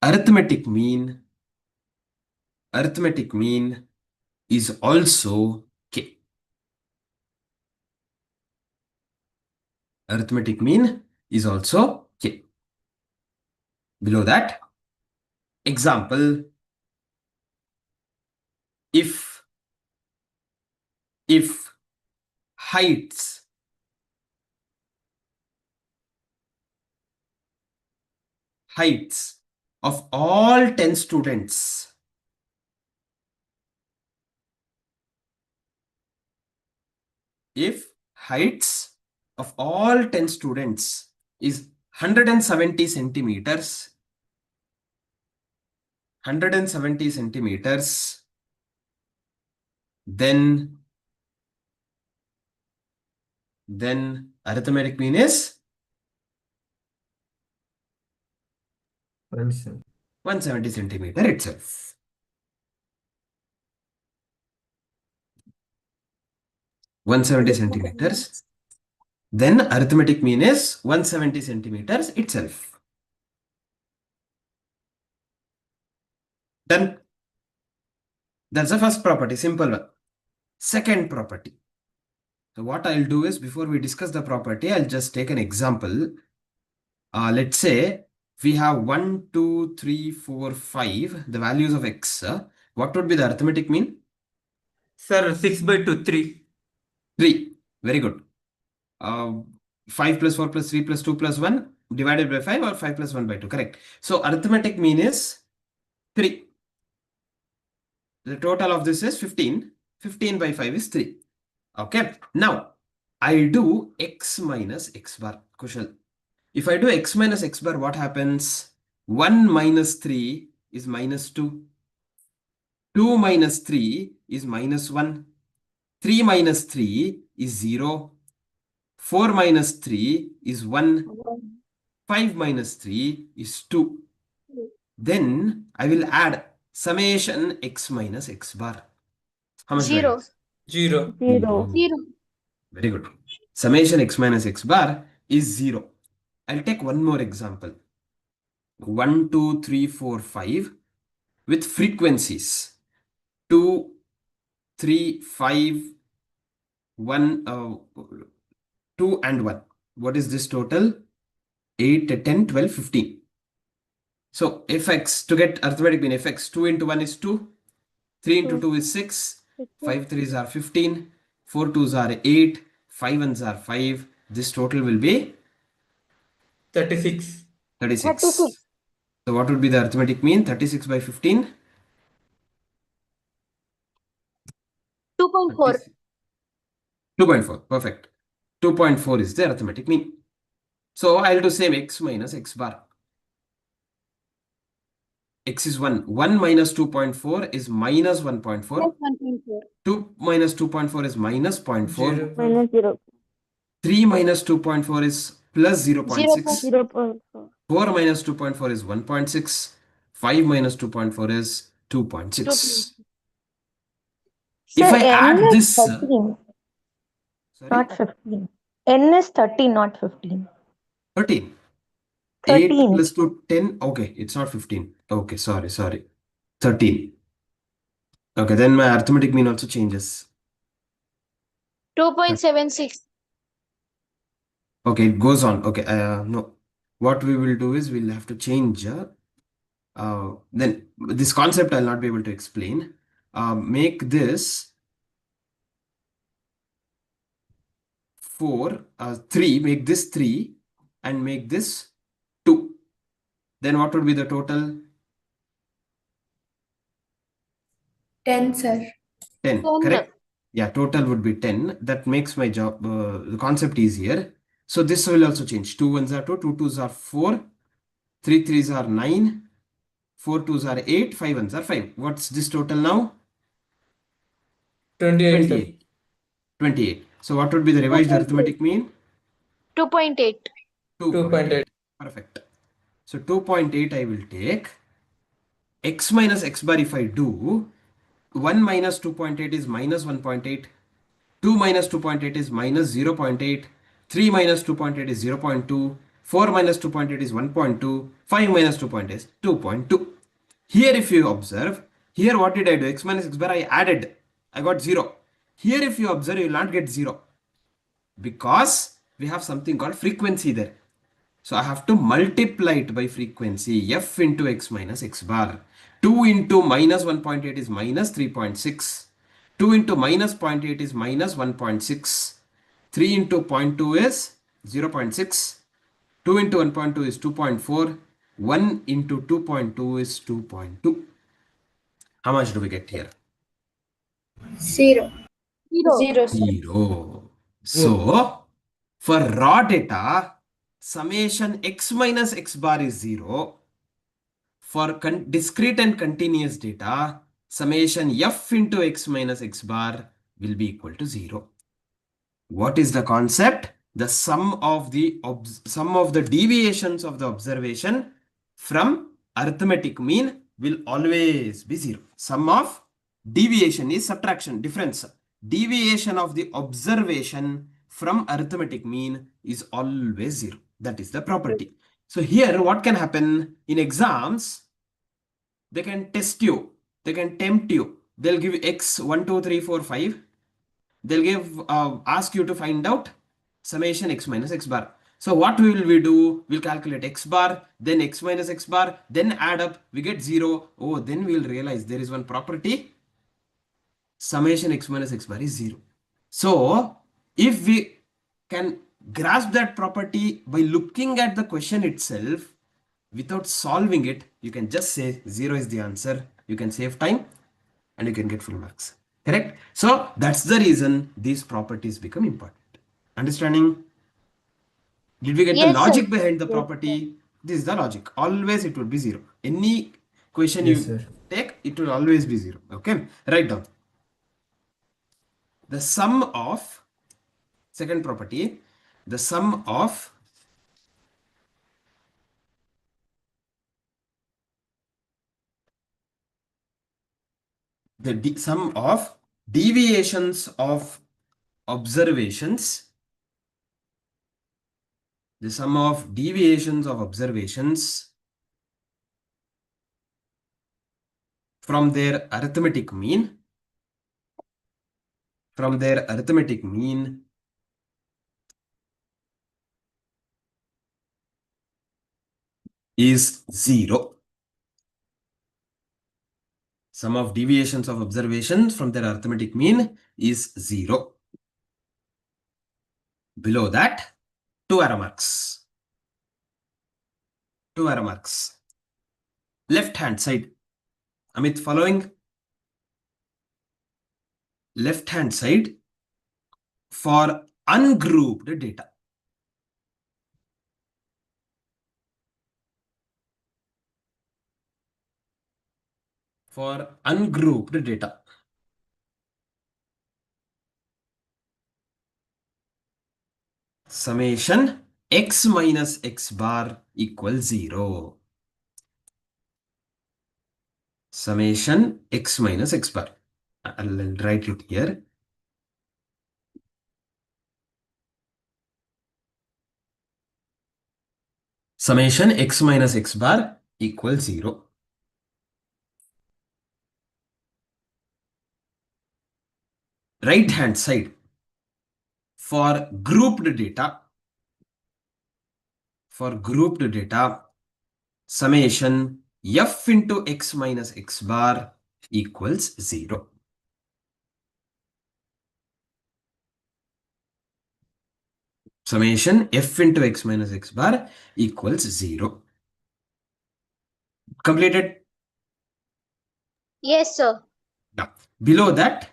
J: arithmetic mean is also K. Arithmetic mean is also K. Below that, example, if heights of all 10 students if heights of all 10 students is 170 centimeters, then arithmetic mean is 170 centimeter itself. centimeters. Then arithmetic mean is 170 centimeters itself. Done. That's the first property, simple one. Second property. So what I'll do is, before we discuss the property, I'll just take an example. Let's say we have 1, 2, 3, 4, 5, the values of x. What would be the arithmetic mean?
Q: Sir, 6/2, 3.
J: 3. Very good. 5 plus 4 plus 3 plus 2 plus 1 divided by 5, or 5 plus 1/2. Correct. So arithmetic mean is 3. The total of this is 15. 15 by 5 is 3. Okay. Now, I do x minus x bar. Kushal. If I do x minus x bar, what happens? 1 minus 3 is minus 2. 2 minus 3 is minus 1. 3 minus 3 is 0. 4 minus 3 is 1. 5 minus 3 is 2. Then I will add summation x minus x bar. How much?
P: 0.
Q: 0.
P: 0.
J: Very good. Summation x minus x bar is 0. I'll take one more example. 1, 2, 3, 4, 5 with frequencies 2, 3, 5, 1, 2 and 1. What is this total? 8, 10, 12, 15. So fx, to get arithmetic mean, fx, 2 into 1 is 2, 3 into 2 is 6, 5 3s are 15, 4 2s are 8, 5 1s are 5. This total will be
Q: 36.
J: 36. So what would be the arithmetic mean? 36 by 15?
P: 2.4.
J: 2.4. Perfect. 2.4 is the arithmetic mean. So I'll do same x minus x bar. X is 1. 1 minus 2.4 is minus 1.4.
P: 1.4.
J: 2 minus 2.4 is minus 0.4.
E: Minus 0.
J: 3 minus 2.4 is plus 0.6.
E: 0.4.
J: 4 minus 2.4 is 1.6. 5 minus 2.4 is 2.6. If
F: So
J: I
F: n
J: add
F: is
J: this,
F: 13, not 15. N is 13, not 15.
J: 13. 8
F: 13.
J: plus 2, 10. Okay, it's not 15. Okay, sorry. 13. Okay, then my arithmetic mean also changes.
P: 2.76.
J: Okay, it goes on. Okay, no. What we will do is we'll have to change. Then this concept I'll not be able to explain. Make this 4, 3, make this 3 and make this 2. Then what would be the total?
B: 10, sir.
J: 10, correct? Yeah, total would be 10. That makes my job, the concept easier. So this will also change. 2 1s are 2, 2 2s are 4, 3 3s are 9, 4 2s are 8, 5 1s are 5. What's this total now?
Q: 28, sir.
J: 28. 28. So what would be the revised arithmetic mean?
P: 2.8.
Q: 2.8.
J: Perfect. So 2.8 I will take. X minus x bar if I do, 1 minus 2.8 is minus 1.8. 2 minus 2.8 is minus 0.8. 3 minus 2.8 is 0.2. 4 minus 2.8 is 1.2. 5 minus 2.8 is 2.2. Here if you observe, here what did I do? X minus x bar I added. I got 0. Here if you observe, you will not get 0. Because we have something called frequency there. So I have to multiply it by frequency, f into x minus x bar. 2 into minus 1.8 is minus 3.6. 2 into minus 0.8 is minus 1.6. 3 into 0.2 is 0.6. 2 into 1.2 is 2.4. 1 into 2.2 is 2.2. How much do we get here?
B: 0. 0, sir.
J: 0. So, for raw data, summation x minus x bar is 0. For discrete and continuous data, summation f into x minus x bar will be equal to 0. What is the concept? The sum of the deviations of the observation from arithmetic mean will always be 0. Sum of deviation is subtraction, difference. Deviation of the observation from arithmetic mean is always 0. That is the property. So here what can happen in exams? They can test you, they can tempt you. They'll give x 1 2 3 4 5. They'll give ask you to find out summation x minus x bar. So what will we do? We'll calculate x bar, then x minus x bar, then add up, we get 0. Oh, then we'll realize there is one property, summation x minus x bar is 0. So if we can grasp that property by looking at the question itself without solving it, you can just say 0 is the answer. You can save time and you can get full marks. Correct? So that's the reason these properties become important. Understanding? Did we get the
P: Yes, sir.
J: logic behind the property? This is the logic. Always it would be 0. Any question
I: Yes,
J: you
I: sir.
J: take, it will always be 0. Okay? Write down. The sum of, second property, the sum of the sum of deviations of observations, the sum of deviations of observations from their arithmetic mean, is 0. Sum of deviations of observations from their arithmetic mean is 0. Below that, 2 arrow marks. 2 arrow marks. Left hand side. Amit, following? Left hand side for ungrouped data. For ungrouped data. Summation x minus x bar equals 0. Summation x minus x bar. I'll write it here. Summation x minus x bar equals 0. Right hand side for grouped data, summation f into x minus x bar equals 0. Summation f into x minus x bar equals 0. Completed?
P: Yes, sir.
J: Yeah. Below that,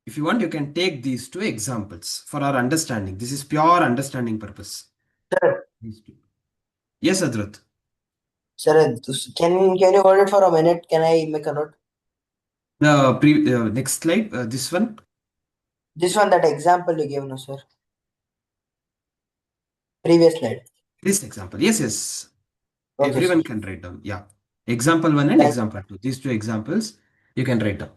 J: if you want, you can take these 2 examples for our understanding. This is pure understanding purpose.
N: Sir,
J: These 2. Yes, Adrut.
N: Sir, can you hold it for a minute? Can I make a note?
J: The next slide, this one.
N: This one, that example you gave, no, sir. Previous slide.
J: This example, yes.
N: Okay,
J: Everyone
N: sir.
J: can write down. Yeah. Example 1 and example 2. These two examples you can write down.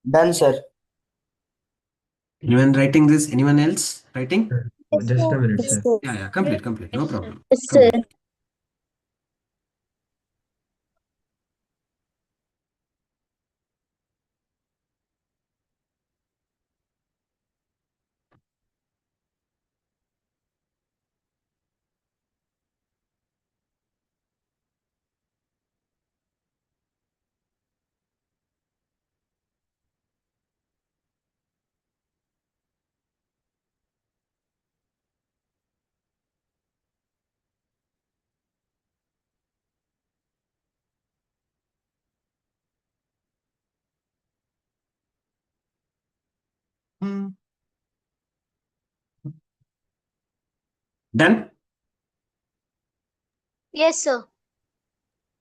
N: Done, sir.
J: Anyone writing this? Anyone else writing?
I: Just a minute, sir.
J: Yeah, complete. No problem.
E: Yes, sir.
J: Complete. Done?
P: Yes, sir.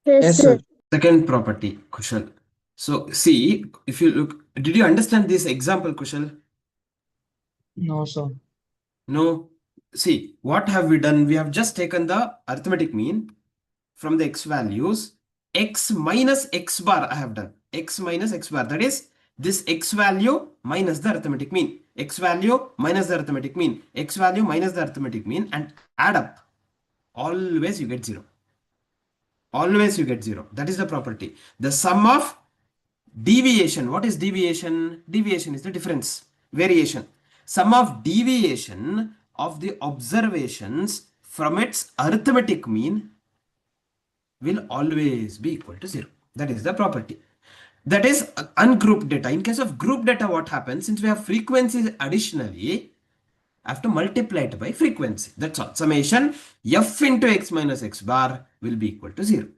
E: Yes, sir.
J: Second property, Kushal. So see, if you look, did you understand this example, Kushal?
N: No, sir.
J: No. See, what have we done? We have just taken the arithmetic mean from the x values. X minus x bar I have done. X minus x bar. That is this x value minus the arithmetic mean. X value minus the arithmetic mean. X value minus the arithmetic mean and add up. Always you get 0. Always you get 0. That is the property. The sum of deviation. What is deviation? Deviation is the difference. Variation. Sum of deviation of the observations from its arithmetic mean will always be equal to 0. That is the property. That is ungrouped data. In case of group data, what happens? Since we have frequencies additionally, I have to multiply it by frequency. That's all. Summation f into x minus x bar will be equal to 0.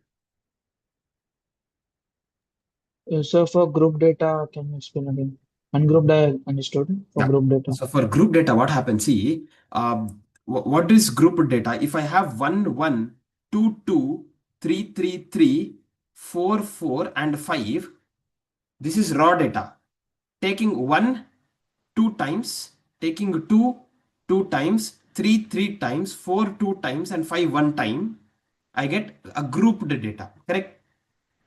N: So for group data, can you explain again? Ungrouped, I understood. For
J: Yeah.
N: group data.
J: So for group data, what happens? See, what is group data? If I have 1, 1, 2, 2, 3, 3, 3, 4, 4, and 5, this is raw data. Taking 1, 2 times, taking 2, 2 times, 3, 3 times, 4, 2 times, and 5, 1 time, I get a grouped data, correct?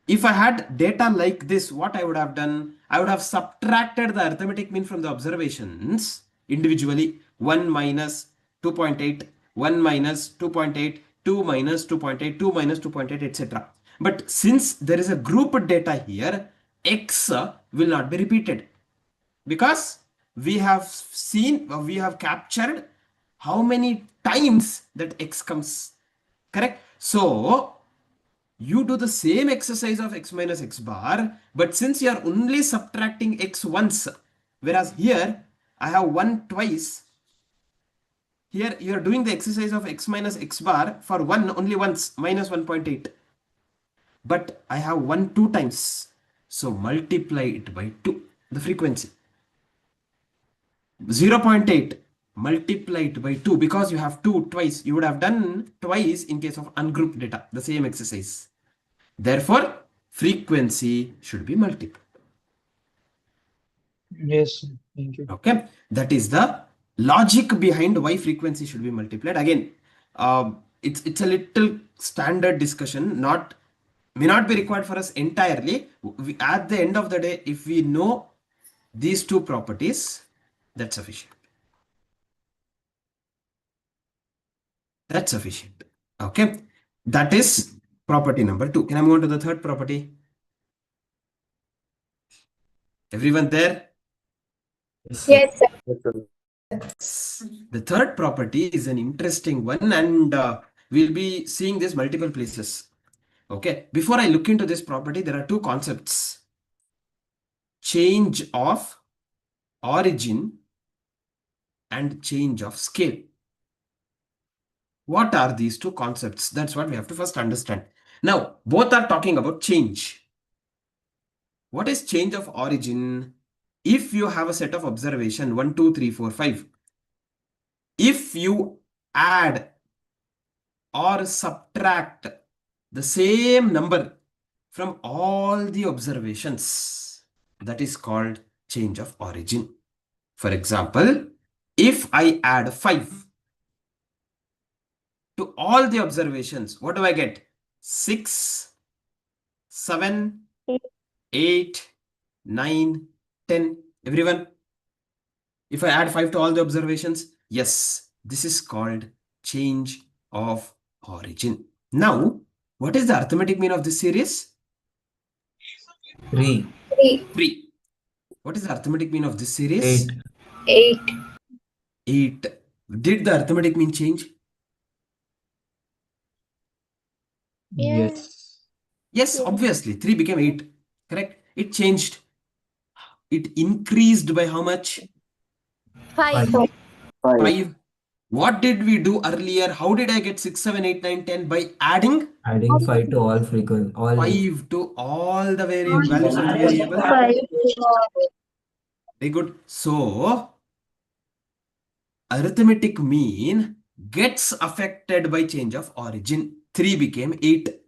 J: If I had data like this, what I would have done, I would have subtracted the arithmetic mean from the observations individually. 1 minus 2.8, 1 minus 2.8, 2 minus 2.8, 2 minus 2.8, etc. But since there is a grouped data here, x will not be repeated because we have seen, we have captured how many times that x comes, correct? So you do the same exercise of x minus x bar, but since you are only subtracting x once, whereas here I have 1 twice, here you are doing the exercise of x minus x bar for 1 only once, minus 1.8, but I have 1 2 times, so multiply it by 2, the frequency. 0.8 multiply it by 2 because you have 2 twice. You would have done twice in case of ungrouped data, the same exercise. Therefore, frequency should be multiple.
N: Yes, sir. Thank you.
J: Okay, that is the logic behind why frequency should be multiplied. Again, it's a little standard discussion, not may not be required for us entirely. At the end of the day, if we know these two properties, that's sufficient. That's sufficient. Okay, that is property number 2. Can I move on to the third property? Everyone there?
B: Yes, sir.
J: The third property is an interesting one, and we'll be seeing this multiple places. Okay, before I look into this property, there are two concepts: change of origin and change of scale. What are these two concepts? That's what we have to first understand. Now, both are talking about change. What is change of origin? If you have a set of observation 1, 2, 3, 4, 5, if you add or subtract the same number from all the observations, that is called change of origin. For example, if I add 5 to all the observations, what do I get? 6, 7, 8, 9, 10. Everyone? If I add 5 to all the observations, yes, this is called change of origin. Now, what is the arithmetic mean of this series?
I: 3.
J: 3. What is the arithmetic mean of this series?
B: 8.
J: 8. Did the arithmetic mean change?
I: Yes.
J: Yes, obviously. 3 became 8. Correct? It changed. It increased by how much?
P: 5.
J: 5. What did we do earlier? How did I get 6, 7, 8, 9, 10? By adding
I: Adding 5 to all frequency, all
J: 5 to all the values of the variable. Very good. So, arithmetic mean gets affected by change of origin. 3 became 8.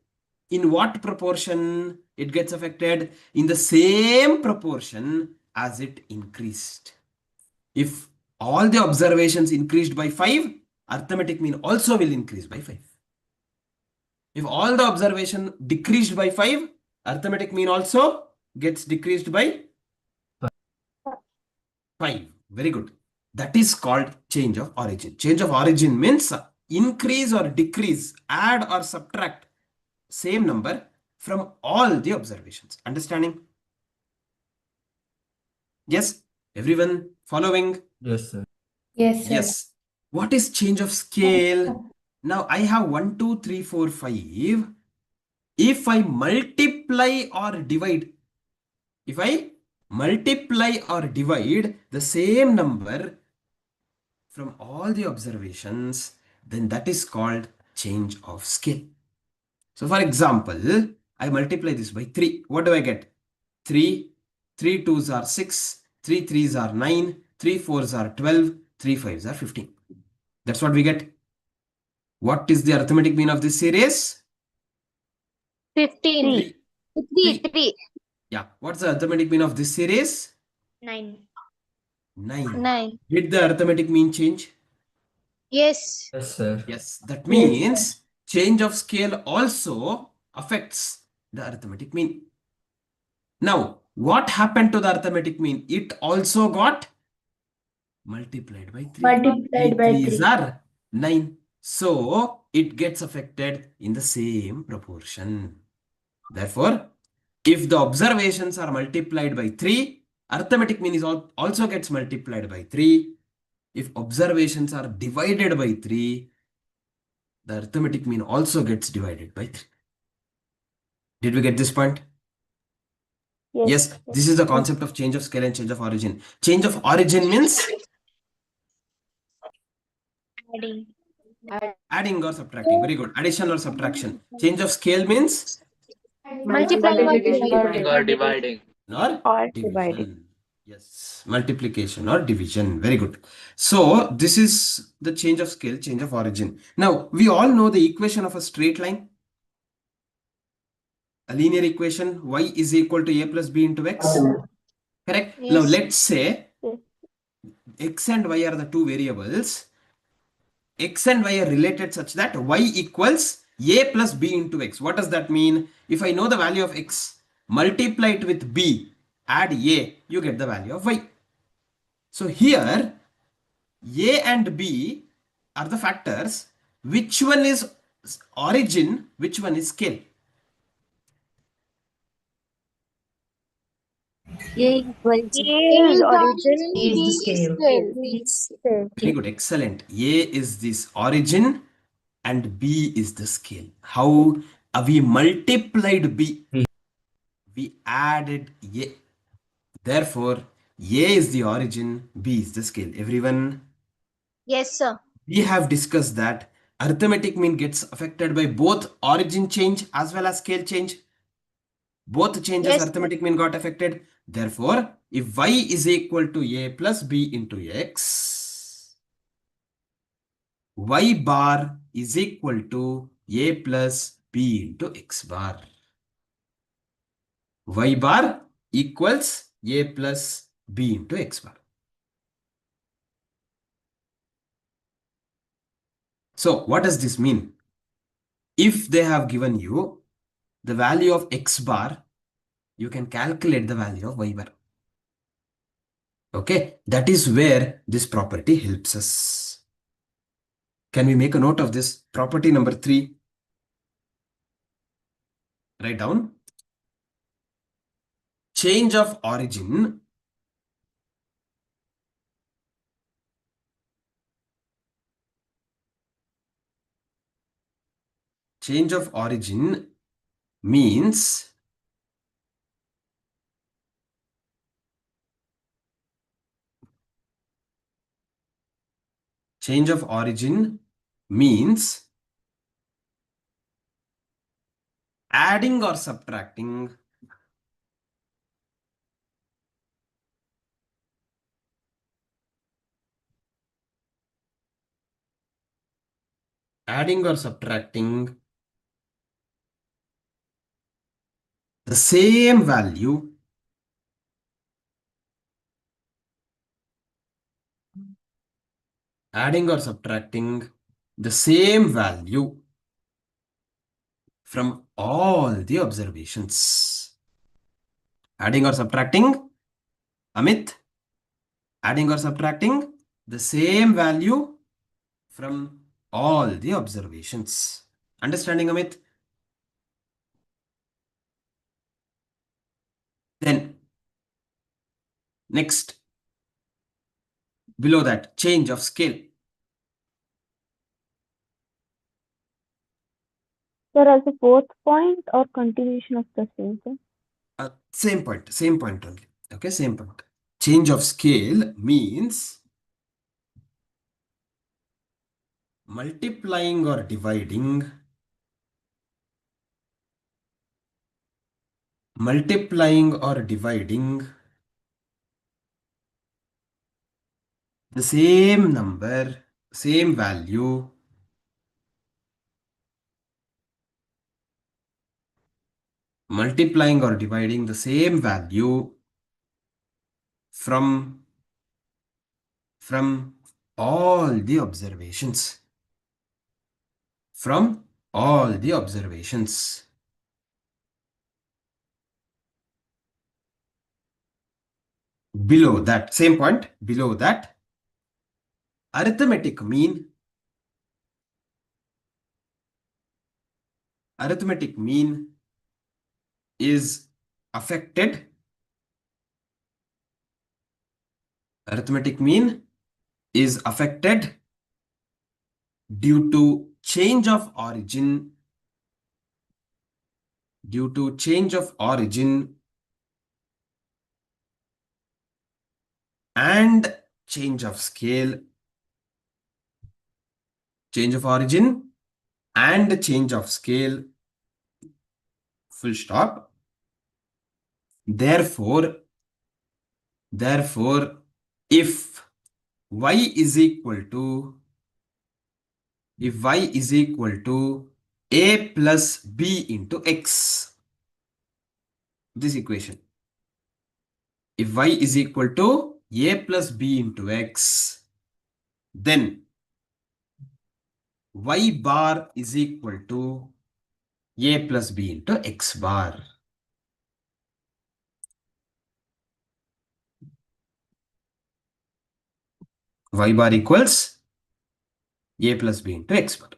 J: In what proportion it gets affected? In the same proportion as it increased. If all the observations increased by 5, arithmetic mean also will increase by 5. If all the observation decreased by 5, arithmetic mean also gets decreased by 5. Very good. That is called change of origin. Change of origin means increase or decrease, add or subtract same number from all the observations. Understanding? Yes? Everyone following?
I: Yes, sir.
B: Yes, sir.
J: Yes. What is change of scale? Now I have 1, 2, 3, 4, 5. If I multiply or divide, if I multiply or divide the same number from all the observations, then that is called change of scale. So for example, I multiply this by 3. What do I get? 3, 3 2s are 6, 3 3s are 9, 3 4s are 12, 3 5s are 15. That's what we get. What is the arithmetic mean of this series?
P: 15.
J: 3.
P: 3.
J: Yeah. What's the arithmetic mean of this series?
E: 9.
J: 9. Did the arithmetic mean change?
P: Yes.
I: Yes, sir.
J: Yes. That means change of scale also affects the arithmetic mean. Now, what happened to the arithmetic mean? It also got multiplied by 3.
B: Multiplied by
J: 3
B: 3.
J: are 9. So, it gets affected in the same proportion. Therefore, if the observations are multiplied by 3, arithmetic mean is also gets multiplied by 3. If observations are divided by 3, the arithmetic mean also gets divided by 3. Did we get this point? Yes, this is the concept of change of scale and change of origin. Change of origin means adding or subtracting. Very good. Addition or subtraction. Change of scale means
P: Multiplying or
G: Multiplying or dividing.
J: or division. Yes, multiplication or division. Very good. So this is the change of scale, change of origin. Now we all know the equation of a straight line. A linear equation, y is equal to a plus b into x. Correct? Now
P: Yes.
J: let's say x and y are the two variables. X and y are related such that y equals a plus b into x. What does that mean? If I know the value of x, multiply it with b, add a, you get the value of y. So here, a and b are the factors. Which one is origin? Which one is scale?
P: A equals
E: A
P: A
E: is
P: is the
E: origin,
P: origin,
E: B
P: B is scale.
E: is scale.
J: Very good, excellent. A is this origin and B is the scale. How we multiplied B? We added A. Therefore, A is the origin, B is the scale. Everyone,
P: Yes, sir.
J: we have discussed that arithmetic mean gets affected by both origin change as well as scale change. Both changes
P: Yes, sir.
J: arithmetic mean got affected. Therefore, if y is equal to a plus b into x, y bar is equal to a plus b into x bar. Y bar equals a plus b into x bar. So what does this mean? If they have given you the value of x bar, you can calculate the value of y bar. Okay, that is where this property helps us. Can we make a note of this? Property number 3. Write down. Change of origin means adding or subtracting the same value from all the observations. Adding or subtracting, Amit? Adding or subtracting the same value from all the observations. Understanding, Amit? Then, next, below that, change of scale.
E: Sir, as a fourth point or continuation of the same thing?
J: Same point only. Okay, same point. Change of scale means multiplying or dividing the same number, same value multiplying or dividing the same value from all the observations. From all the observations. Below that, same point, below that, arithmetic mean is affected. Arithmetic mean is affected due to change of origin and change of scale. Change of origin and change of scale, full stop. Therefore, if y is equal to a plus b into x, this equation, if y is equal to a plus b into x, then y bar is equal to a plus b into x bar. Y bar equals a plus b into x bar.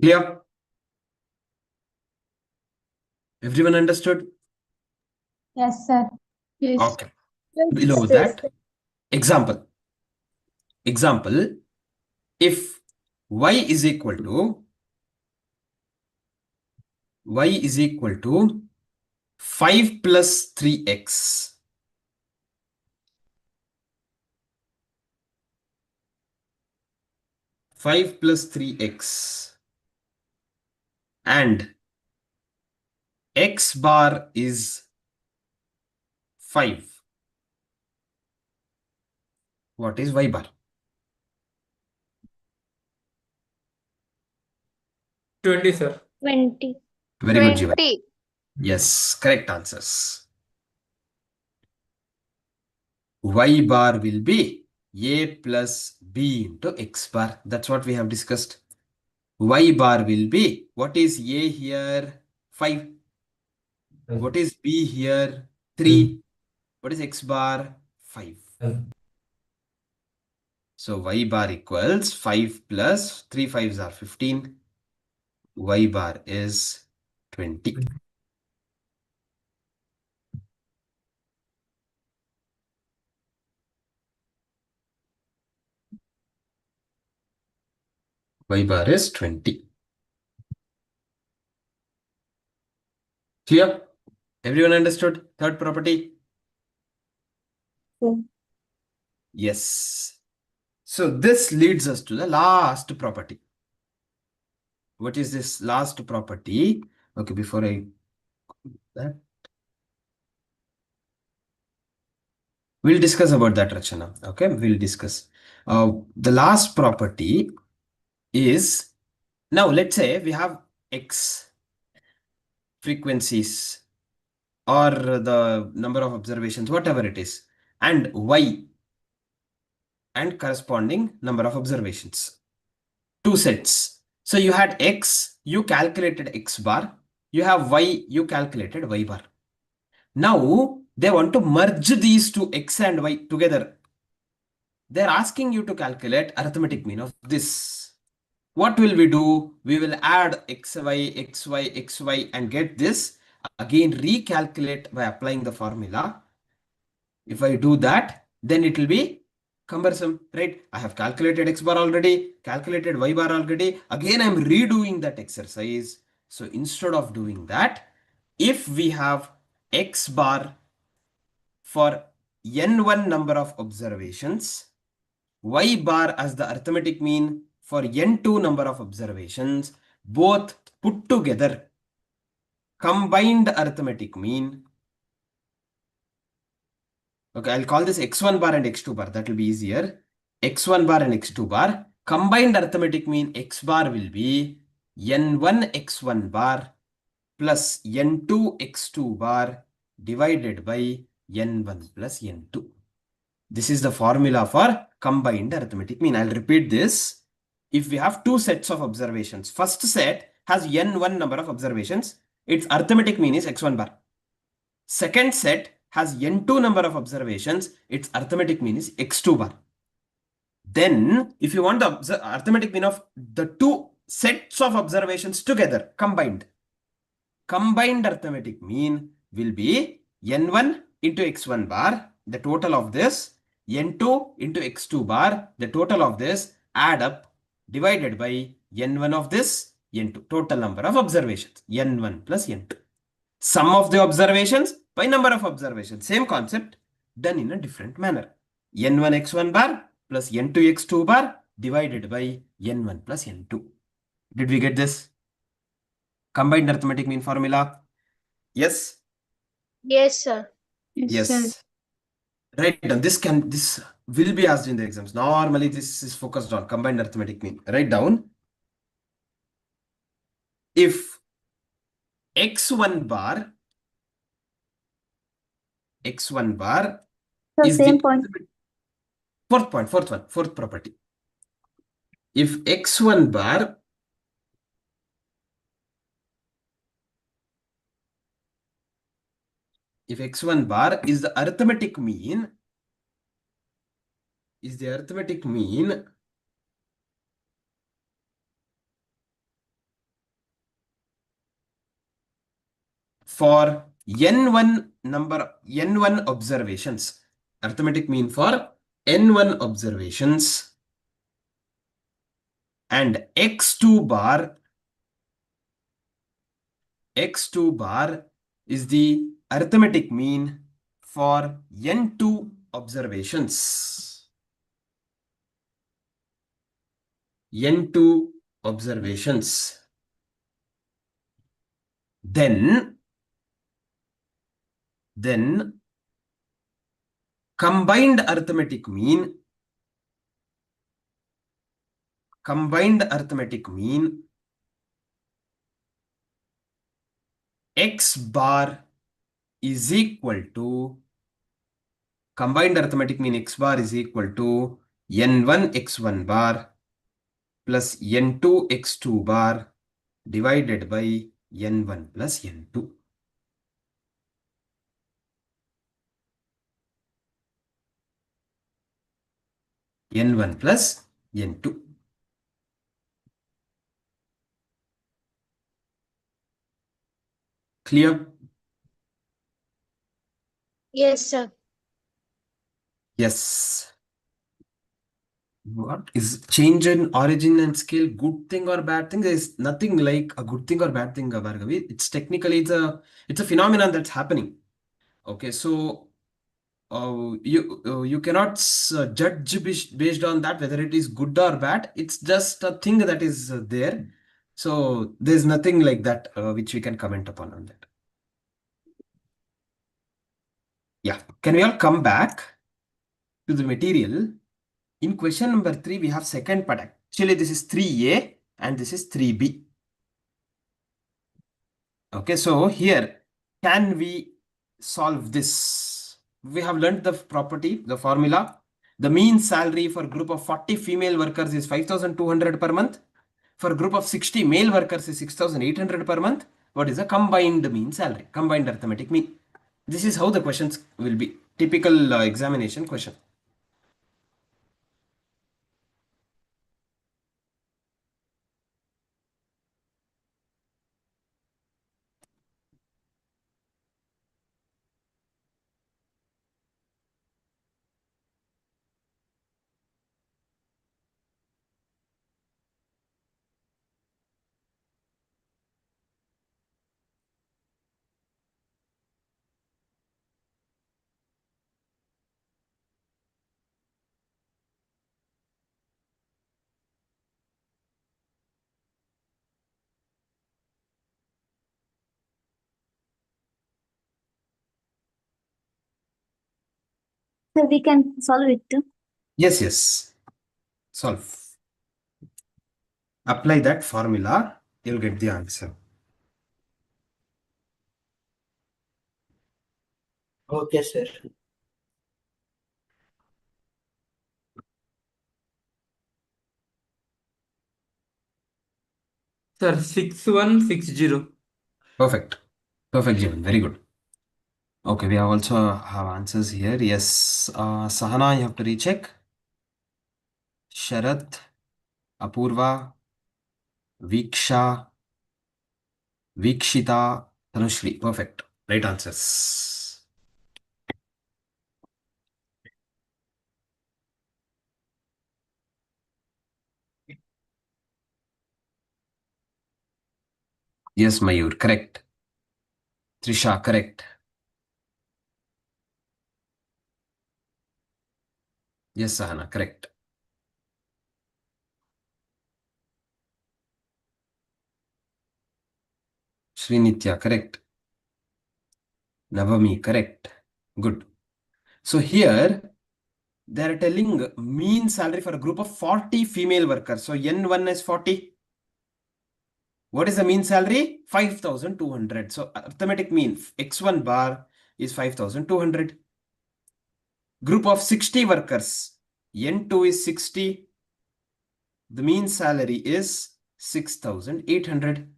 J: Clear? Everyone understood?
P: Yes, sir.
C: Yes.
J: Okay. Below that, example. Example, if y is equal to 5 plus 3x. 5 plus 3x and x bar is 5. What is y bar?
Q: 20, sir.
E: 20.
J: Very good, Jivan.
H: 20.
J: Yes, correct answers. Y bar will be a plus b into x bar. That's what we have discussed. Y bar will be, what is a here? 5. What is b here? 3. What is x bar? 5. So y bar equals 5 plus 3 5s are 15. Y bar is 20. Y bar is 20. Clear? Everyone understood? Third property? Yes. So this leads us to the last property. What is this last property? Okay, before I that, we'll discuss about that, Rachana. Okay, we'll discuss. The last property is, now let's say we have x frequencies or the number of observations, whatever it is, and y and corresponding number of observations. 2 sets. So you had x, you calculated x bar, you have y, you calculated y bar. Now they want to merge these two x and y together. They're asking you to calculate arithmetic mean of this. What will we do? We will add xy, xy, xy and get this. Again, recalculate by applying the formula. If I do that, then it will be cumbersome, right? I have calculated x bar already, calculated y bar already. Again, I'm redoing that exercise. So instead of doing that, if we have x bar for n1 number of observations, y bar as the arithmetic mean for n2 number of observations, both put together, combined arithmetic mean. Okay, I'll call this x1 bar and x2 bar. That will be easier. X1 bar and x2 bar. Combined arithmetic mean x bar will be n1 x1 bar plus n2 x2 bar divided by n1 plus n2. This is the formula for combined arithmetic mean. I'll repeat this. If we have 2 sets of observations, first set has n1 number of observations. Its arithmetic mean is x1 bar. Second set has n2 number of observations. Its arithmetic mean is x2 bar. Then, if you want the arithmetic mean of the 2 sets of observations together, combined arithmetic mean will be n1 into x1 bar, the total of this, n2 into x2 bar, the total of this, add up, divided by n1 of this, n2, total number of observations, n1 plus n2. Sum of the observations by number of observations. Same concept, done in a different manner. n1 x1 bar plus n2 x2 bar divided by n1 plus n2. Did we get this? Combined arithmetic mean formula? Yes?
P: Yes, sir.
J: Yes. Right. This will be asked in the exams. Normally, this is focused on combined arithmetic mean. Write down if x1 bar
B: So
J: is the
B: same point.
J: fourth property. If x1 bar is the arithmetic mean for n1 observations. Arithmetic mean for n1 observations, and x2 bar is the arithmetic mean for n2 observations. Then combined arithmetic mean x bar is equal to n1 x1 bar plus n2 x2 bar divided by n1 plus n2. n1 plus n2. Clear?
C: Yes, sir.
J: Yes. What is change in origin and scale good thing or bad thing? There is nothing like a good thing or bad thing, Bhargavi. It's technically it's a phenomenon that's happening. Okay, so you cannot judge based on that whether it is good or bad. It's just a thing that is there. So there's nothing like that which we can comment upon on that. Yeah, can we all come back to the material? In question number 3, we have second part. Actually, this is 3A and this is 3B. Okay, so here, can we solve this? We have learned the property, the formula. The mean salary for group of 40 female workers is 5,200 per month. For group of 60 male workers is 6,800 per month. What is the combined mean salary? Combined arithmetic mean. This is how the questions will be. Typical examination question.
B: So we can solve it too.
J: Yes. Solve. Apply that formula, you'll get the answer.
I: Okay, sir.
Q: Sir, 6160.
J: Perfect, Jivan. Very good. Okay, we also have answers here. Yes, Sahana, you have to recheck. Sharath, Apurva, Viksha, Vikshita, Tanushri. Perfect. Right answers. Yes, Mayur, correct. Trisha, correct. Yes, Sahana, correct. Srinitya, correct. Navami, correct. Good. So here, they are telling mean salary for a group of 40 female workers. So N1 is 40. What is the mean salary? 5,200. So arithmetic mean X1 bar is 5,200. Group of 60 workers. N2 is 60. The mean salary is 6,800.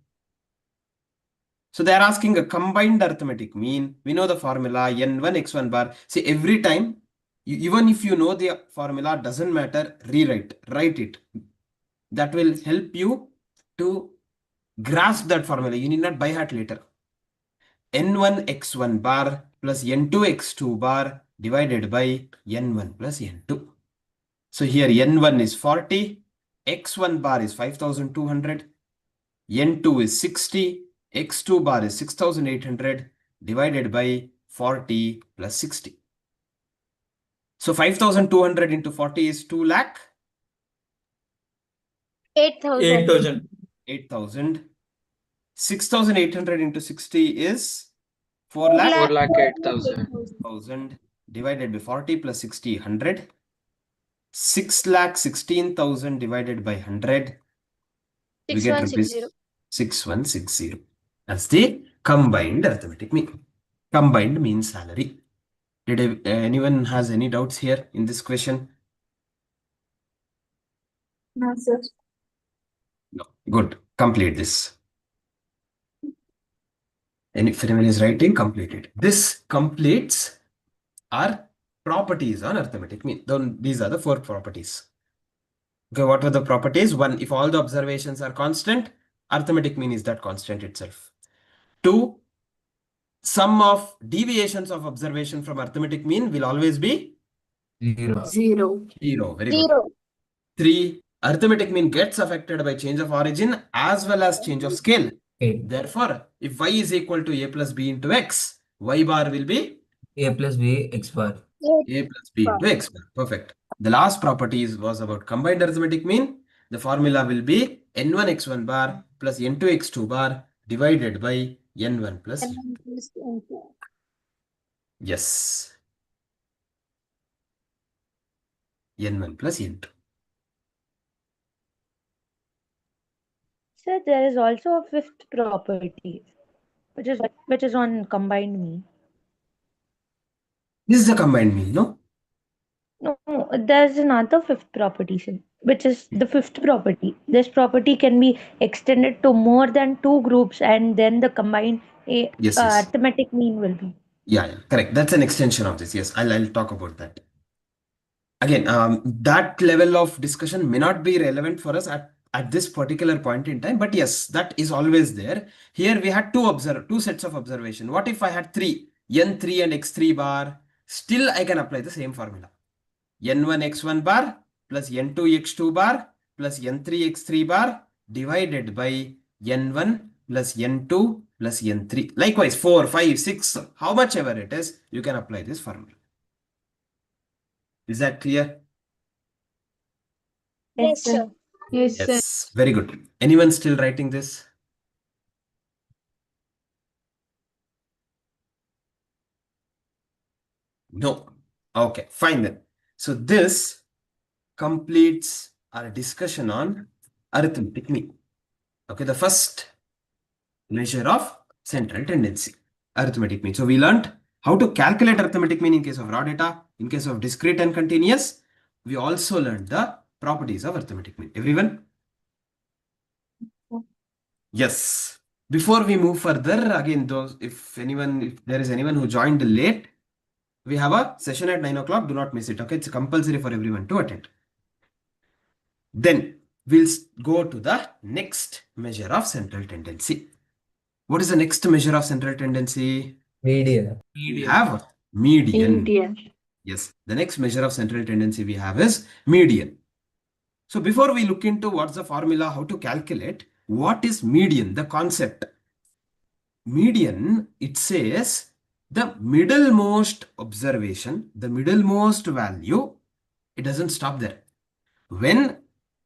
J: So they are asking a combined arithmetic mean. We know the formula N1 X1 bar. See, every time, even if you know the formula, doesn't matter, write it. That will help you to grasp that formula. You need not by heart later. N1 X1 bar plus N2 X2 bar divided by N1 plus N2. So here N1 is 40, X1 bar is 5,200, N2 is 60, X2 bar is 6,800 divided by 40 plus 60. So 5,200 into 40 is 2 lakh.
C: 8,000.
Q: 8,000.
J: 8,000. 6,800 into 60 is 4 lakh.
G: 4 lakh 8,000.
J: 8,000 divided by 40 plus 60, 100. 6,16,000 divided by 100. We get rupees
C: 6160.
J: 6160. That's the combined arithmetic mean. Combined mean salary. Did anyone has any doubts here in this question?
B: No, sir.
J: No. Good. Complete this. And if anyone is writing, complete it. This completes our properties on arithmetic mean. These are the 4 properties. Okay, what were the properties? 1, if all the observations are constant, arithmetic mean is that constant itself. 2, sum of deviations of observation from arithmetic mean will always be
I: 0.
D: 0.
J: 0. Very good.
C: 0.
J: 3, arithmetic mean gets affected by change of origin as well as change of scale.
I: 8.
J: Therefore, if y is equal to a plus b into x, y bar will be
I: A plus B X bar.
J: a plus b into x bar. Perfect. The last properties was about combined arithmetic mean. The formula will be n1 x1 bar plus n2 x2 bar divided by n1 plus n2. Yes. n1 plus n2.
F: So there is also a fifth property, which is on combined mean.
J: This is the combined mean, no?
F: No, there's another fifth property, sir, which is the fifth property. This property can be extended to more than 2 groups, and then the combined
J: Yes.
F: arithmetic mean will be.
J: Yeah, correct. That's an extension of this. Yes, I'll talk about that. Again, that level of discussion may not be relevant for us at this particular point in time, but yes, that is always there. Here we had two sets of observation. What if I had 3, n3 and x3 bar? Still, I can apply the same formula. n1 x1 bar plus n2 x2 bar plus n3 x3 bar divided by n1 plus n2 plus n3. Likewise, 4, 5, 6, how much ever it is, you can apply this formula. Is that clear?
C: Yes, sir.
L: Yes, sir.
J: Yes, very good. Anyone still writing this? No. Okay, fine then. So this completes our discussion on arithmetic mean. Okay, the first measure of central tendency, arithmetic mean. So we learned how to calculate arithmetic mean in case of raw data, in case of discrete and continuous. We also learned the properties of arithmetic mean. Everyone? Yes. Before we move further, again, if there is anyone who joined late, we have a session at 9 o'clock. Do not miss it. Okay, it's compulsory for everyone to attend. Then we'll go to the next measure of central tendency. What is the next measure of central tendency?
I: Median.
J: We have median. Yes, the next measure of central tendency we have is median. So before we look into what's the formula, how to calculate, what is median, the concept? Median, it says the middlemost observation, the middlemost value, it doesn't stop there. When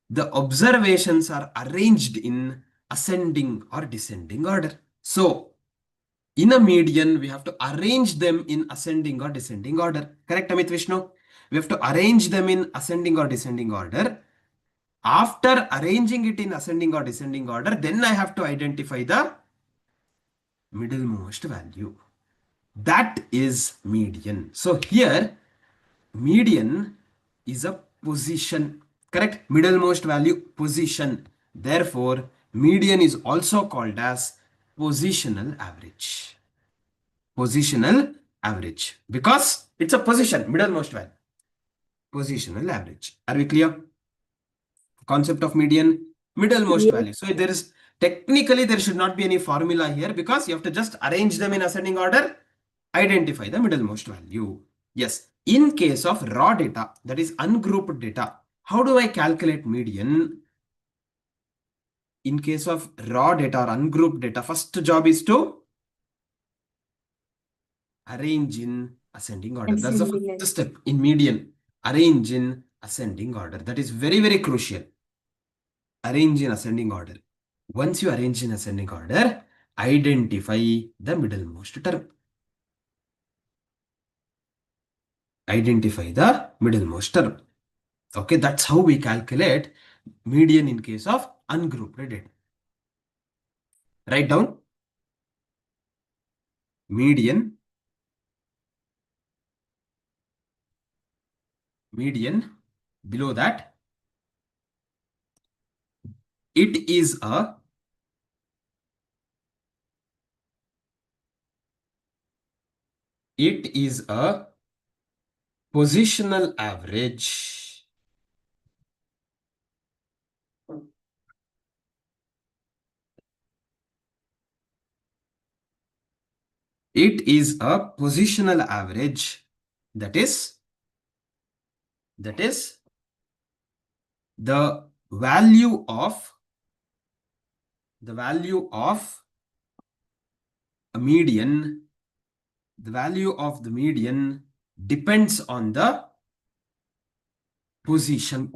J: the observations are arranged in ascending or descending order. So in a median, we have to arrange them in ascending or descending order. Correct, Amit Vishnu? We have to arrange them in ascending or descending order. After arranging it in ascending or descending order, then I have to identify the middlemost value. That is median. So here, median is a position, correct? Middlemost value, position. Therefore, median is also called as positional average. Positional average, because it's a position, middlemost value. Positional average. Are we clear? Concept of median, middlemost value. So there is technically there should not be any formula here, because you have to just arrange them in ascending order, identify the middlemost value. Yes, in case of raw data, that is ungrouped data, how do I calculate median? In case of raw data or ungrouped data, first job is to arrange in ascending order. That's the first step in median. Arrange in ascending order. That is very, very crucial. Arrange in ascending order. Once you arrange in ascending order, identify the middlemost term. Identify the middlemost term. Okay, that's how we calculate median in case of ungrouped data. Write down median, below that, it is a positional average. It is a positional average. That is the value of a median. The value of the median depends on the position.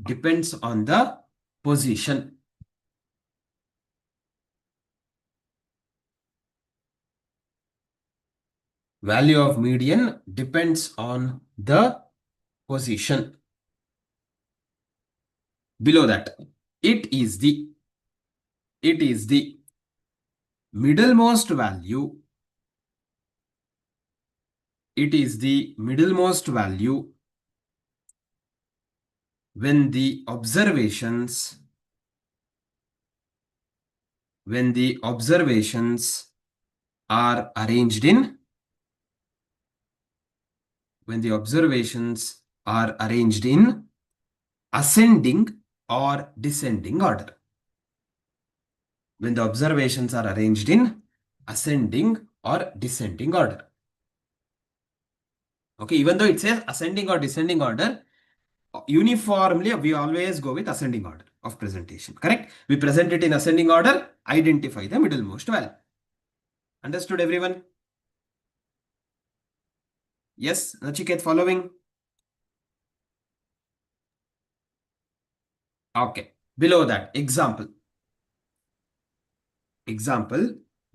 J: Depends on the position. Value of median depends on the position. Below that, it is the middlemost value. It is the middlemost value when the observations are arranged in ascending or descending order. When the observations are arranged in ascending or descending order. Okay, even though it says ascending or descending order, uniformly we always go with ascending order of presentation, correct? We present it in ascending order, identify the middlemost value. Understood, everyone? Yes, Nachiket, following? Okay, below that, example,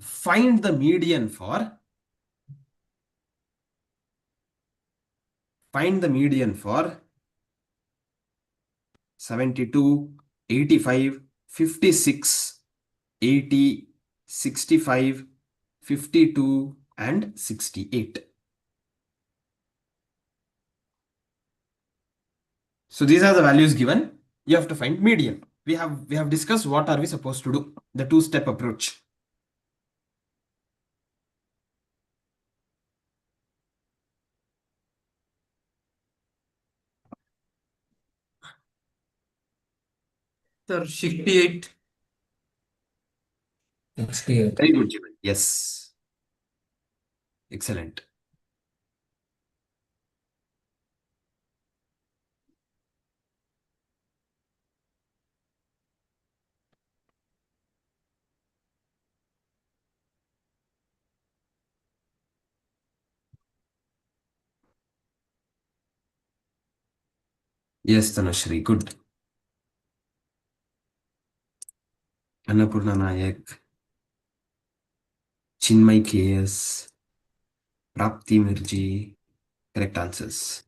J: find the median for 72, 85, 56, 80, 65, 52 and 68. So these are the values given. You have to find median. We have discussed what are we supposed to do, the two-step approach.
Q: Sir, 68.
I: 68.
J: Very good, Jivan. Yes. Excellent. Yes, Tanashri, good. Annapurna Nayak, Chinmay KS, Prapti Mirji, correct answers.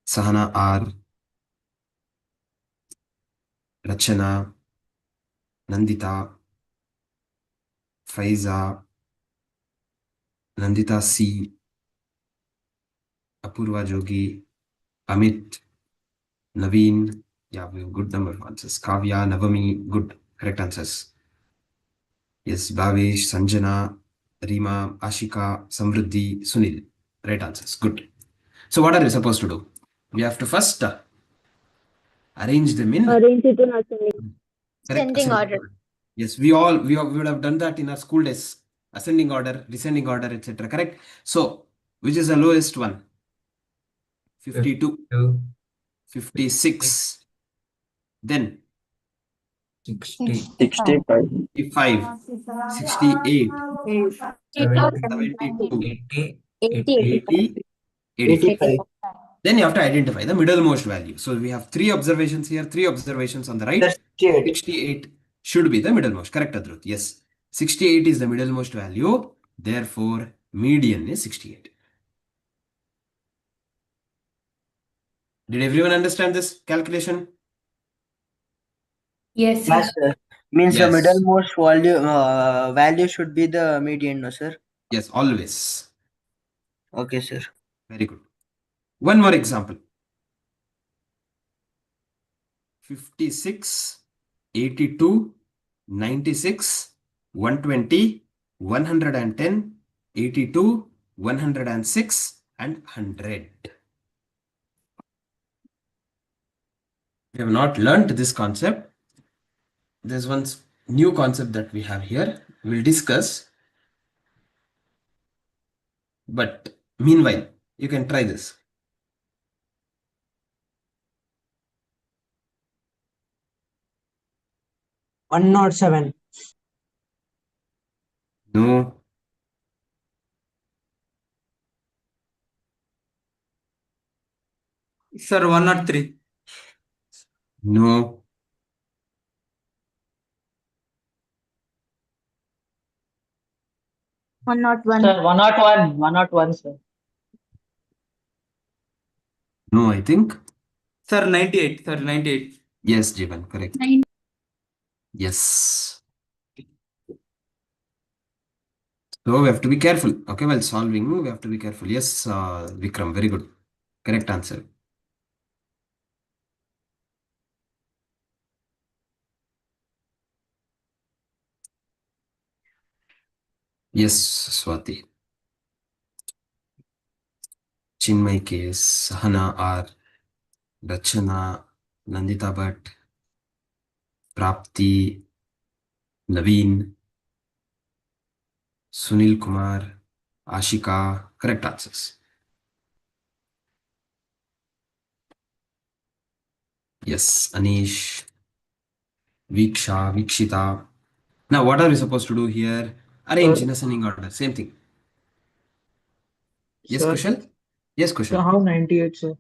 J: Sahana R, Rachana, Nandita, Faiza, Nandita C, Apurva Jogi, Amit, Naveen. Yeah, we have good number of answers. Kavya, Navami, good, correct answers. Yes, Bhavesh, Sanjana, Rima, Ashika, Samruddhi, Sunil. Right answers. Good. So what are we supposed to do? We have to first arrange them in
E: Arrange it in ascending.
J: correct
C: Sending
J: ascending
C: order.
J: order. Yes, we would have done that in our school days. Ascending order, descending order, etc. Correct. So which is the lowest one? 52, 56. Then
N: 60.
J: 65, 68, 72,
N: 80.
J: 80, 85. Then you have to identify the middlemost value. So we have 3 observations here, 3 observations on the right. 68 should be the middlemost. Correct, Adrut? Yes. 68 is the middlemost value. Therefore, median is 68. Did everyone understand this calculation?
K: Yes, sir. Means the
J: Yes.
K: middlemost value should be the median, no, sir?
J: Yes, always.
K: Okay, sir.
J: Very good. One more example. 56, 82, 96, 120, 110, 82, 106, and 100. We have not learnt this concept. There's one new concept that we have here. We'll discuss. But meanwhile, you can try this.
K: One not 7.
J: No.
Q: Sir, 103.
J: No.
B: One not one.
N: Sir, 101. 101, sir.
J: No, I think.
Q: Sir, 98. Sir, 98.
J: Yes, Jivan, correct. Yes. So we have to be careful. Okay, while solving, we have to be careful. Yes, Vikram, very good. Correct answer. Yes, Swati. Chinmay case, Sahana R, Rachana, Nandita Bhatt, Prapti, Naveen, Sunil Kumar, Ashika, correct answers. Yes, Anish, Viksha, Vikshita. Now, what are we supposed to do here? Arrange in ascending order. Same thing. Yes,
N: Sir.
J: Kushal? Yes,
N: So
J: Kushal.
N: how 98, sir?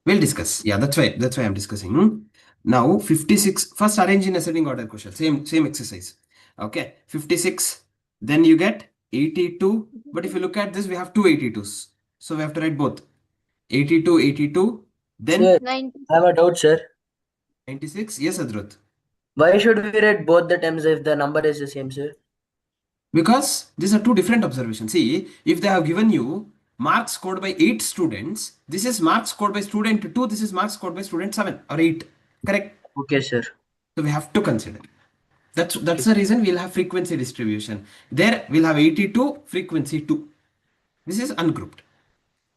J: We'll discuss. Yeah, that's why I'm discussing. Now, 56. First, arrange in ascending order, Kushal. Same exercise. Okay, 56. Then you get 82. But if you look at this, we have two 82s. So we have to write both. 82, 82. Then
K: Sir, I have a doubt, sir.
J: 96. Yes, Adrut.
K: Why should we write both the terms if the number is the same, sir?
J: Because these are two different observations. See, if they have given you marks scored by 8 students, this is marks scored by student 2, this is marks scored by student 7 or 8. Correct?
K: Okay, sir.
J: So we have to consider. That's the reason we'll have frequency distribution. There we'll have 82, frequency 2. This is ungrouped.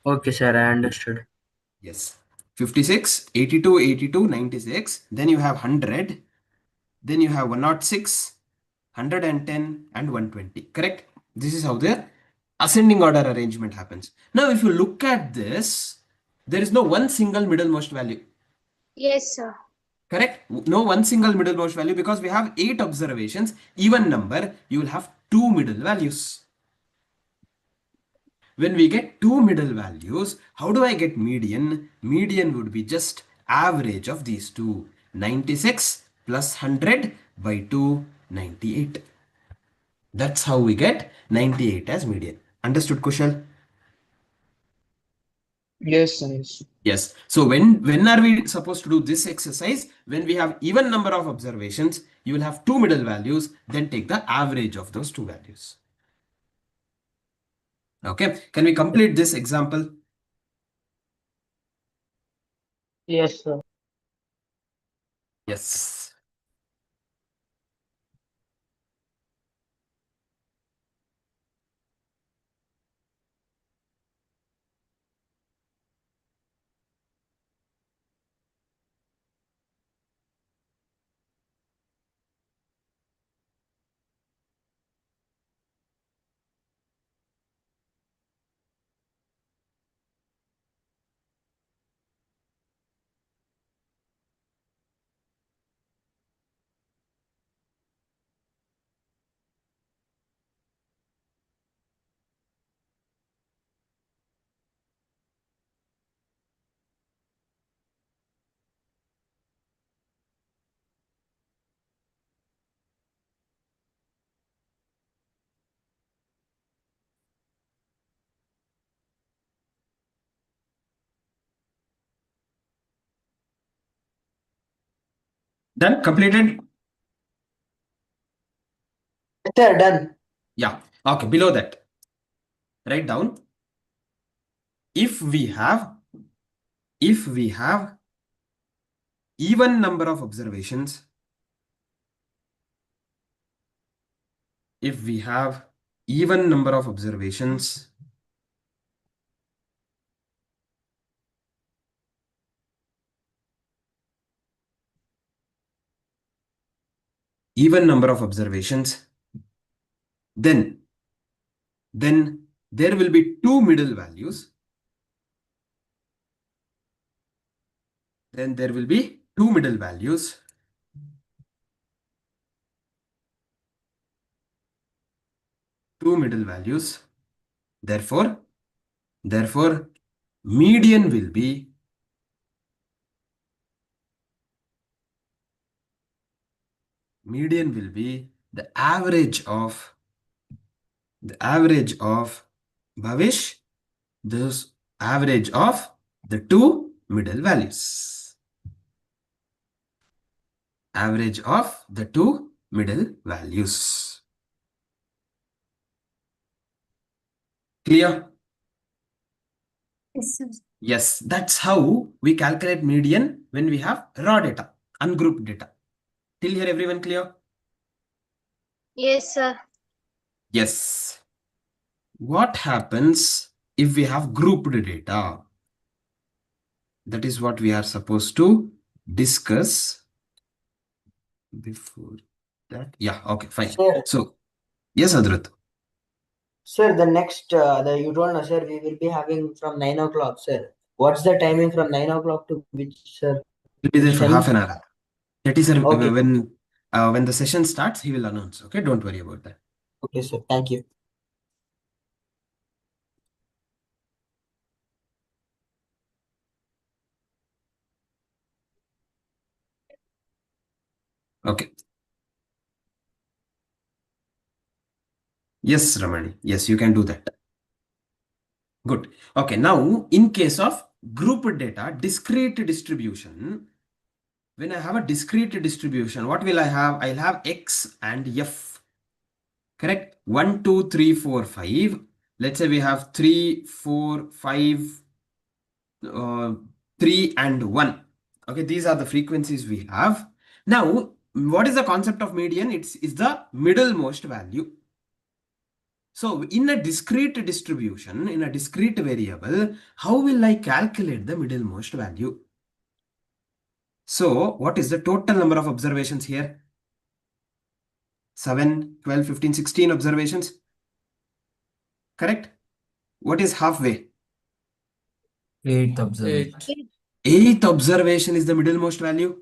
K: Okay, sir, I understood.
J: Yes. 56, 82, 82, 96. Then you have 100. Then you have 106, 110 and 120. Correct? This is how the ascending order arrangement happens. Now, if you look at this, there is no one single middlemost value.
C: Yes, sir.
J: Correct? No one single middlemost value because we have 8 observations. Even number, you will have 2 middle values. When we get 2 middle values, how do I get median? Median would be just average of these two. 96 plus 100 by 2, 98. That's how we get 98 as median. Understood, Kushal?
N: Yes, sir. Yes.
J: Yes. So when are we supposed to do this exercise? When we have even number of observations, you will have two middle values, then take the average of those two values. Okay. Can we complete this example?
K: Yes, sir.
J: Yes. Done? Completed?
K: Sir, done.
J: Yeah. Okay. Below that, write down if we have even number of observations, if we have even number of observations, even number of observations, then there will be two middle values. Then there will be two middle values. Two middle values. Therefore, median will be the average of Bhavish, this average of the two middle values. Average of the two middle values. Clear?
P: Yes, sir.
J: Yes, that's how we calculate median when we have raw data, ungrouped data. Till here, everyone clear?
C: Yes, sir.
J: Yes. What happens if we have grouped data? That is what we are supposed to discuss before that. Yeah, okay, fine.
K: Sir.
J: So, yes, Adrit.
K: Sir, the next, you told us, sir, we will be having from 9 o'clock, sir. What's the timing from 9 o'clock to which, sir?
J: He'll be there for half an hour. That is
K: Okay.
J: when the session starts, he will announce. Okay, don't worry about that.
K: Okay, sir. Thank you.
J: Okay. Yes, Ramani. Yes, you can do that. Good. Okay, now in case of grouped data, discrete distribution, when I have a discrete distribution, what will I have? I'll have X and F. Correct? 1, 2, 3, 4, 5. Let's say we have 3, 4, 5, 3 and 1. Okay, these are the frequencies we have. Now, what is the concept of median? It's the middlemost value. So in a discrete distribution, in a discrete variable, how will I calculate the middlemost value? So what is the total number of observations here? 7, 12, 15, 16 observations. Correct? What is halfway?
I: 8th observation.
J: 8th observation is the middlemost value.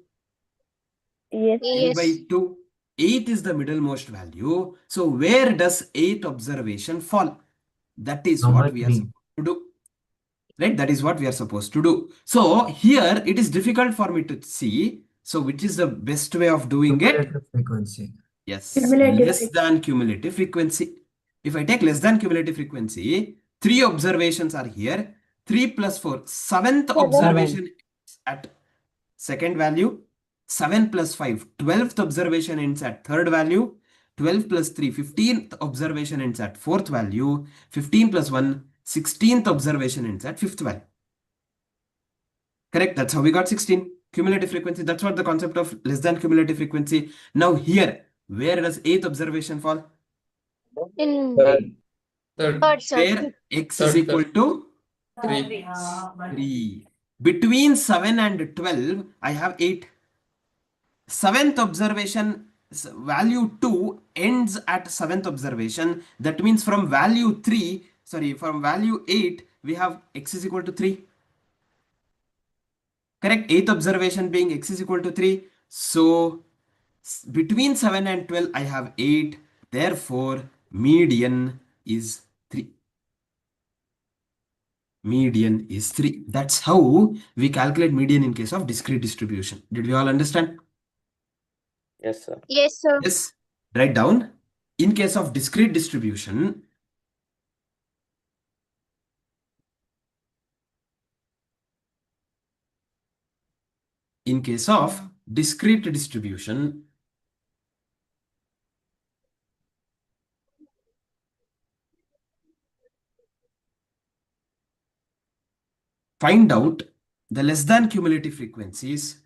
E: Yes.
J: 3 by 2. 8 is the middlemost value. So where does 8th observation fall? That is
I: Number
J: what we are
I: 3.
J: supposed to do. Right? That is what we are supposed to do. So here it is difficult for me to see. So which is the best way of doing it?
I: Cumulative frequency.
J: Yes,
P: Cumulative
J: less than cumulative frequency. If I take less than cumulative frequency, 3 observations are here. 3 plus 4. Seventh
E: Seven.
J: observation at second value. 7 plus 5. 12th observation ends at third value. 12 plus 3. 15th observation ends at fourth value. 15 plus 1. 16th observation ends at fifth value. Correct? That's how we got 16. Cumulative frequency. That's what the concept of less than cumulative frequency. Now here, where does 8th observation fall?
E: In
G: Third.
C: sir.
J: Where x is
G: Third,
J: equal to
G: 3.
J: 3. Between 7 and 12, I have 8. Seventh observation value 2 ends at seventh observation. That means from value 8, we have x is equal to 3. Correct? Eighth observation being x is equal to 3. So between 7 and 12, I have 8. Therefore, median is 3. Median is 3. That's how we calculate median in case of discrete distribution. Did we all understand?
G: Yes, sir.
C: Yes, sir.
J: Yes. Write down. In case of discrete distribution, find out the less than cumulative frequencies.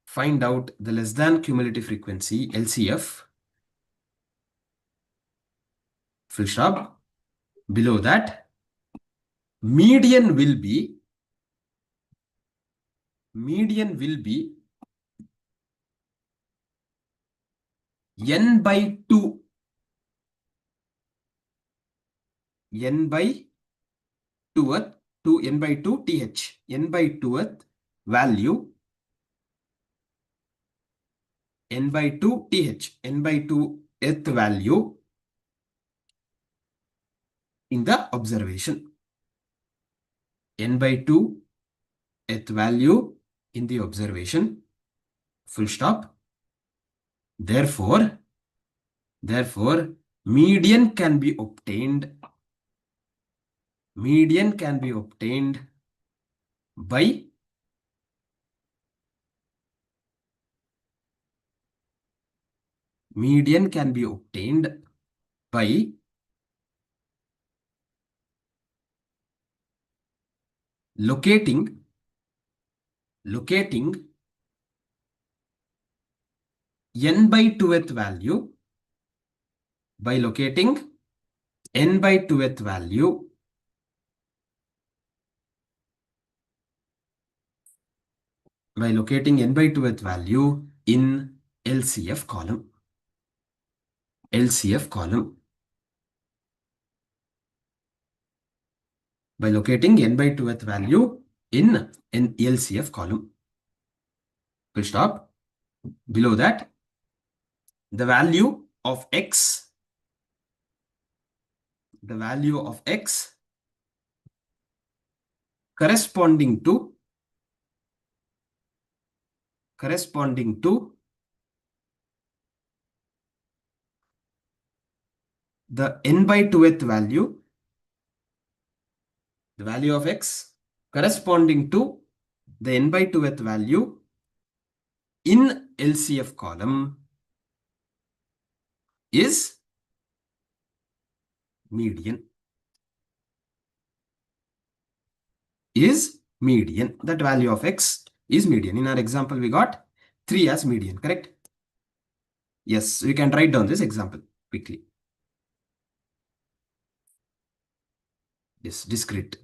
J: Find out the less than cumulative frequency, LCF. Full stop. Below that, median will be n by 2. N by 2th, 2 n by 2 th. N by 2th value. N by 2 th. N by 2th value in the observation. N by 2th value in the observation. Full stop. Therefore, median can be obtained by locating n by 2th value, by locating n by 2th value in LCF column. By locating n by 2th value in an LCF column. Full stop. Below that, the value of x corresponding to the n by 2th value, the value of x corresponding to the n by 2th value in LCF column is median. That value of x is median. In our example, we got 3 as median, correct? Yes, we can write down this example quickly. Yes, discrete.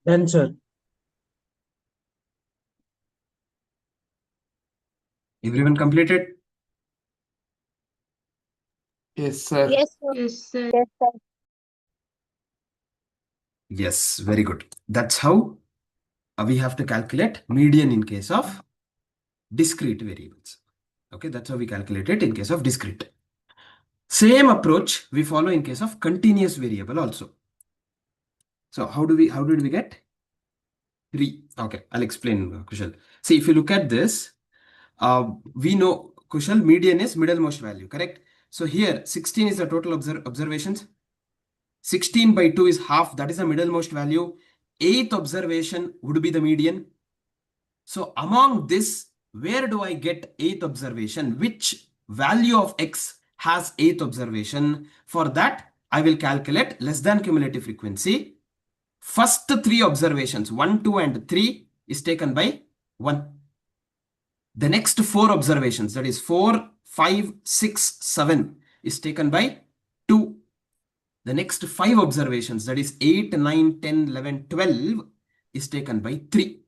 N: Done, sir.
J: Everyone completed?
G: Yes, sir.
C: Yes, sir.
D: Yes, sir.
E: Yes, sir.
J: Yes, very good. That's how we have to calculate median in case of discrete variables. Okay, that's how we calculate it in case of discrete. Same approach we follow in case of continuous variable also. So how did we get 3? Okay, I'll explain, Kushal. See, if you look at this, we know, Kushal, median is middlemost value, correct? So here 16 is the total observations. 16 by 2 is half, that is the middlemost value. 8th observation would be the median. So among this, where do I get 8th observation? Which value of x has 8th observation? For that, I will calculate less than cumulative frequency. First 3 observations, 1, 2 and 3 is taken by 1. The next 4 observations, that is 4, 5, 6, 7 is taken by 2. The next 5 observations, that is 8, 9, 10, 11, 12 is taken by 3.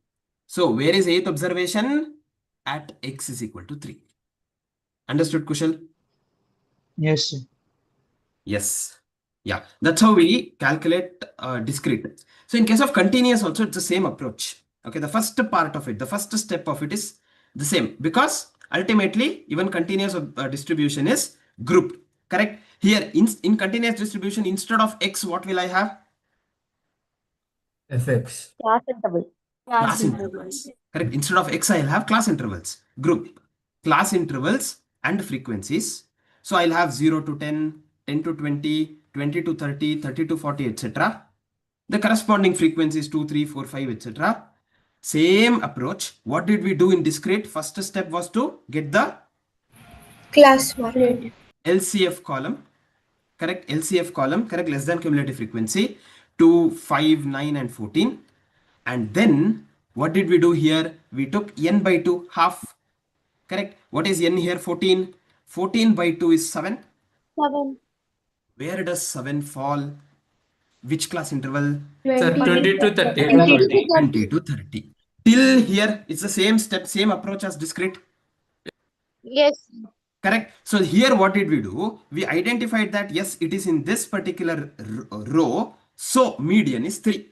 J: So where is 8th observation? At x is equal to 3. Understood, Kushal?
N: Yes, sir.
J: Yes. Yeah, that's how we calculate discrete. So in case of continuous also, it's the same approach. Okay, the first part of it, the first step of it is the same, because ultimately even continuous distribution is grouped, correct? Here in continuous distribution, instead of x, what will I have?
I: fx.
E: Class interval.
J: Class intervals. Correct. Instead of x, I'll have class intervals. Group class intervals and frequencies. So I'll have 0 to 10, 10 to 20, 20 to 30, 30 to 40, etc. The corresponding frequencies 2, 3, 4, 5, etc. Same approach. What did we do in discrete? First step was to get the
C: Class value.
J: LCF column. Correct. LCF column. Correct. Less than cumulative frequency 2, 5, 9 and 14. And then what did we do here? We took n by 2, half. Correct. What is n here? 14. 14 by 2 is 7.
C: 7.
J: Where does 7 fall? Which class interval?
Q: Sir, 20 to 30.
J: 20 to 30. Till here, it's the same step, same approach as discrete.
C: Yes.
J: Correct. So here what did we do? We identified that yes, it is in this particular row. So median is 3.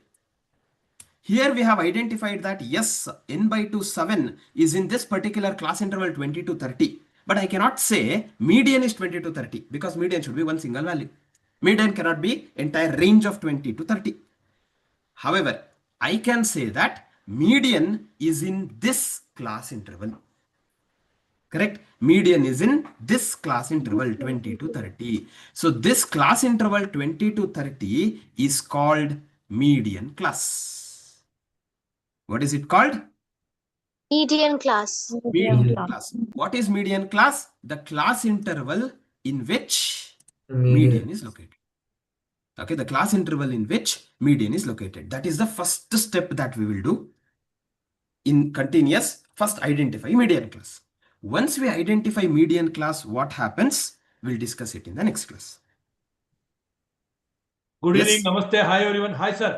J: Here we have identified that yes, n by 2 7 is in this particular class interval 20 to 30. But I cannot say median is 20 to 30 because median should be one single value. Median cannot be entire range of 20 to 30. However, I can say that median is in this class interval. Correct? Median is in this class interval 20 to 30. So this class interval 20 to 30 is called median class. What is it called?
C: Median class.
J: Median class. What is median class? The class interval in which median is located. Okay, the class interval in which median is located. That is the first step that we will do in continuous. First, identify median class. Once we identify median class, what happens? We'll discuss it in the next class.
R: Good
J: Yes.
R: evening. Namaste. Hi, everyone. Hi, sir.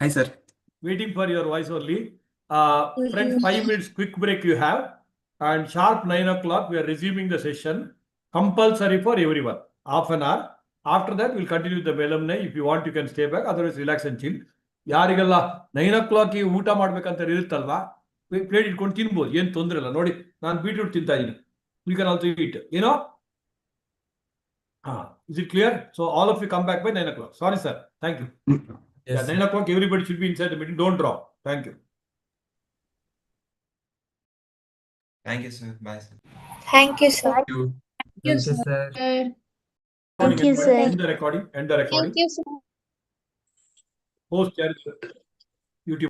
J: Hi, sir.
R: Waiting for your voice only. Friends, 5 minutes quick break you have. And sharp 9 o'clock, we are resuming the session. Compulsory for everyone. Half an hour. After that, we'll continue with the alumni. If you want, you can stay back. Otherwise, relax and chill. ಯಾರಿಗೆಲ್ಲ 9 o'clock ಊಟ ಮಾಡ್ಬೇಕಂತ ಇರುತ್ತಲ್ವಾ plate ಇಟ್ಕೊಂಡು ತಿನ್ಬೋದು ಏನು ತೊಂದರೆ ಇಲ್ಲ ನೋಡಿ ನಾನು ಬೀಟ್ರೂಟ್ ತಿಂತಾ ಇದ್ದೀನಿ ಯು ಕ್ಯಾನ್ ಆಲ್ಸೋ ಈಟ್ ಏನೋ is it clear? So all of you come back by 9 o'clock. Sorry, sir. Thank you.
I: Yes,
R: 9 o'clock, everybody should be inside the meeting. Don't drop. Thank you.
G: Thank you, sir. Bye, sir.
C: Thank you, sir.
I: Thank you, sir.
E: Thank you, sir.
R: End the recording. End the recording.
C: Thank you, sir.
R: Host,